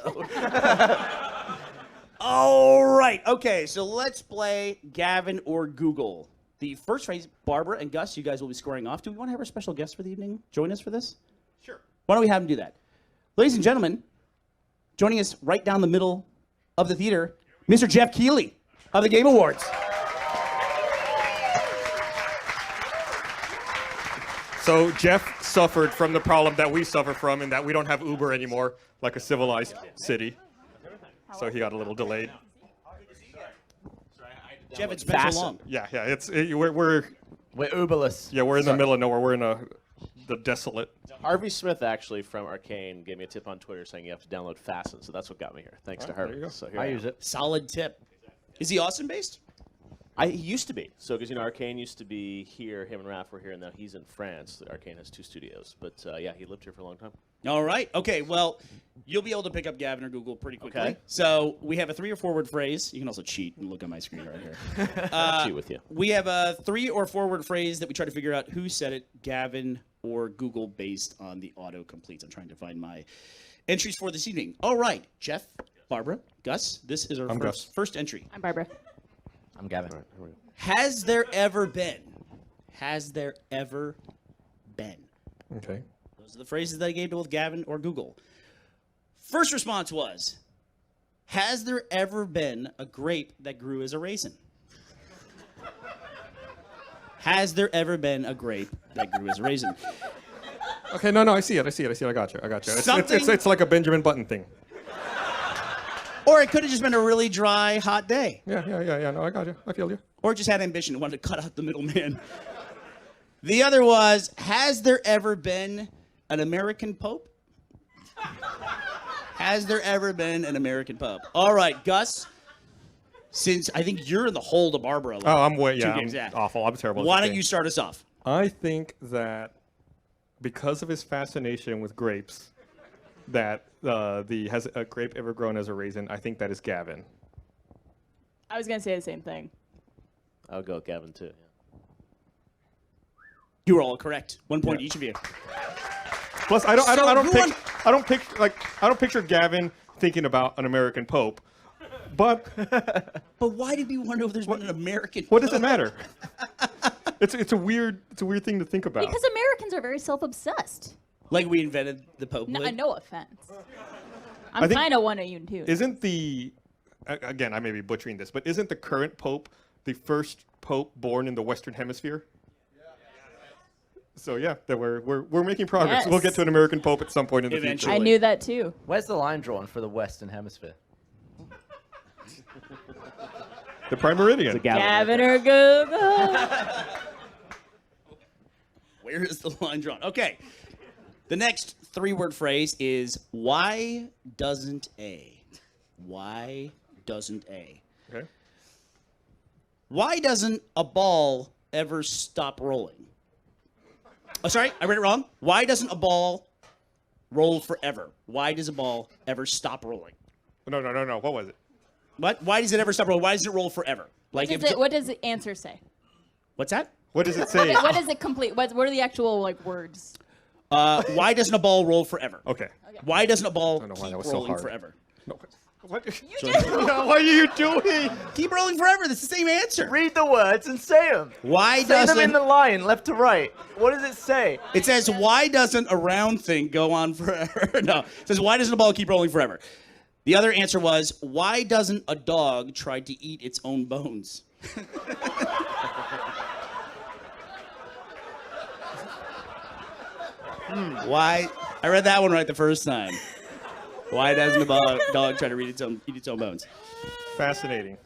G: All right. Okay, so let's play Gavin or Google. The first phrase, Barbara and Gus, you guys will be scoring off. Do we want to have our special guest for the evening join us for this?
A: Sure.
G: Why don't we have him do that? Ladies and gentlemen, joining us right down the middle of the theater, Mr. Jeff Keighley of the Game Awards.
A: So Jeff suffered from the problem that we suffer from, in that we don't have Uber anymore, like a civilized city. So he got a little delayed.
G: Jeff, it's been so long.
A: Yeah, we're
D: Uberless.
A: Yeah, we're in the middle of nowhere. We're in the desolate.
N: Harvey Smith actually from Arcane gave me a tip on Twitter saying you have to download Fasten, so that's what got me here. Thanks to Harvey.
A: there you go.
N: So here
D: I
N: am.
D: use it.
G: Solid tip. Is he Austin based?
N: He used to be. So, because, Arcane used to be here, him and Raph were here, and now he's in France. Arcane has 2 studios. But, yeah, he lived here for a long time.
G: All right. Okay, well, you'll be able to pick up Gavin or Google pretty quickly.
N: Okay.
G: So we have a 3 or 4 word phrase. You can also cheat and look on my screen right here.
N: I'll cheat with you.
G: We have a 3 or 4 word phrase that we try to figure out who said it, Gavin or Google, based on the autocompletes. I'm trying to find my entries for this evening. All right, Jeff, Barbara, Gus, this is our
A: I'm Gus.
G: first entry.
F: I'm Barbara.
D: I'm Gavin.
G: Has there ever been?
A: Okay.
G: Those are the phrases that I gave to both Gavin or Google. First response was, has there ever been a grape that grew as a raisin? Has there ever been a grape that grew as a raisin?
A: Okay, no, I see it. I got you. It's like a Benjamin Button thing.
G: Or it could have just been a really dry, hot day.
A: Yeah. No, I got you. I feel you.
G: Or just had ambition and wanted to cut out the middleman. The other was, has there ever been an American Pope? Has there ever been an American Pope? All right, Gus, since I think you're in the hole to Barbara.
A: Oh, I'm way, yeah,
G: I'm
A: I'm awful. I'm terrible. at
G: Why
A: this
G: don't
A: game.
G: you start us off?
A: I think that because of his fascination with grapes, that has a grape ever grown as a raisin? I think that is Gavin.
F: I was going to say the same thing.
N: I'll go with Gavin, too.
G: You were all correct. 1 point each of you.
A: Plus, I don't picture Gavin thinking about an American Pope, but
G: why did we wonder if there's been an American?
A: What does it matter? It's a weird thing to think about.
F: Because Americans are very self-obsessed.
G: Like we invented the Pope.
F: No offense.
A: I
F: I'm
A: think-
F: kind of one of you too.
A: Isn't again, I may be butchering this, but isn't the current Pope the first Pope born in the Western Hemisphere? So yeah, that we're making progress.
M: Yes.
A: We'll get to an American Pope at some point in the
G: Eventually.
M: I
A: future.
M: knew that too.
O: Where's the line drawn for the Western Hemisphere?
A: The Prime Meridian.
M: Gavin or Google.
G: Where is the line drawn? Okay. The next 3-word phrase is why doesn't A? Why doesn't A?
A: Okay.
G: Why doesn't a ball ever stop rolling? Oh, sorry, I read it wrong. Why doesn't a ball roll forever? Why does a ball ever stop rolling?
A: No. What was it?
G: What? Why does it ever stop rolling? Why does it roll forever?
M: What does the answer say?
G: What's that?
A: What does it say?
M: What does it complete? What are the actual words?
G: Why doesn't a ball roll forever?
A: Okay.
G: Why doesn't a ball
A: I don't know why
G: keep
A: that was so
G: rolling
A: hard.
G: forever?
A: No. What? What are you doing?
G: Keep rolling forever. That's the same answer.
O: Read the words and say them.
G: Why
O: Say
G: doesn't
O: them in the line, left to right. What does it say?
G: It says, why doesn't a round thing go on forever? No. It says, why doesn't a ball keep rolling forever? The other answer was, why doesn't a dog try to eat its own bones? Why? I read that one right the first time. Why doesn't a dog try to eat its own bones?
A: Fascinating.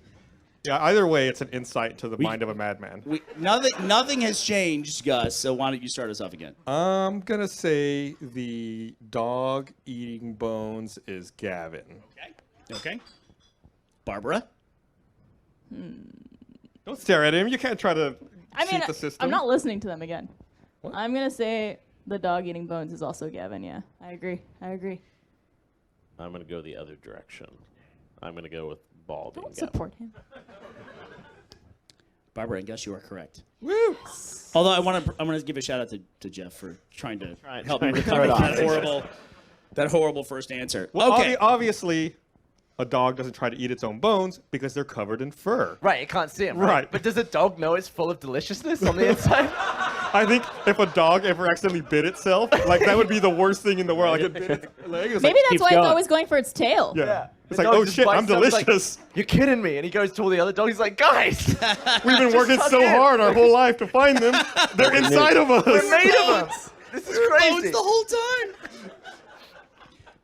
A: Yeah, either way, it's an insight to the mind of a madman.
G: Nothing has changed, Gus, so why don't you start us off again?
A: I'm going to say the dog eating bones is Gavin.
G: Okay. Barbara?
A: Don't stare at him. You can't try to cheat the system.
M: I'm not listening to them again. I'm gonna say the dog eating bones is also Gavin. Yeah, I agree.
N: I'm going to go the other direction. I'm going to go with ball being
M: Don't
N: Gavin.
M: support him.
G: Barbara and Gus, you are correct.
A: Woo!
G: Although I'm gonna give a shout out to Jeff for trying to help me
N: trying to
G: recover
N: throw it
G: from
N: off.
G: that horrible first answer.
A: Well,
G: Okay.
A: obviously, a dog doesn't try to eat its own bones because they're covered in fur.
O: Right, it can't see them.
A: Right.
O: But does a dog know it's full of deliciousness on the inside?
A: I think if a dog ever accidentally bit itself, that would be the worst thing in the world. Like it bit its leg. It's
M: Maybe
A: like,
M: that's why it's always going for its tail.
A: Yeah. It's
O: The
A: like,
O: dog
A: oh
O: just
A: shit,
O: bites
A: I'm
O: them, it's like,
A: delicious.
O: You're kidding me. And he goes to all the other dogs. He's like, guys,
A: We've been
O: just
A: working
O: hug
A: so
O: in.
A: hard our whole life to find them. They're inside of us.
O: We're made of them. This is
G: Bones
O: crazy.
G: the whole time.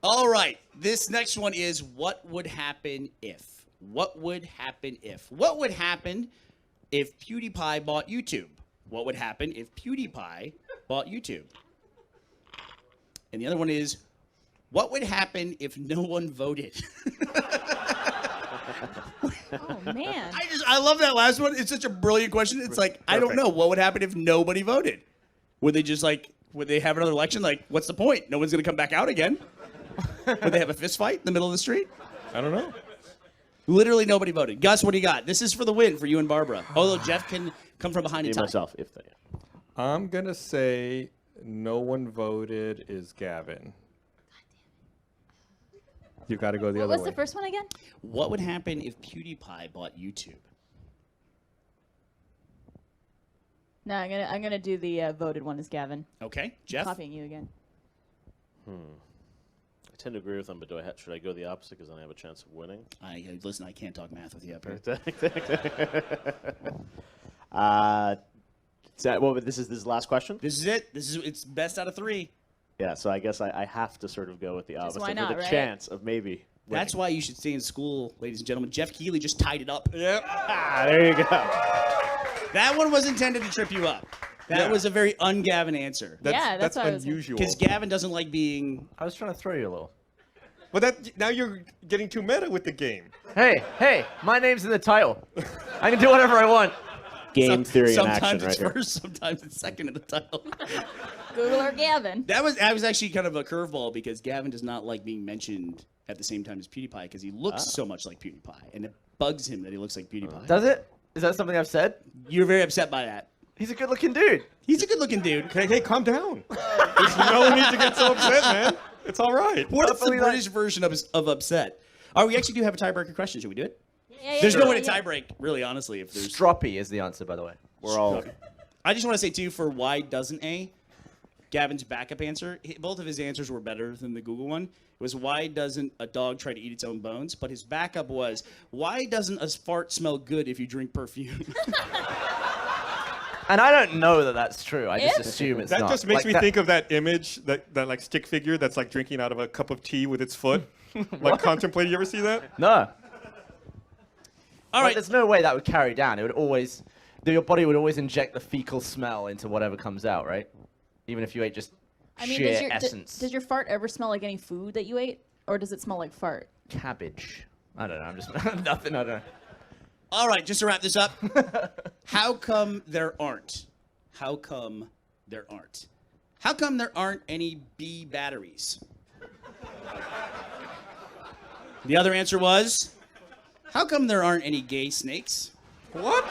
G: All right. This next one is what would happen if? What would happen if? What would happen if PewDiePie bought YouTube? What would happen if PewDiePie bought YouTube? And the other one is, what would happen if no one voted?
M: Oh man.
G: I love that last one. It's such a brilliant question. It's like, I don't know. What would happen if nobody voted? Would they just would they have another election? Like, what's the point? No one's going to come back out again. Would they have a fist fight in the middle of the street?
A: I don't know.
G: Literally nobody voted. Gus, what do you got? This is for the win for you and Barbara. Although Jeff can come from behind and tie.
N: myself, if they.
A: I'm going to say no one voted is Gavin. You've got to go the
M: What
A: other
M: was
A: way.
M: the first one again?
G: What would happen if PewDiePie bought YouTube?
M: No, I'm gonna do the voted one as Gavin.
G: Okay, Jeff?
M: Copying you again.
N: I tend to agree with them, but should I go the opposite because then I have a chance of winning?
G: Listen, I can't talk math with you up here.
N: This is the last question?
G: This is it. It's best out of 3.
N: Yeah, so I guess I have to sort of go with the opposite
M: why not,
N: with a
M: right?
N: chance of maybe winning.
G: That's why you should stay in school, ladies and gentlemen. Jeff Keighley just tied it up.
N: There you go.
G: That one was intended to trip you up. That was a very un-Gavin answer.
M: That's what I was
A: unusual.
G: Because Gavin doesn't like being...
O: I was trying to throw you a little.
A: Well, now you're getting too meta with the game.
O: Hey, my name's in the title. I can do whatever I want.
N: Game theory in action
G: Sometimes
N: right
G: it's
N: here.
G: first, sometimes it's second in the title.
M: Google or Gavin.
G: That was actually kind of a curveball because Gavin does not like being mentioned at the same time as PewDiePie because he looks so much like PewDiePie, and it bugs him that he looks like PewDiePie.
O: Does it? Is that something I've said?
G: You're very upset by that.
O: He's a good-looking dude.
G: He's a good-looking dude.
A: Hey, calm down. There's no need to get so upset, man. It's all right.
G: What's the British version of upset? Oh, we actually do have a tiebreaker question. Should we do it?
M: Yeah,
G: There's no way to tiebreak, really, honestly. If there's,
O: Stroppy is the answer, by the way.
N: We're all.
G: I just want to say too, for why doesn't A, Gavin's backup answer, both of his answers were better than the Google one. It was why doesn't a dog try to eat its own bones? But his backup was why doesn't a fart smell good if you drink perfume?
O: And I don't know that that's true. I just
M: If?
O: assume it's
A: That
O: not.
A: just makes
O: Like
A: me
O: that-
A: think of that image, that like stick figure that's like drinking out of a cup of tea with its foot. Like contemplating. You ever see that?
O: No.
G: All right.
O: There's no way that would carry down. It would always, your body would always inject the fecal smell into whatever comes out, right? Even if you ate just
M: I mean,
O: sheer essence.
M: does your fart ever smell like any food that you ate, or does it smell like fart?
O: Cabbage. I don't know. I'm just nothing. I don't know.
G: All right, just to wrap this up. How come there aren't? How come there aren't? How come there aren't any bee batteries? The other answer was, how come there aren't any gay snakes?
A: What?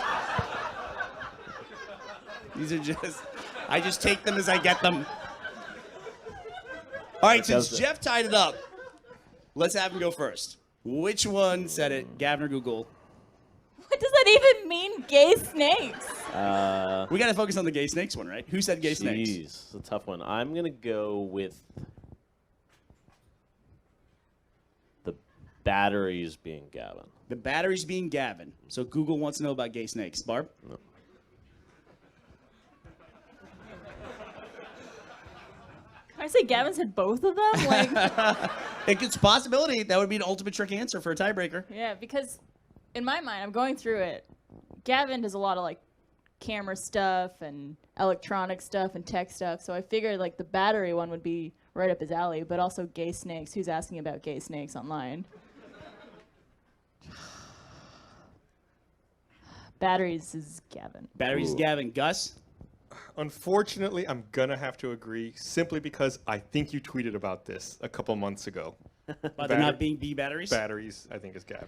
G: These are just, I just take them as I get them. All right, since Jeff tied it up, let's have him go first. Which one said it, Gavin or Google?
M: What does that even mean, gay snakes?
G: We got to focus on the gay snakes one, right? Who said gay snakes?
N: Jeez, it's a tough one. I'm going to go with the batteries being Gavin.
G: The batteries being Gavin. So Google wants to know about gay snakes. Barb?
N: No.
M: I say Gavin said both of them? Like,
G: It's a possibility. That would be an ultimate trick answer for a tiebreaker.
M: yeah, because in my mind, I'm going through it. Gavin does a lot of like camera stuff and electronic stuff and tech stuff. So I figured like the battery one would be right up his alley, but also gay snakes. Who's asking about gay snakes online? Batteries is Gavin.
G: Batteries, Gavin. Gus?
A: Unfortunately, I'm gonna have to agree simply because I think you tweeted about this a couple months ago.
G: About there not being bee batteries?
A: Batteries, I think, is Gavin.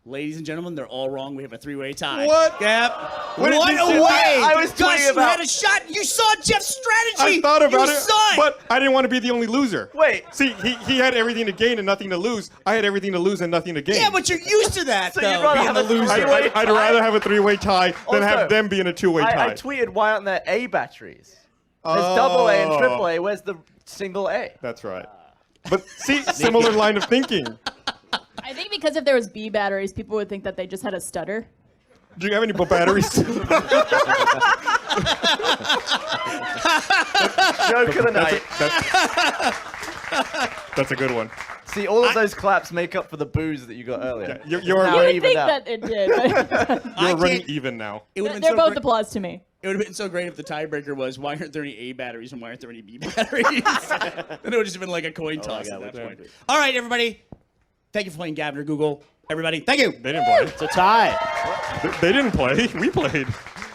G: Ladies and gentlemen, they're all wrong. We have a three-way tie.
A: What?
G: Yep.
A: What did
G: What
A: you
G: a
A: do?
G: way!
O: I was
G: Gus,
O: tweeting
G: you
O: about-
G: had a shot. You saw Jeff's strategy.
A: I thought about
G: you
A: it,
G: saw it.
A: but I didn't want to be the only loser.
O: Wait.
A: See, he had everything to gain and nothing to lose. I had everything to lose and nothing to gain.
G: Yeah, but you're used to that,
O: So
G: though,
O: you'd rather
G: being
O: have
G: the
O: a
G: loser.
O: three-way
A: I'd rather have a three-way tie than have
O: Also,
A: them be in a two-way tie.
O: I tweeted, why aren't there A batteries? There's double A and triple A. Where's the single A?
A: That's right. But see, similar line of thinking.
M: I think because if there was B batteries, people would think that they just had a stutter.
A: Do you have any batteries?
O: Joke of the night.
A: That's a good one.
O: See, all of those claps make up for the booze that you got earlier.
A: You're
M: You
O: Now
M: would
O: even
M: think
O: out.
M: that it did. But
A: You're running even now.
G: It would've been
M: they're
G: so
M: both
G: great-
M: applause to me.
G: It would have been so great if the tiebreaker was, why aren't there any A batteries and why aren't there any B batteries? Then it would just have been like a coin toss at that point. All right, everybody. Thank you for playing Gavin or Google. Everybody, thank you.
A: They didn't play.
N: It's a tie.
A: They didn't play. We played.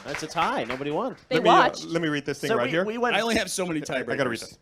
N: That's a tie. Nobody won.
M: They watched.
A: Let me read this thing
O: So
A: right here.
O: we went.
G: I only have so many tiebreakers.
A: I gotta read this.